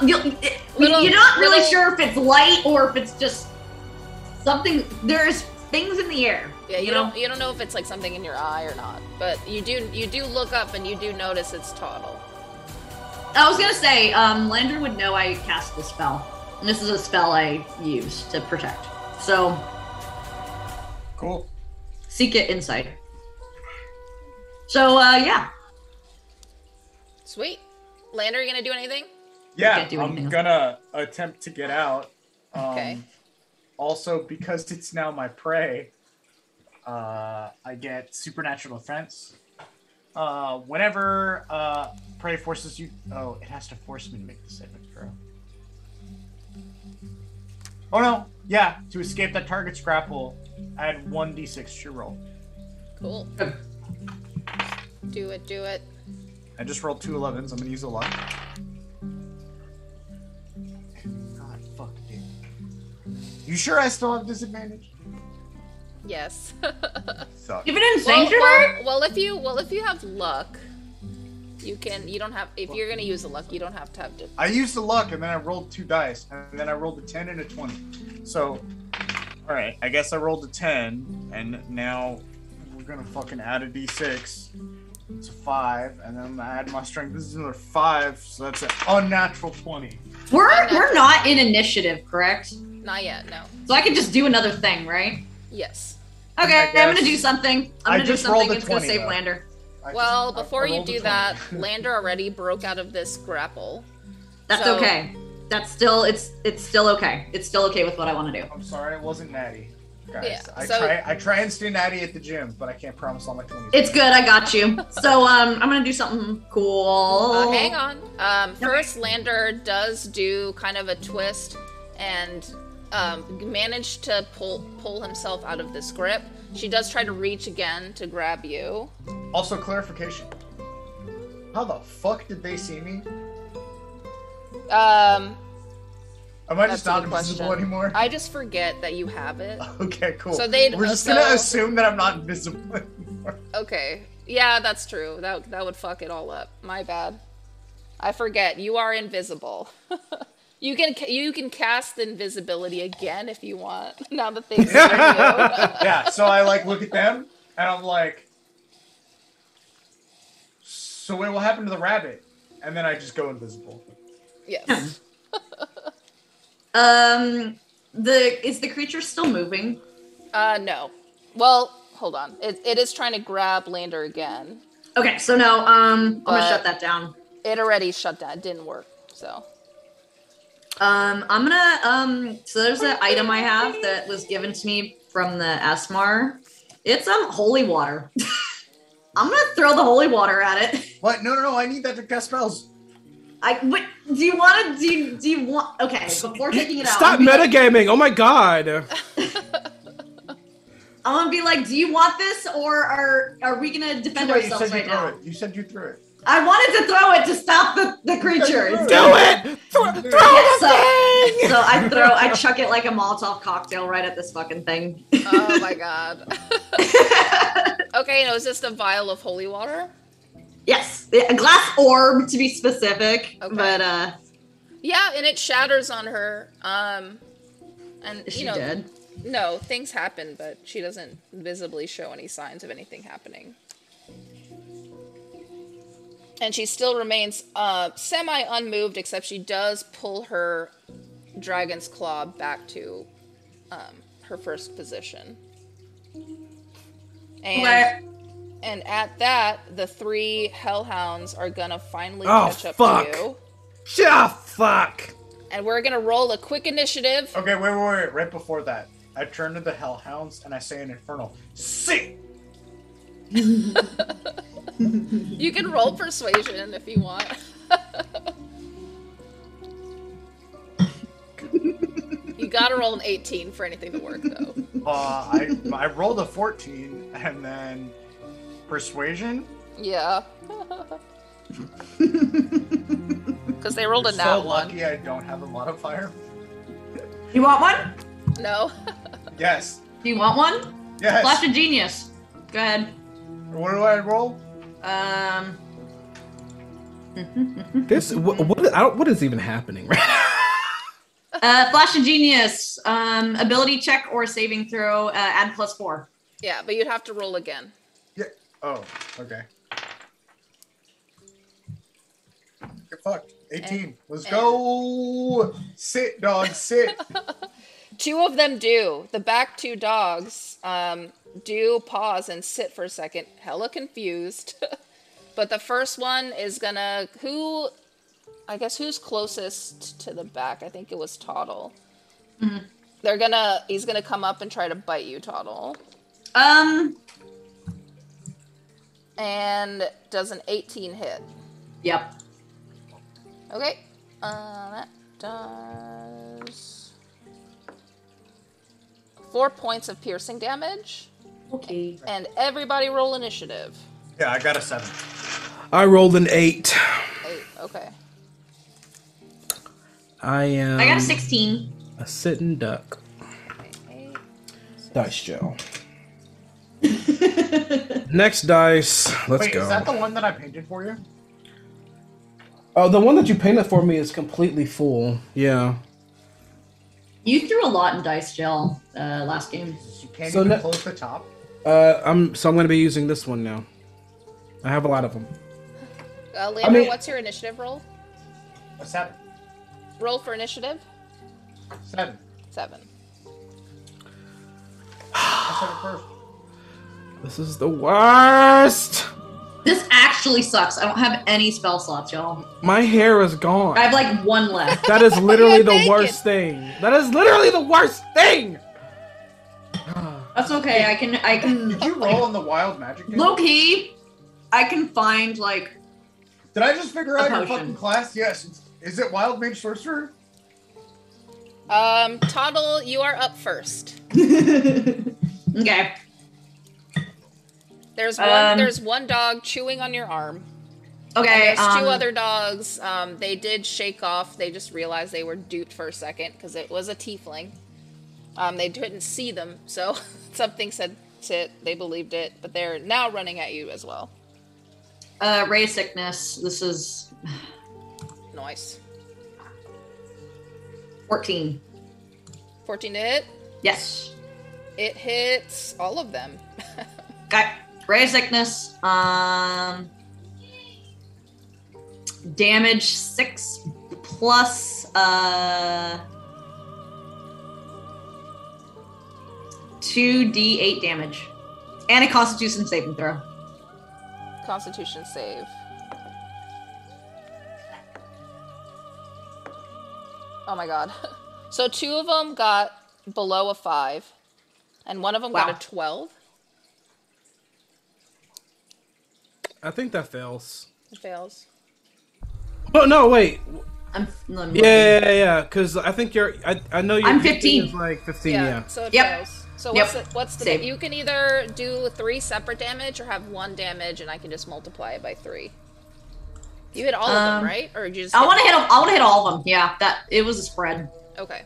S3: You're not really sure if it's light or if it's just something. There's things in the air.
S4: Yeah, you don't know if it's like something in your eye or not, but you do look up and you do notice it's Toddle.
S3: I was gonna say, Lander would know I cast the spell, and this is a spell I use to protect. So,
S2: cool.
S3: Seek it insight. So, yeah.
S4: Sweet. Lander, are you gonna do anything?
S2: Yeah,
S3: Can't do anything
S2: I'm
S3: else.
S2: gonna attempt to get out.
S4: Okay.
S2: Also, because it's now my prey, I get supernatural defense. Whenever prey forces you... Oh, it has to force me to make the saving throw. Oh, no. Yeah, to escape that target's grapple, add 1d6 to your roll.
S4: Cool. Do it.
S2: I just rolled 2 11s. I'm gonna use a luck. God, fuck, dude. You sure I still have disadvantage?
S4: Yes.
S2: Suck.
S3: Even in Sanctuary?
S4: well, if you have luck, you don't have, if you're gonna use the luck, you don't have to have
S2: I used the luck, and then I rolled 2 dice, and then I rolled a 10 and a 20. So, alright, I guess I rolled a 10, and now we're gonna fucking add a d6. It's a 5, and then I'm gonna add my strength. This is another 5, so that's an unnatural 20.
S3: We're not in initiative, correct?
S4: Not yet, no.
S3: So I can just do another thing, right?
S4: Yes.
S3: Okay,
S2: I
S3: I'm gonna
S2: guess.
S3: do something. I'm gonna do
S2: just rolled
S3: something.
S2: a
S3: It's gonna
S2: 20,
S3: save
S2: though.
S3: Lander.
S4: Well, before
S2: I
S4: you
S2: rolled a
S4: do
S2: 20.
S4: that, Lander already broke out of this grapple.
S3: That's
S4: So-
S3: okay. That's still it's still okay. It's still okay with what I want to do.
S2: I'm sorry, it wasn't natty. Guys,
S4: Yeah,
S2: I try and stay natty at the gym, but I can't promise all my 20s.
S3: It's good. I got you. So I'm gonna do something cool.
S4: Hang on. First, Lander does do kind of a twist and manage to pull himself out of this grip. She does try to reach again to grab you.
S2: Also, clarification. How the fuck did they see me? Am I just
S4: That's a
S2: not
S4: good
S2: invisible
S4: question.
S2: anymore?
S4: I just forget that you have it.
S2: Okay, cool.
S4: So they'd-
S2: We're just
S4: so-
S2: gonna assume that I'm not invisible anymore.
S4: Okay. Yeah, that's true. That would fuck it all up. My bad. I forget. You are invisible. You can cast invisibility again if you want. Now that they've seen you.
S2: Yeah, so I like look at them and I'm like, so what will happen to the rabbit? And then I just go invisible.
S4: Yes.
S3: Is the creature still moving?
S4: No. Well, hold on. It is trying to grab Lander again.
S3: Okay, so no, I'm
S4: But-
S3: gonna shut that down.
S4: It already shut down. It didn't work. So.
S3: I'm gonna so there's an item I have that was given to me from the Asmar. It's holy water. I'm gonna throw the holy water at it.
S2: What? No, I need that to cast spells.
S3: What do you want to do you want okay, before taking it out.
S1: Stop
S3: I'm gonna be
S1: metagaming! Oh my god!
S3: I'm gonna be like, do you want this or are we gonna defend
S2: Too late, you
S3: ourselves
S2: said you
S3: right
S2: threw
S3: now?
S2: it. You said you threw it.
S3: I wanted to throw it to stop the creature.
S2: Do
S1: Do it! Throw
S3: Yeah,
S1: the thing!
S3: so I chuck it like a Molotov cocktail right at this fucking thing.
S4: Oh my god. Okay, no, is this a vial of holy water?
S3: Yes, a glass orb to be specific.
S4: Okay.
S3: But
S4: Yeah, and it shatters on her. And
S3: is
S4: you
S3: she
S4: know,
S3: dead?
S4: no, things happen, but she doesn't visibly show any signs of anything happening. And she still remains semi-unmoved, except she does pull her dragon's claw back to her first position. And
S3: Okay.
S4: and at that, the 3 hellhounds are gonna finally
S1: Oh,
S4: catch up
S1: fuck.
S4: to you.
S1: Fuck!
S4: And we're gonna roll a quick initiative.
S2: Okay, wait. Right before that, I turn to the hellhounds and I say in Infernal, "Sit!"
S4: You can roll persuasion if you want. You gotta roll an 18 for anything to work, though.
S2: I rolled a 14 and then persuasion.
S4: Yeah. Because they rolled a
S2: So
S4: nat 1.
S2: lucky I don't have a modifier.
S3: You want one?
S4: No.
S2: Yes.
S3: Do you want one?
S2: Yes.
S3: Flash of Genius. Go ahead.
S2: What do I roll?
S1: This what is even happening right now?
S3: Flash of Genius. Ability check or saving throw. Add +4.
S4: Yeah, but you'd have to roll again.
S2: Yeah. Oh, okay. Get fucked. 18. Let's go. Sit, dog. Sit.
S4: 2 of them do. The back 2 dogs do pause and sit for a second, hella confused. But the first one is gonna... Who I guess who's closest to the back? I think it was Toddle.
S3: Mm-hmm.
S4: He's gonna come up and try to bite you, Toddle. And does an 18 hit?
S3: Yep.
S4: Okay. That does 4 points of piercing damage.
S3: Okay.
S4: And everybody roll initiative.
S2: Yeah, I got a 7.
S1: I rolled an 8.
S4: 8. Okay.
S1: I am.
S3: I got a 16.
S1: A sitting duck.
S4: Okay, 8.
S1: Dice gel. Next dice. Let's
S2: Wait,
S1: go.
S2: is that the one that I painted for you?
S1: Oh, the one that you painted for me is completely full. Yeah.
S3: You threw a lot in dice gel last game.
S2: You can't
S1: So
S2: even
S1: ne-
S2: close the top.
S1: I'm gonna be using this one now. I have a lot of them.
S4: Lander, what's your initiative roll?
S2: A 7.
S4: Roll for initiative?
S2: 7.
S4: 7.
S2: I said it first.
S1: This is the worst.
S3: This actually sucks. I don't have any spell slots, y'all.
S1: My hair is gone.
S3: I have like one left.
S1: That is literally
S4: You're
S1: the
S4: naked.
S1: worst thing. That is literally the worst thing.
S3: That's okay. I can.
S2: Did you roll on the wild magic table?
S3: Low key, I can find like.
S2: Did I just figure
S3: A
S2: out your
S3: potion.
S2: fucking class? Yes. Is it wild mage sorcerer?
S4: Toddle, you are up first.
S3: Okay.
S4: There's one dog chewing on your arm.
S3: Okay.
S4: And there's 2 other dogs. They did shake off. They just realized they were duped for a second because it was a tiefling. They didn't see them, so something said it. They believed it, but they're now running at you as well.
S3: Ray of sickness. This is
S4: Nice.
S3: 14.
S4: 14 to hit.
S3: Yes.
S4: It hits all of them.
S3: Okay. Ray of sickness. Damage 6 plus 2d8 damage, and a Constitution saving throw.
S4: Constitution save. Oh my god. So 2 of them got below a 5, and one of them
S3: Wow.
S4: got a 12.
S1: I think that fails.
S4: It fails.
S1: Oh no! Wait.
S3: I'm
S1: Yeah. Because I think I know you're.
S3: I'm 15.
S1: Is like 15.
S4: Yeah.
S1: Yeah.
S4: So it
S3: Yep.
S4: fails. So
S3: Yep.
S4: what's the
S3: Save.
S4: you can either do 3 separate damage or have 1 damage, and I can just multiply it by 3. You hit all of them, right? Or you just?
S3: I want to hit. I want to hit all of them. Yeah, that it was a spread.
S4: Okay,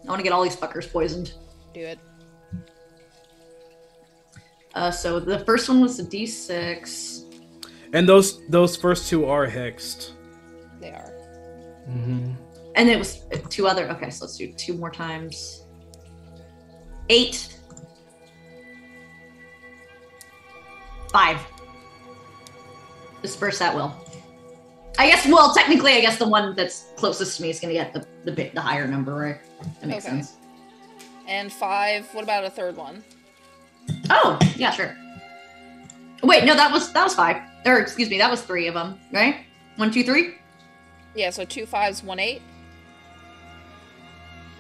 S3: I want to get all these fuckers poisoned.
S4: do it.
S3: So the first one was a d6.
S1: And those first 2 are hexed.
S4: They are.
S1: Mm-hmm.
S3: And it was 2 other. Okay, so let's do 2 more times. 8. 5. Disperse at will. I guess. Well, technically, I guess the one that's closest to me is going to get the higher number, right? That makes
S4: Okay.
S3: sense.
S4: And 5. What about a third one?
S3: Oh, yeah, sure. Wait, no, that was 5. Or excuse me, that was 3 of them, right? 1, 2, 3.
S4: Yeah. So 2 5s, 1 8.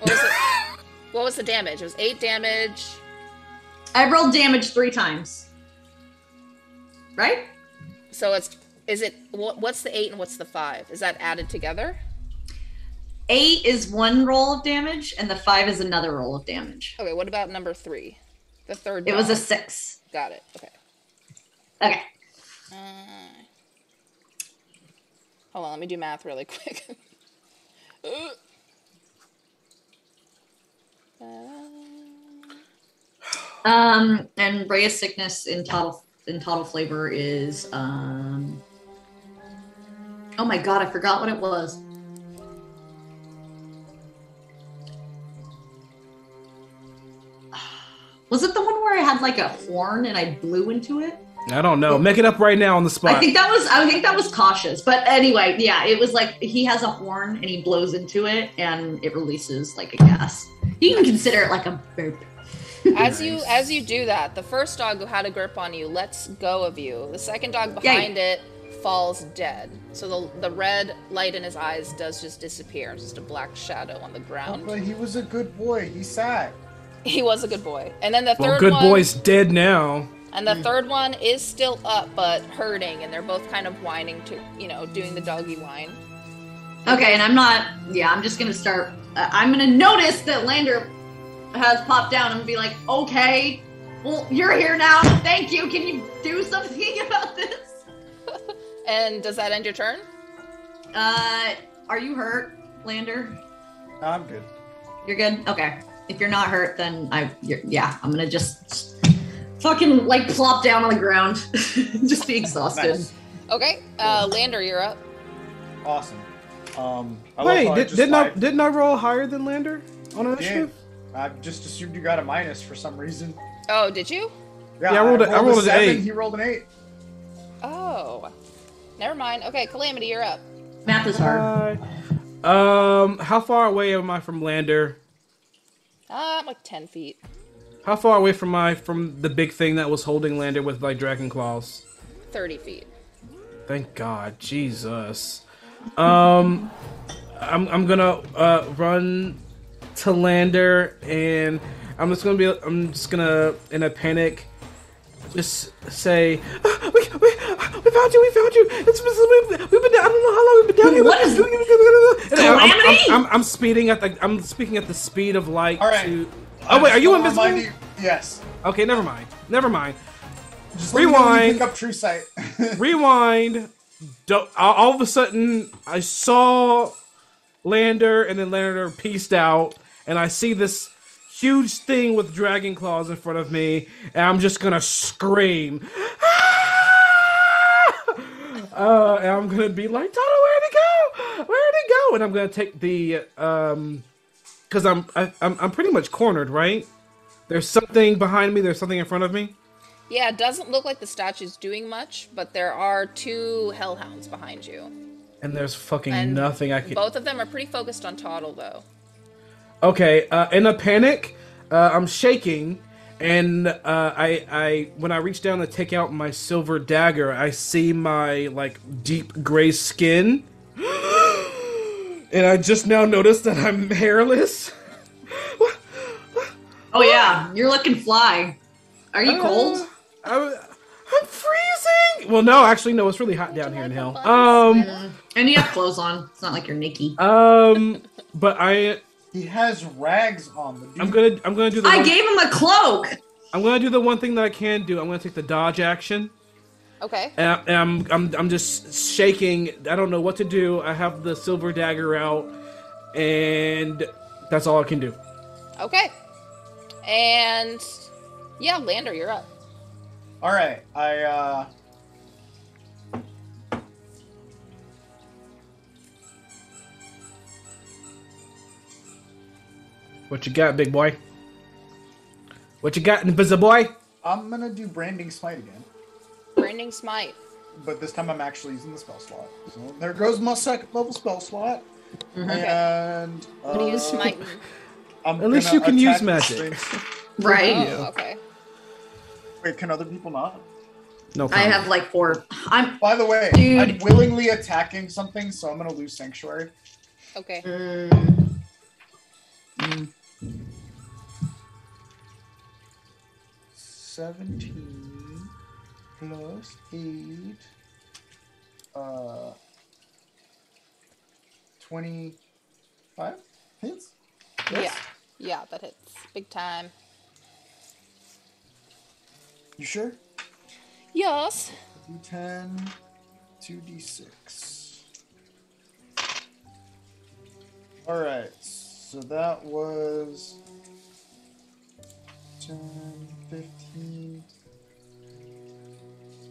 S4: What was it? What was the damage? It was 8 damage.
S3: I rolled damage 3 times. Right?
S4: So what's the 8 and what's the 5? Is that added together?
S3: 8 is 1 roll of damage, and the 5 is another roll of damage.
S4: Okay, what about number 3? The third
S3: It was a
S4: dog.
S3: 6.
S4: Got it. Okay.
S3: Okay.
S4: Hold on, let me do math really quick.
S3: And Ray of Sickness in total flavor is oh my god, I forgot what it was. Was it the one where I had like a horn and I blew into it?
S1: I don't know. Make it up right now on the spot.
S3: I think that was cautious. But anyway, yeah, it was like he has a horn and he blows into it and it releases like a gas. You can consider it like a burp.
S4: As you do that, the first dog who had a grip on you lets go of you. The second dog behind it falls dead. So the red light in his eyes does just disappear. It's just a black shadow on the ground.
S2: But he was a good boy. He sat.
S4: He was a good boy. And then the
S1: Well,
S4: third
S1: good
S4: one...
S1: boy's dead now.
S4: And the third one is still up, but hurting, and they're both kind of whining to, doing the doggy whine.
S3: Okay, and I'm just gonna start, I'm gonna notice that Lander has popped down and be like, okay, well, you're here now, thank you, can you do something about this?
S4: And does that end your turn?
S3: Are you hurt, Lander?
S2: I'm good.
S3: You're good? Okay. If you're not hurt, then I'm gonna just fucking, plop down on the ground. Just be exhausted.
S2: Nice.
S4: Okay, Lander, you're up.
S2: Awesome.
S1: Wait, didn't I roll higher than Lander on initiative?
S2: I just assumed you got a minus for some reason.
S4: Oh, did you?
S1: Yeah, I rolled
S2: a
S1: an
S2: 7,
S1: 8.
S2: He rolled an 8.
S4: Oh. Never mind. Okay, Calamity, you're up.
S3: Math is hard.
S1: How far away am I from Lander?
S4: I'm like 10 feet.
S1: How far away from the big thing that was holding Lander with dragon claws?
S4: 30 feet.
S1: Thank God, Jesus. I'm gonna run to Lander, and I'm just gonna in a panic just say, we found you. We've been down. I don't know how long we've been down here.
S3: What is Calamity?
S1: I'm speeding I'm speaking at the speed of light.
S2: All right.
S1: Oh wait, are you invisible?
S2: Yes.
S1: Okay, never mind.
S2: Just
S1: Rewind.
S2: Pick up True Sight.
S1: Rewind. All of a sudden, I saw Lander, and then Lander pieced out, and I see this huge thing with dragon claws in front of me, and I'm just gonna scream. And I'm gonna be like, Toto, where'd it go? Where'd it go? And I'm gonna take the because I'm pretty much cornered, right? There's something behind me. There's something in front of me.
S4: Yeah, it doesn't look like the statue's doing much, but there are 2 hellhounds behind you.
S1: And there's fucking
S4: And
S1: nothing I can.
S4: Both of them are pretty focused on Toddle, though.
S1: Okay, in a panic, I'm shaking, and when I reach down to take out my silver dagger, I see my deep gray skin, and I just now noticed that I'm hairless.
S3: Oh yeah, you're looking fly. Are you cold?
S1: I'm freezing. Well, no, actually, no. It's really hot down here in hell.
S3: And you have clothes on. It's not like you're Nikki.
S1: But
S2: He has rags on.
S1: I'm gonna do the.
S3: I gave him a cloak.
S1: I'm gonna do the one thing that I can do. I'm gonna take the dodge action.
S4: Okay.
S1: And I'm just shaking. I don't know what to do. I have the silver dagger out, and that's all I can do.
S4: Okay. And yeah, Lander, you're up.
S2: All right,
S1: What you got, big boy? What you got, invisible boy?
S2: I'm gonna do Branding Smite again,
S4: Branding Smite.
S2: but this time I'm actually using the spell slot. So there goes my 2nd level spell slot.
S4: Okay.
S2: And
S4: What do you smite?
S2: I'm
S1: At least
S2: gonna
S1: you can use
S2: attack
S1: magic.
S2: this thing.
S3: Right.
S4: Oh, okay.
S2: Wait, can other people not?
S1: No
S3: I
S1: comment.
S3: have 4.
S2: By the way,
S3: Dude.
S2: I'm willingly attacking something, so I'm gonna lose Sanctuary.
S4: Okay.
S2: 17 plus 8, 25 hits? Yes?
S4: Yeah, that hits. Big time.
S2: You sure?
S4: Yes.
S2: D10, 2d6. Alright, so that was 10, 15,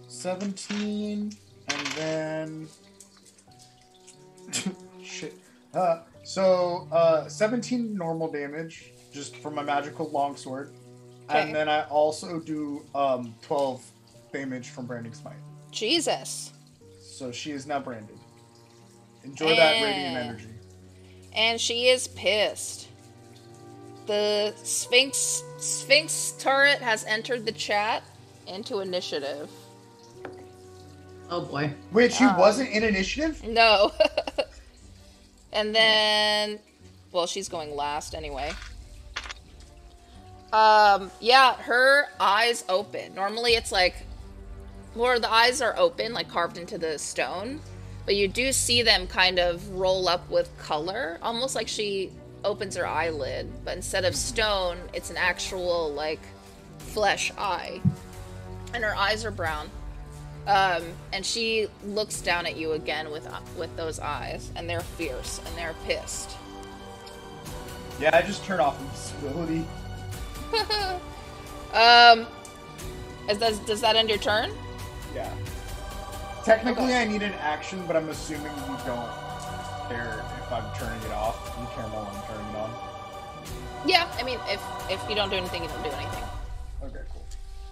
S2: 17, and then... Shit. 17 normal damage, just from my magical longsword.
S4: Okay.
S2: And then I also do 12 damage from Branding Smite.
S4: Jesus.
S2: So she is now branded. Enjoy that radiant energy.
S4: And she is pissed. The Sphinx turret has entered the chat into initiative.
S3: Oh boy.
S2: Which he wasn't in initiative?
S4: No. And then, well, she's going last anyway. Yeah, her eyes open. Normally it's like, more the eyes are open, like carved into the stone, but you do see them kind of roll up with color, almost like she opens her eyelid, but instead of stone, it's an actual, like, flesh eye. And her eyes are brown. And she looks down at you again with those eyes, and they're fierce, and they're pissed.
S2: Yeah, I just turn off invisibility.
S4: Does that end your turn?
S2: Yeah. Technically, I need an action, but I'm assuming you don't care if I'm turning it off. You care more when I'm turning it on.
S4: Yeah, I mean, if you don't do anything, you don't do anything.
S2: Okay, cool.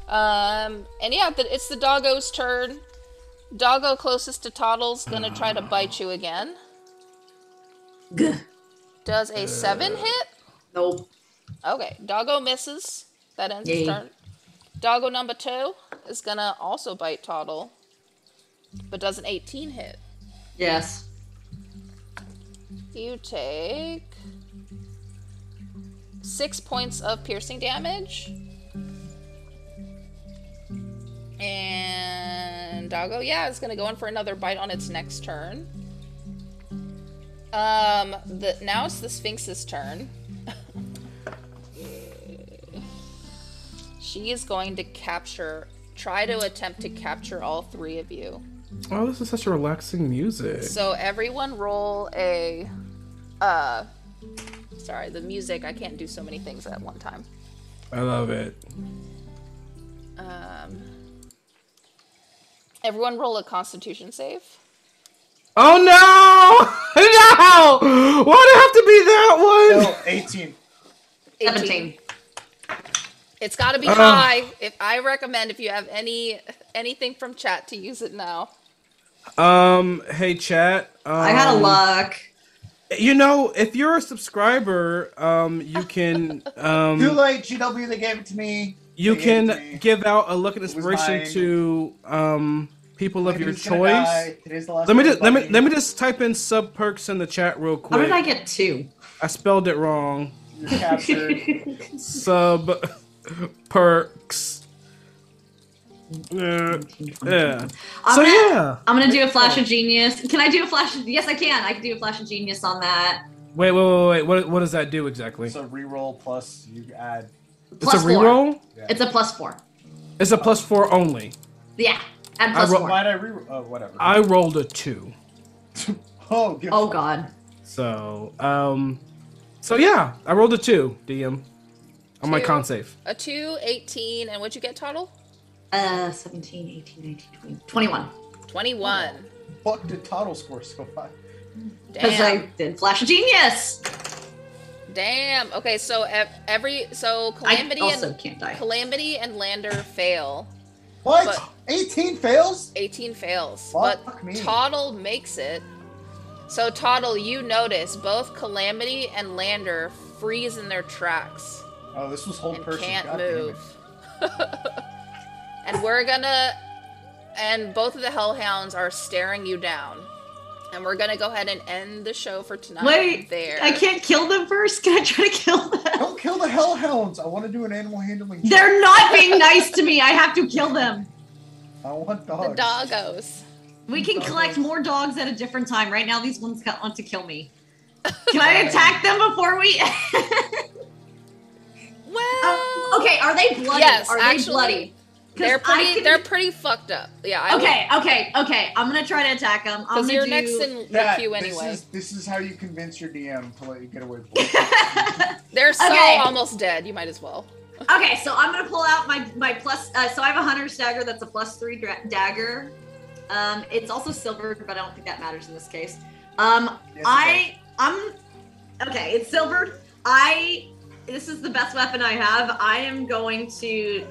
S4: And yeah, it's the doggo's turn. Doggo closest to Toddle's gonna try to bite you again.
S3: Gah.
S4: Does a 7 hit?
S3: Nope.
S4: Okay, Doggo misses. That ends his
S3: Yay.
S4: turn. Doggo number 2 is gonna also bite Toddle, but does an 18 hit.
S3: Yes.
S4: You take 6 points of piercing damage. And Doggo, yeah, is gonna go in for another bite on its next turn. Now it's the Sphinx's turn. She is going to try to attempt to capture all 3 of you.
S1: Oh, this is such a relaxing music.
S4: So everyone roll a, sorry, the music, I can't do so many things at one time.
S1: I love it.
S4: Everyone roll a Constitution save.
S1: Oh no! No! Why'd it have to be that one?
S2: No, 18.
S3: 17.
S4: It's got to be high. I recommend if you have anything from chat to use it now.
S1: Hey chat.
S3: I had a luck.
S1: You know, if you're a subscriber, you can
S2: Too late, GW, they gave it to me.
S1: you
S2: They gave it to
S1: can
S2: me.
S1: give out a look at
S2: was
S1: inspiration
S2: mine.
S1: to people of your
S2: Lady's gonna
S1: choice.
S2: die. Today's the last
S1: Let me
S2: day
S1: just
S2: of the
S1: let me just type in sub perks in the chat real
S3: How
S1: quick.
S3: did I get 2?
S1: I spelled it wrong.
S2: You're captured.
S1: Sub perks. Yeah.
S3: I'm
S1: So
S3: gonna,
S1: yeah.
S3: I'm gonna do a flash of genius. Can I do a flash? Yes, I can. I can do a flash of genius on that.
S1: Wait. What does that do exactly?
S2: It's a reroll plus you add.
S1: It's
S3: Plus
S1: a reroll.
S2: Yeah.
S3: It's a +4.
S1: It's a +4 only.
S3: Yeah, and
S1: I
S3: +4.
S2: Why'd I reroll? Oh, whatever.
S1: I rolled a 2.
S2: Oh
S3: God.
S1: So so yeah, I rolled a 2, DM. On my
S4: 2,
S1: con save.
S4: A 2, 18, and what'd you get, Toddle?
S3: 17, 18, 19, 20, 21.
S4: 21.
S2: Fuck did Toddle score so high?
S3: Because
S4: Damn.
S3: I did flash of genius.
S4: Damn. Okay, so Calamity
S3: I also can't die.
S4: Calamity and Lander fail.
S2: What?
S4: But-
S2: 18 fails?
S4: 18 fails.
S2: Fuck
S4: but
S2: me.
S4: Toddle makes it. So Toddle, you notice both Calamity and Lander freeze in their tracks
S2: Oh, this was whole
S4: and
S2: person.
S4: can't
S2: God damn it.
S4: move. And both of the Hellhounds are staring you down. And we're gonna go ahead and end the show for tonight.
S3: Wait,
S4: there.
S3: I can't kill them first. Can I try to kill them?
S2: Don't kill the hellhounds. I want to do an animal handling. check.
S3: They're not being nice to me. I have to kill them.
S2: I want
S4: The
S2: dogs.
S4: doggos.
S3: We can collect more dogs at a different time. Right now, these ones want to kill me. Can I attack them before we?
S4: Well,
S3: Okay, are they bloody?
S4: Yes,
S3: are
S4: actually,
S3: they bloody? 'Cause
S4: they're
S3: I
S4: pretty.
S3: can-
S4: They're pretty fucked up. Yeah. I
S3: Okay. I'm gonna try to attack them. I'm
S4: Because
S3: gonna
S4: you're
S3: do...
S4: next in the
S2: That-
S4: queue anyway.
S2: This is how you convince your DM to let you get away with it.
S4: They're so
S3: Okay.
S4: almost dead. You might as well.
S3: Okay, so I'm gonna pull out my plus. So I have a hunter's dagger that's a +3 dagger. It's also silvered, but I don't think that matters in this case.
S2: Yes, it
S3: I'm okay. It's silvered. This is the best weapon I have. I am going to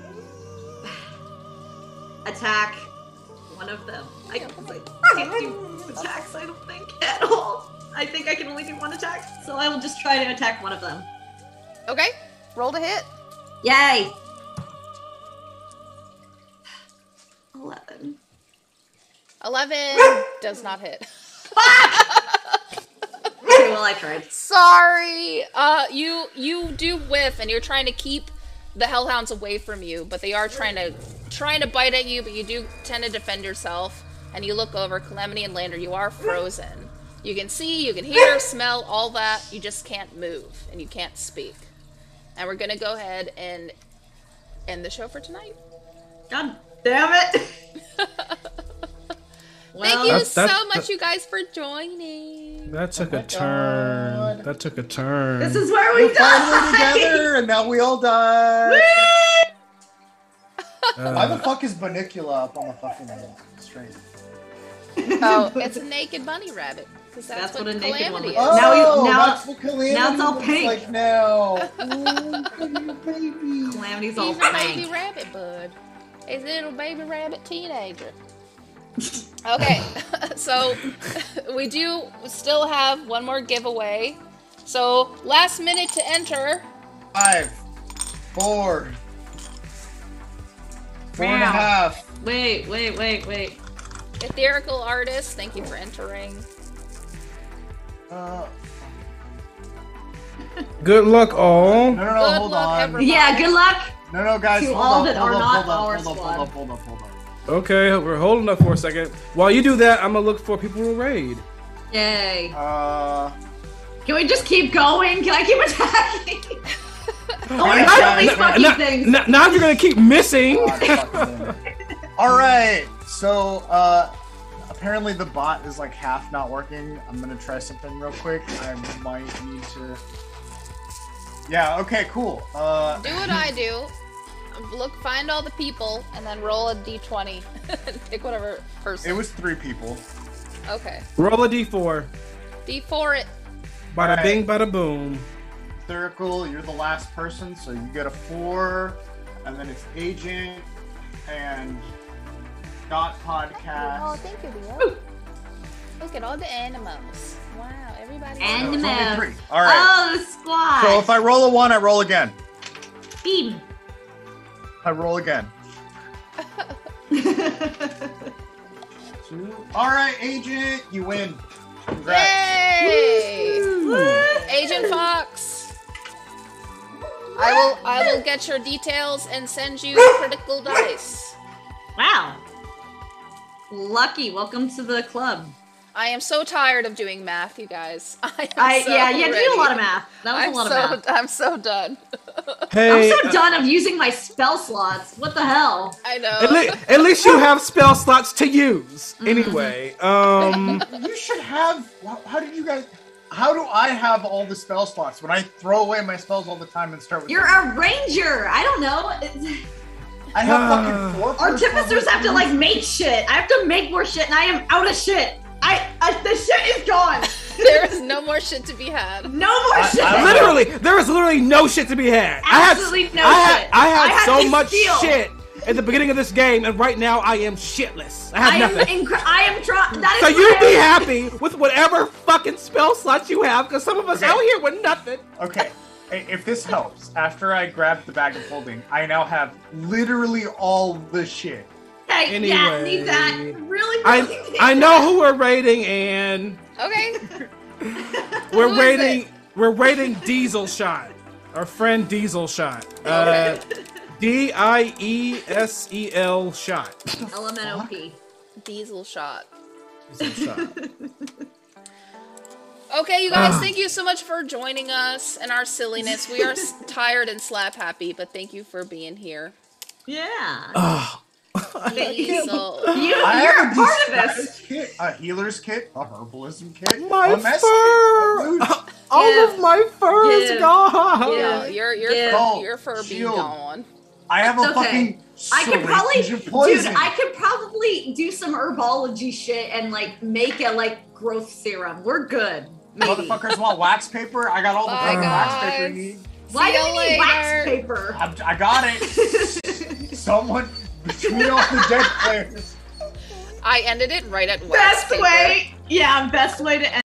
S3: attack one of them. I can't do 2 attacks. I don't think at all. I think I can only do 1 attack, so I will just try to attack one of them.
S4: Okay. Roll to hit.
S3: Yay! 11.
S4: 11 does not hit.
S3: Okay, well, I tried.
S4: Sorry. You do whiff, and you're trying to keep the hellhounds away from you, but they are trying to bite at you, but you do tend to defend yourself. And you look over, Calamity and Lander, you are frozen. You can see, you can hear, smell, all that. You just can't move, and you can't speak. And we're gonna go ahead and end the show for tonight.
S3: God damn it!
S4: Thank you so much, you guys, for joining.
S1: That took a turn. That took a turn.
S3: This is where we
S2: We're finally together, and now we all died. Why the fuck is Banicula up on the fucking string?
S4: Oh, it's a naked bunny rabbit. Because that's what a naked one
S3: is.
S2: Oh,
S3: now
S2: that's what Calamity
S3: now it's all
S2: looks
S3: pink.
S2: like now. Oh, baby.
S3: Calamity's all
S4: He's a
S3: pink.
S4: baby rabbit, bud. He's a little baby rabbit teenager. Okay, so we do still have one more giveaway. So last minute to enter.
S2: 5, 4, 4.5.
S3: Wait.
S4: Etherical Artist, thank you for entering.
S1: Good luck, all.
S2: No,
S4: Good
S2: hold
S4: luck,
S2: on.
S4: everybody.
S3: Yeah, good luck.
S2: No, guys,
S3: To
S2: hold
S3: all
S2: up,
S3: that
S2: hold
S3: are
S2: up,
S3: not
S2: hold up,
S3: our
S2: hold up,
S3: squad.
S2: hold up.
S1: Okay, we're holding up for a second. While you do that, I'm gonna look for people to raid.
S3: Yay.
S2: Can
S3: we just keep going? Can I keep attacking?
S1: Now you're gonna keep missing.
S2: All right, so apparently the bot is like half not working. I'm gonna try something real quick. I might need to. Yeah. Okay. Cool.
S4: Do what I do. Find all the people, and then roll a d20. Pick whatever person.
S2: It was 3 people.
S4: Okay.
S1: Roll a d4.
S4: D4 it.
S1: Bada bing, bada boom.
S2: Etherical, you're the last person, so you get a 4, and then it's Agent and Dot Podcast.
S4: Oh, thank you, Leo. Look at all the animals. Wow, everybody.
S3: Animals.
S2: No, it's only 3. All right.
S3: Oh, the squad.
S2: So if I roll a 1, I roll again.
S3: Beam.
S2: I roll again. All right, Agent, you win. Congrats.
S4: Yay! Agent Fox. I will get your details and send you critical dice.
S3: Wow. Lucky. Welcome to the club.
S4: I am so tired of doing math, you guys.
S3: Yeah, you had to do a lot of math. That was a lot of math.
S4: I'm so done.
S1: Hey,
S3: I'm so done of using my spell slots. What the hell?
S4: I know.
S1: at least you have spell slots to use. Anyway,
S2: You should have. How do I have all the spell slots when I throw away my spells all the time and start with?
S3: You're a ranger. I don't know.
S2: I have fucking 4.
S3: Artificers have to like make shit. I have to make more shit, and I am out of shit. The shit is gone.
S4: There is no more shit to be had.
S3: No more shit.
S1: there is literally no shit to be had.
S3: Absolutely no shit.
S1: I had so
S3: to
S1: much
S3: steal.
S1: shit at the beginning of this game, and right now I am shitless. I have nothing.
S3: I am trying.
S1: So you be happy with whatever fucking spell slots you have, because some of us out here with nothing.
S2: Okay, if this helps, after I grab the bag of holding, I now have literally all the shit.
S3: Hey,
S1: Anyway,
S3: yeah, need that. Really
S1: I know who we're rating, and
S4: Okay.
S1: we're
S4: Who is
S1: rating Diesel Shot. Our friend Diesel Shot.
S4: Okay.
S1: Diesel Shot.
S3: LMNOP.
S4: Diesel shot.
S1: Diesel Shot.
S4: Okay, you guys, thank you so much for joining us and our silliness. We are tired and slap happy, but thank you for being here.
S3: Yeah.
S4: Diesel.
S3: You're a part of this.
S2: Kit, a healer's kit, a herbalism kit,
S1: My
S2: a mess
S1: fur!
S2: kit,
S1: All of my fur is
S3: Yeah.
S1: gone!
S4: Yeah,
S3: Yeah.
S4: your fur be
S2: Shield.
S4: gone.
S2: I have a
S3: It's okay.
S2: fucking
S3: I could probably,
S2: syringe of
S3: dude,
S2: poison.
S3: I could probably do some herbology shit and like make a like growth serum. We're good. Maybe.
S2: Motherfuckers want wax paper? I got all the
S4: Bye,
S2: fucking wax paper
S4: guys.
S2: you need.
S3: Why
S4: See
S3: do
S4: ya
S3: we need
S4: later.
S3: wax paper?
S2: I got it. Someone between all the dead players.
S4: I ended it right at wax
S3: Best
S4: paper.
S3: way, yeah, best way to